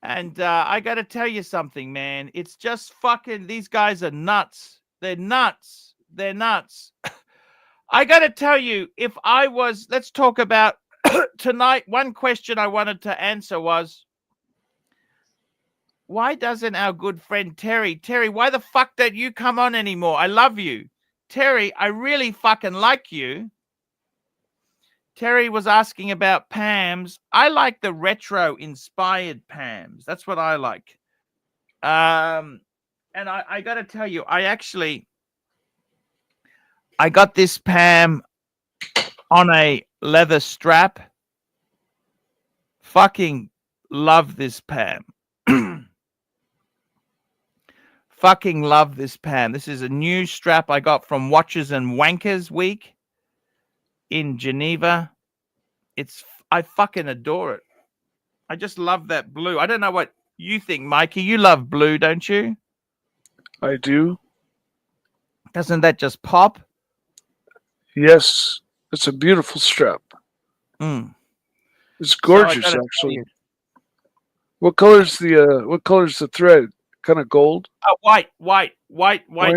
And I got to tell you something, man. It's just fucking, these guys are nuts. They're nuts. They're nuts. I got to tell you, if I was, let's talk about tonight. One question I wanted to answer was, why doesn't our good friend Terry, why the fuck don't you come on anymore? I love you. Terry, I really fucking like you. Terry was asking about Pams. I like the retro inspired Pams. That's what I like. And I got to tell you, I got this Pam on a leather strap. Fucking love this Pam. Fucking love this pan. This is a new strap I got from Watches and Wankers Week in Geneva. I fucking adore it. I just love that blue. I don't know what you think, Mikey. You love blue, don't you? I do. Doesn't that just pop? Yes, it's a beautiful strap. Mm. It's gorgeous, So I gotta tell actually. you, What color's the thread? Kind of gold. white White?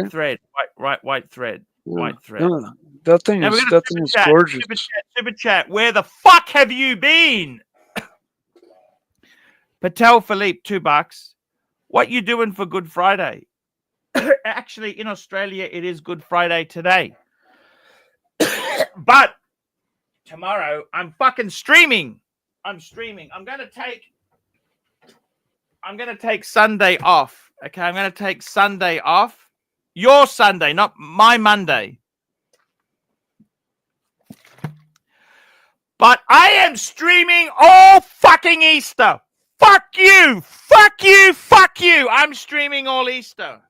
thread. White thread. Yeah. White thread. Yeah, that thing Now is we're gonna gorgeous. Super chat. Where the fuck have you been? Patel Philippe, $2. What you doing for Good Friday? Actually, in Australia, it is Good Friday today. But tomorrow, I'm fucking streaming. I'm gonna take Sunday off. Okay, I'm gonna take Sunday off. Your Sunday, not my Monday. But I am streaming all fucking Easter. Fuck you. Fuck you. Fuck you. I'm streaming all Easter.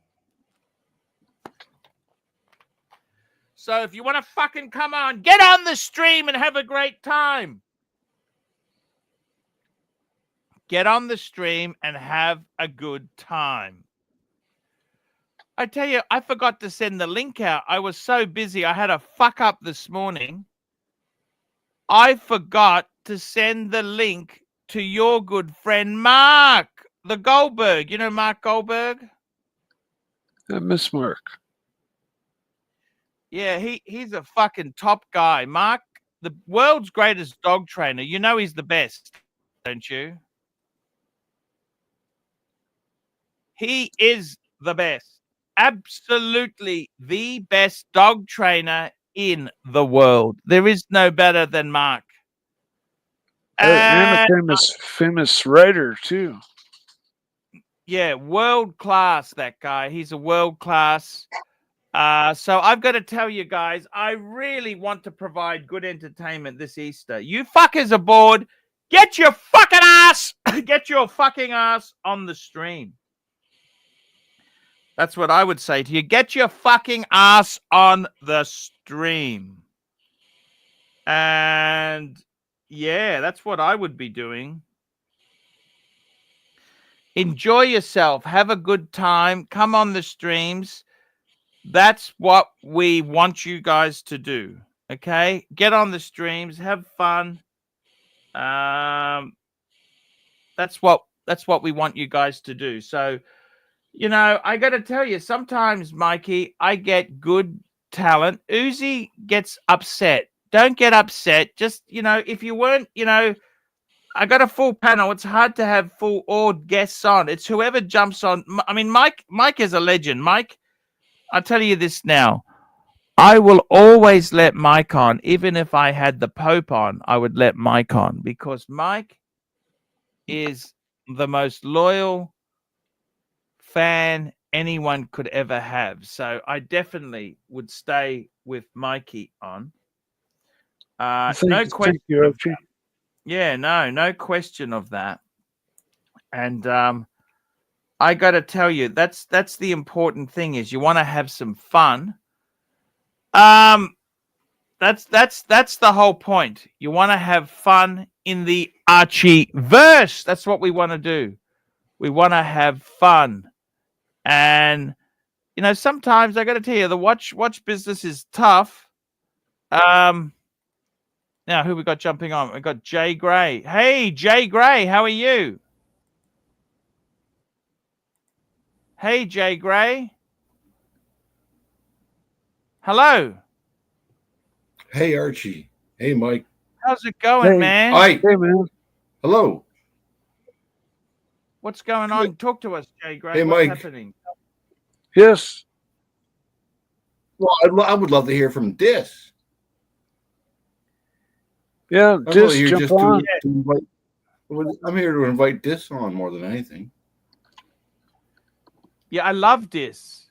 So if you want to fucking come on, get on the stream and have a great time. Get on the stream and have a good time. I tell you, I forgot to send the link out. I was so busy. I had a fuck up this morning. I forgot to send the link to your good friend Mark, the Goldberg. You know Mark Goldberg? Miss Mark. Yeah, he's a fucking top guy. Mark, the world's greatest dog trainer. You know he's the best, don't you? He is the best. Absolutely the best dog trainer in the world. There is no better than Mark. And a famous writer too. Yeah, world class, that guy. He's a world class. So I've got to tell you guys, I really want to provide good entertainment this Easter. You fuckers are bored. Get your fucking ass on the stream. That's what I would say to you. Get your fucking ass on the stream. And yeah, that's what I would be doing. Enjoy yourself. Have a good time. Come on the streams. That's what we want you guys to do. Okay? Get on the streams. Have fun. That's what we want you guys to do. So, you know, I got to tell you, sometimes, Mikey, I get good talent. Uzi gets upset. Don't get upset. Just, you know, if you weren't, you know, I got a full panel. It's hard to have full all guests on. It's whoever jumps on. I mean, Mike is a legend. Mike, I'll tell you this now. I will always let Mike on. Even if I had the Pope on, I would let Mike on because Mike is the most loyal fan anyone could ever have. So I definitely would stay with Mikey on. No question. Yeah, no question of that. And I got to tell you, that's the important thing is you want to have some fun. That's the whole point. You want to have fun in the Archieverse. That's what we want to do. We want to have fun. And you know, sometimes I got to tell you, the watch business is tough. Now who we got jumping on? We got Jay Gray. Hey, Jay Gray, how are you? Hey, Jay Gray. Hello. Hey, Archie. Hey, Mike. How's it going, man? Hi. Hey, man. Hello. What's going on? Talk to us, Jay Gray. Hey, What's Mike. happening? Yes. Well, I would love to hear from Dis. Yeah, I'm just here jump just on. to invite. I'm here to invite Dis on more than anything. Yeah, I love this.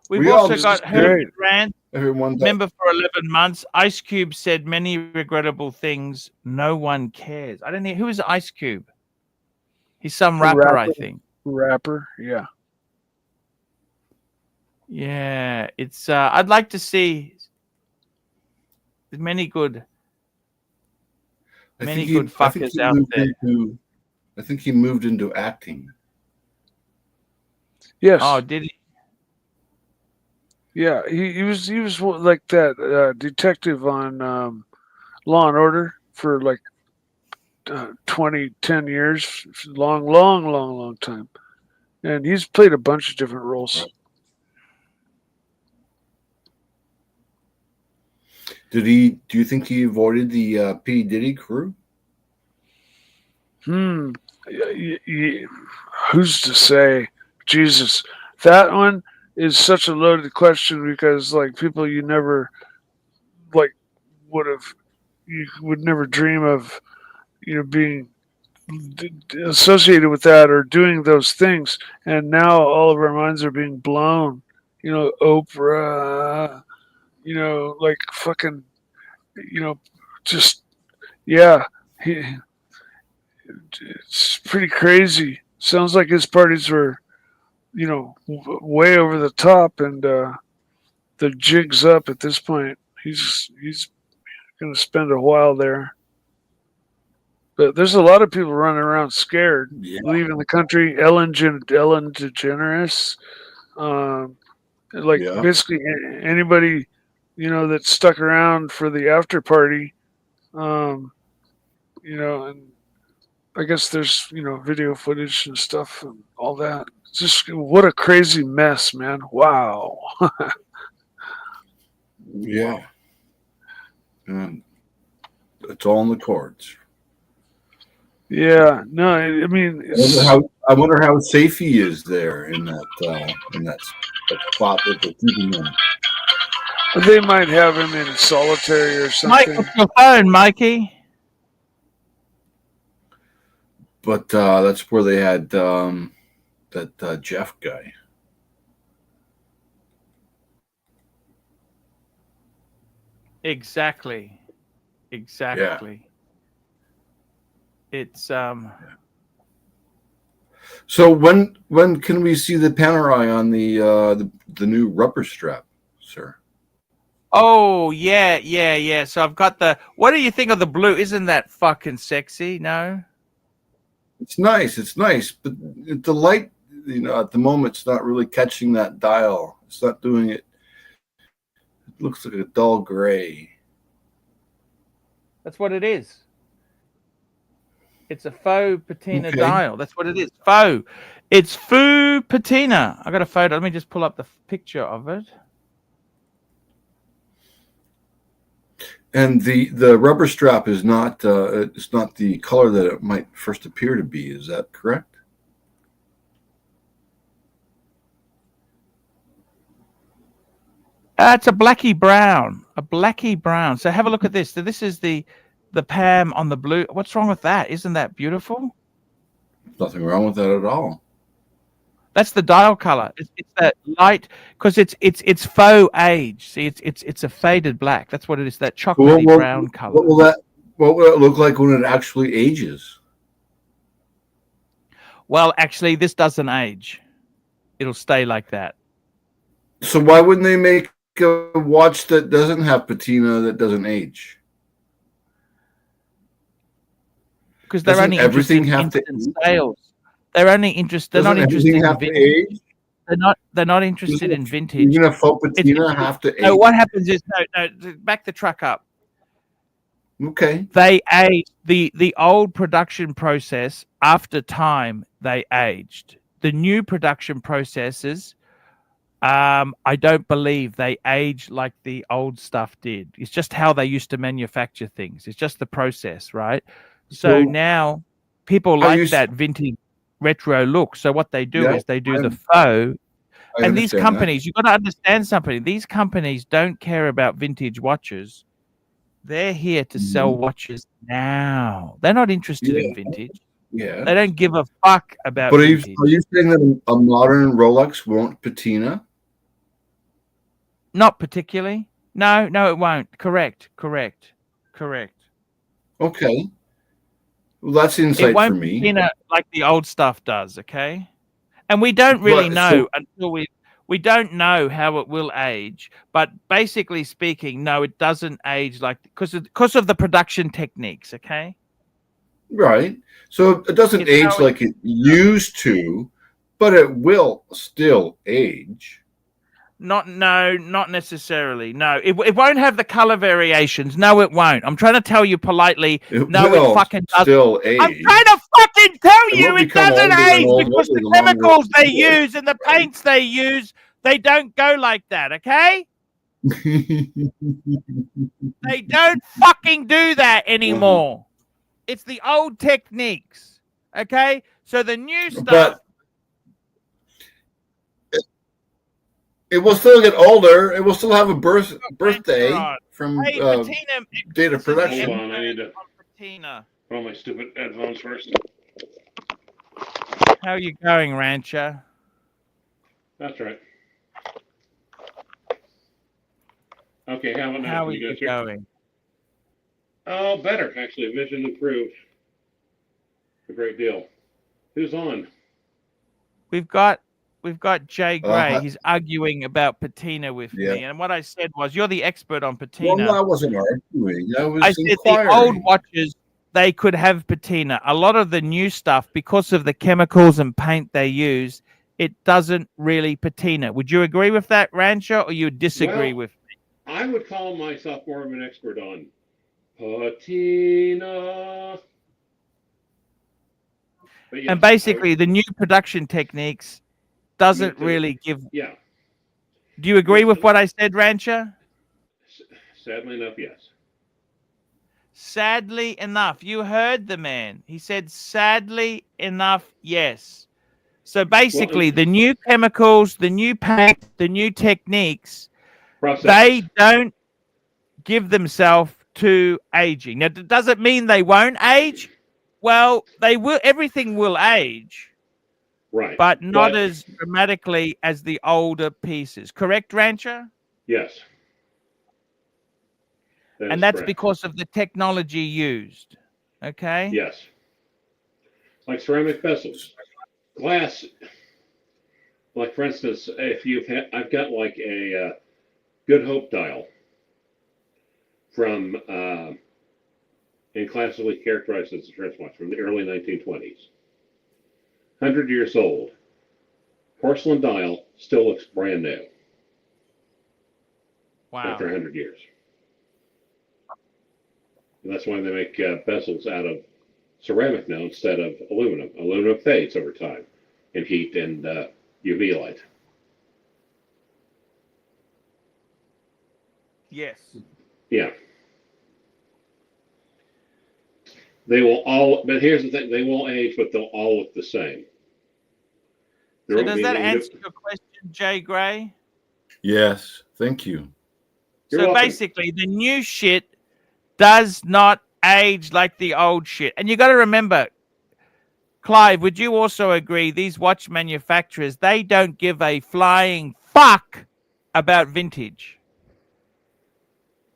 We've We all also just got Herbert Rand, Everyone. member for 11 months. Ice Cube said many regrettable things. No one cares. I don't know. Who is Ice Cube? He's some rapper, I think. Rapper, yeah. Yeah, it's. I'd like to see many good, I many think good fuckers out there. I think he moved into acting. Yes. Oh, did he? Yeah, he was like that detective on Law and Order for like 10 years, long time, and he's played a bunch of different roles. Right. Do you think he avoided the P. Diddy crew? Who's to say? Jesus, that one is such a loaded question because like people you never like you would never dream of being associated with that or doing those things, and now all of our minds are being blown. Oprah, like fucking, just yeah, it's pretty crazy. Sounds like his parties were, way over the top, and the jig's up at this point. He's gonna spend a while there. But there's a lot of people running around scared, leaving the country. Ellen DeGeneres, basically anybody, that stuck around for the after party, and I guess there's video footage and stuff and all that. Just what a crazy mess, man! Wow. Yeah, it's all in the cards. Yeah, no, I mean, I wonder how safe he is there in that spot that they're keeping him. they might have him in solitary or something. Mike, what's your phone, Mikey? But that's where they had that Jeff guy. Exactly. Yeah. It's So when can we see the Panerai on the new rubber strap, sir? Oh yeah. So I've got the. What do you think of the blue? Isn't that fucking sexy? No. It's nice, but the light, at the moment, it's not really catching that dial. It's not doing it. It looks like a dull gray. That's what it is. It's a faux patina dial. That's what it is. Faux. It's faux patina. I got a photo. Let me just pull up the picture of it. And the rubber strap is not it's not the color that it might first appear to be. Is that correct? It's a blacky brown. So have a look at this. So this is the Pam on the blue. What's wrong with that? Isn't that beautiful? Nothing wrong with that at all. That's the dial color. It's that light because it's faux age. See, it's a faded black. That's what it is. That chocolatey brown color. What will it look like when it actually ages? Well, actually, this doesn't age. It'll stay like that. So why wouldn't they make a watch that doesn't have patina that doesn't age? Because they're only interested in instant sales. They're not interested in vintage. They're not interested in vintage. Even a faux patina have to age. No, what happens is back the truck up. Okay. They age the old production process after time they aged. The new production processes, I don't believe they age like the old stuff did. It's just how they used to manufacture things. It's just the process, right? So now people like that vintage retro look. So what they do is they do the faux. And these companies, you've got to understand something. These companies don't care about vintage watches. They're here to sell watches now. They're not interested in vintage. Yeah. They don't give a fuck about vintage. Are you saying that a modern Rolex won't patina? Not particularly. No, it won't. Correct. Okay. Well, that's insight for me. Patina like the old stuff does, okay? And we don't really know until we We don't know how it will age, but basically speaking, no, it doesn't age like because of the production techniques. Okay. Right. So it doesn't It's age how like it used to, but it will still age. Not necessarily. No, it won't have the color variations. No, it won't. I'm trying to tell you politely. It No, it will fucking doesn't. still I'm age. trying to fucking tell It you will it become doesn't older and age older because the the longer chemicals they it's stored. use and the paints they use, they don't go like that, okay? They don't fucking do that anymore. It's the old techniques, okay? So the new stuff. But it will still get older. It will still have a birthday from Hey, Patina, date of this is the production. Hold on, I need to Patina. put on my stupid headphones first. How are you going, Rancher? That's right. Okay, how about now? How Can are you you guys hear? going? Oh, better actually. Vision improved a great deal. Who's on? We've got Jay Gray. Uh, He's arguing about patina with Yeah. me, and what I said was, "You're the expert on Well, patina." no, I wasn't arguing. I was I said inquiring. the old watches they could have patina. A lot of the new stuff, because of the chemicals and paint they use, it doesn't really patina. Would you agree with that, Rancher, or you disagree Well, with me? I would call myself more of an expert on patina. But yes, And basically, the new production techniques doesn't to- really give. yeah. Do you agree with what I said, Rancher? Sadly enough, yes. Sadly enough, you heard the man. He said, sadly enough, yes. So basically, the new chemicals, the new paint, the new techniques, they don't give themselves to aging. Now, does it mean they won't age? Well, they will. Everything will age, Right. but not as dramatically as the older pieces. Correct, Rancher? Yes. And that's because of the technology used. Okay? Yes. Like ceramic vessels. Glass, like for instance, if you've had, I've got like a Good Hope dial from, and classically characterized as a French watch from the early 1920s. 100 years old. Porcelain dial still looks brand new. Wow. After 100 years. And that's why they make bezels out of ceramic now instead of aluminum. Aluminum fades over time in heat and UV light. Yes. Yeah. They will all, but here's the thing, they will age, but they'll all look the same. So does that answer your question, Jay Gray? Yes, thank you. So basically, the new shit does not age like the old shit. And you got to remember, Clive, would you also agree these watch manufacturers, they don't give a flying fuck about vintage?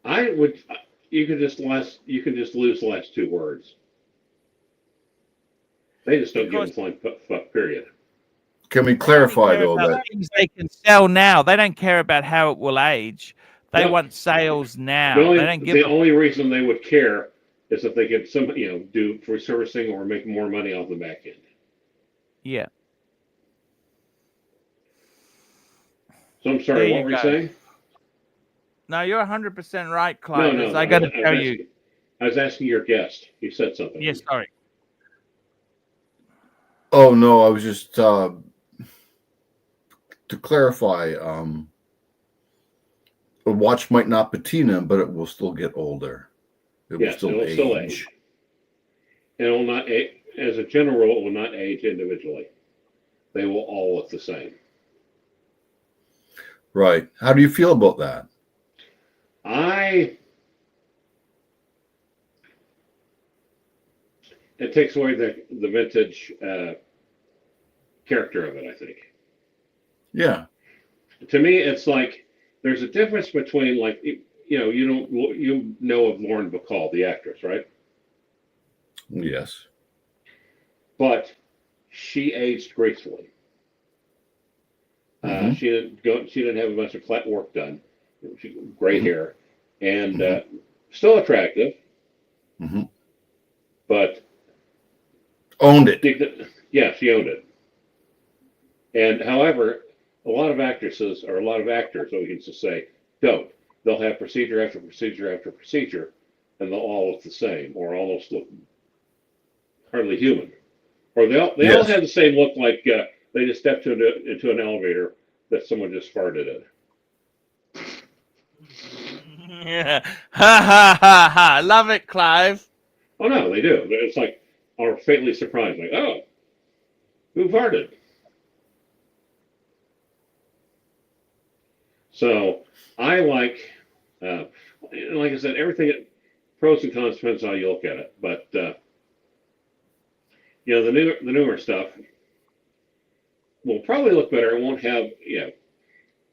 I would, you can just lose the last two words. They just don't give a flying fuck, period. Can we clarify though that things they can sell now? They don't care about how it will age. They want sales now. The only reason they would care is if they could do for servicing or make more money off the back end. Yeah. So I'm sorry, what were you saying? No, you're 100% right, Clive. No, I got to tell you. I was asking your guest. He said something. Yes, sorry. Oh no, I was just to clarify. A watch might not patina, but it will still get older. It will still age. And it will not, as a general rule, it will not age individually. They will all look the same. Right. How do you feel about that? It takes away the vintage character of it, I think. Yeah. To me, it's like there's a difference between you know of Lauren Bacall, the actress, right? Yes. But she aged gracefully. She didn't have a bunch of flat work done. Gray hair, and still attractive, but owned it. Yeah, she owned it. And however, a lot of actresses or a lot of actors, so we can just say, don't. They'll have procedure after procedure after procedure, and they'll all look the same, or almost look hardly human. Or they all have the same look, like they just stepped into an elevator that someone just farted in. Yeah. Ha ha ha ha. Love it, Clive. Oh no, they do. It's like, or faintly surprised, like, oh, who farted? So I like I said, everything, pros and cons, depends on how you look at it. But the newer stuff will probably look better. It won't have,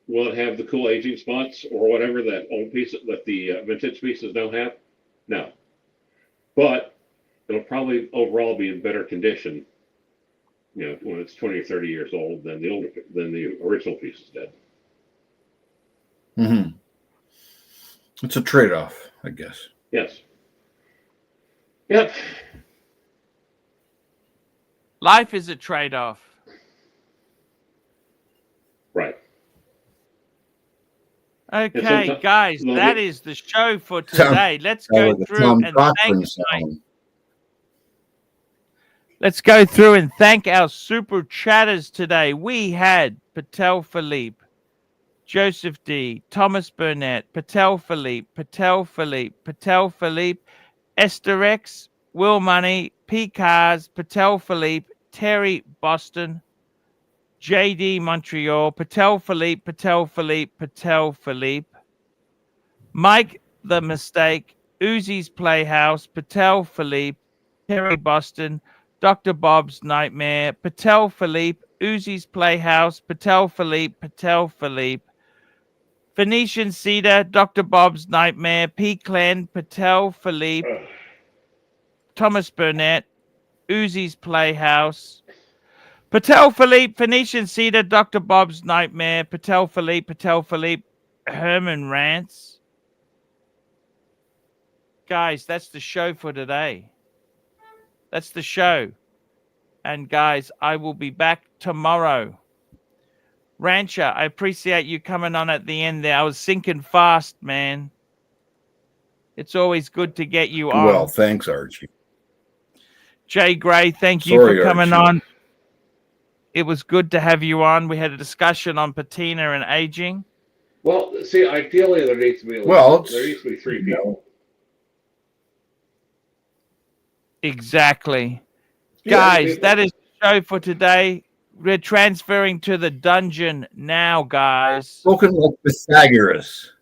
will it have the cool aging spots or whatever that old piece that the vintage pieces don't have? No. But it'll probably overall be in better condition, when it's 20 or 30 years old than the original pieces did. It's a trade-off, I guess. Yes. Yep. Life is a trade-off. Right. Okay, guys, that is the show for today. Let's go through and thank. Let's go through and thank our super chatters today. We had Patel Philippe, Joseph D, Thomas Burnett, Patel Philippe, Esther X, Will Money, P Cars, Patel Philippe, Terry Boston, JD Montreal, Patel Philippe, Mike the Mistake, Uzi's Playhouse, Patel Philippe, Terry Boston, Dr. Bob's Nightmare, Patel Philippe, Uzi's Playhouse, Patel Philippe, Phoenician Cedar, Dr. Bob's Nightmare, P. Clan, Patel Philippe, Thomas Burnett, Uzi's Playhouse, Patel Philippe, Phoenician Cedar, Dr. Bob's Nightmare, Patel Philippe, Herman Rants. Guys, that's the show for today. That's the show. And guys, I will be back tomorrow. Rancher, I appreciate you coming on at the end there. I was sinking fast, man. It's always good to get you on. Well, thanks, Archie. Jay Gray, thank you for coming on. It was good to have you on. We had a discussion on patina and aging. Well, see, ideally there needs to be there needs to be three people. Exactly. Guys, that is the show for today. We're transferring to the dungeon now, guys. Spoken like Pythagoras.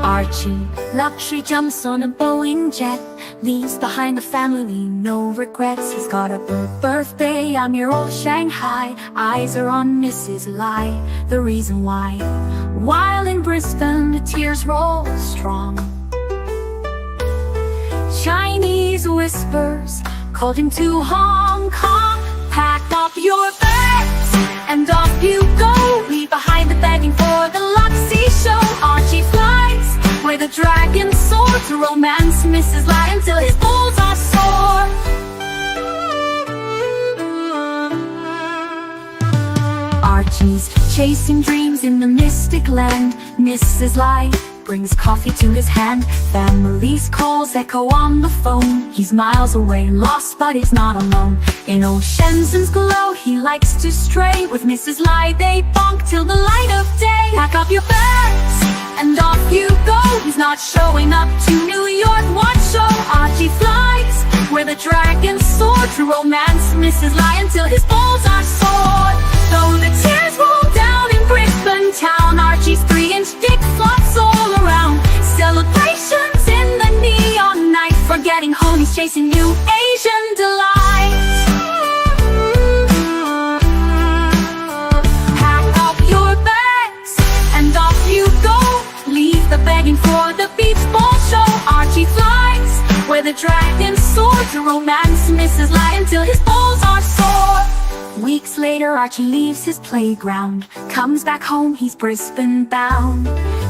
Archieluxury jumps on a Boeing jet, leaves behind a family, no regrets. He's got a birthday on your old Shanghai. Eyes are on Mrs. Lai, the reason why. While in Brisbane, the tears roll strong. Chinese whispers called him to Hong Kong. Pack up your bags and off you go. Leave behind the begging for the Luxy show. Archie flies where the dragon soared to romance Mrs. Lai until his balls are sore. Archie's chasing dreams in the mystic land. Mrs. Lai brings coffee to his hand. Family's calls echo on the phone. He's miles away, lost, but he's not alone. In old Shenzhen's glow, he likes to stray. With Mrs. Lai, they bonk till the light of day. Pack up your bags and off you go. He's not showing up to New York, what show? Archie flies where the dragons soar to romance Mrs. Lai until his balls are sore. Though the tears roll down in Brisbane town, Archie's 3-inch dick flops all around. Celebrations in the neon night, forgetting home, he's chasing new Asian delight. Pack up your bags and off you go. weeks later, Archie leaves his playground. Comes back home, he's Brisbane bound.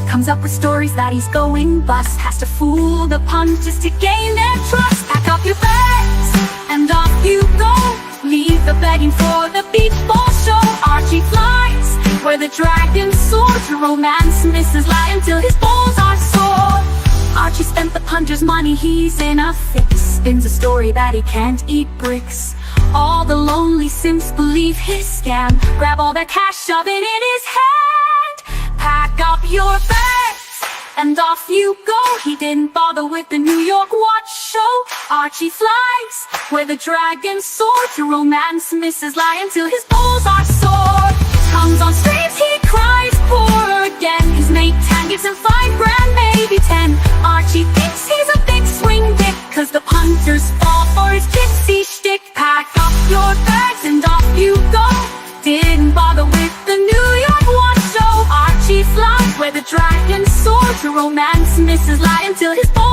Comes up with stories that he's going bust. Has to fool the punters to gain their trust. Pack up your bags and off you go. Leave the begging for the beach ball show. Archie flies where the dragon soars. Romance misses lie until his balls are sore. Archie spent the punter's money, he's in a fix. Spins a story that he can't eat bricks. All the lonely simps believe his scam. Grab all their cash, shove it in his hand. Pack up your bags and off you go. He didn't bother with the New York watch show. Archie flies where the dragon soars. Your romance misses lie until his balls are sore. Comes on streams, he cries poor again. His mate Tan gives him $5,000, maybe 10. Archie thinks he's a big swing dick, cause the punters fall for his gypsy shtick. Pack up your bags and off you go. Didn't bother with the New York watch show. Archie flies where the dragon soars. Your romance misses lie until his balls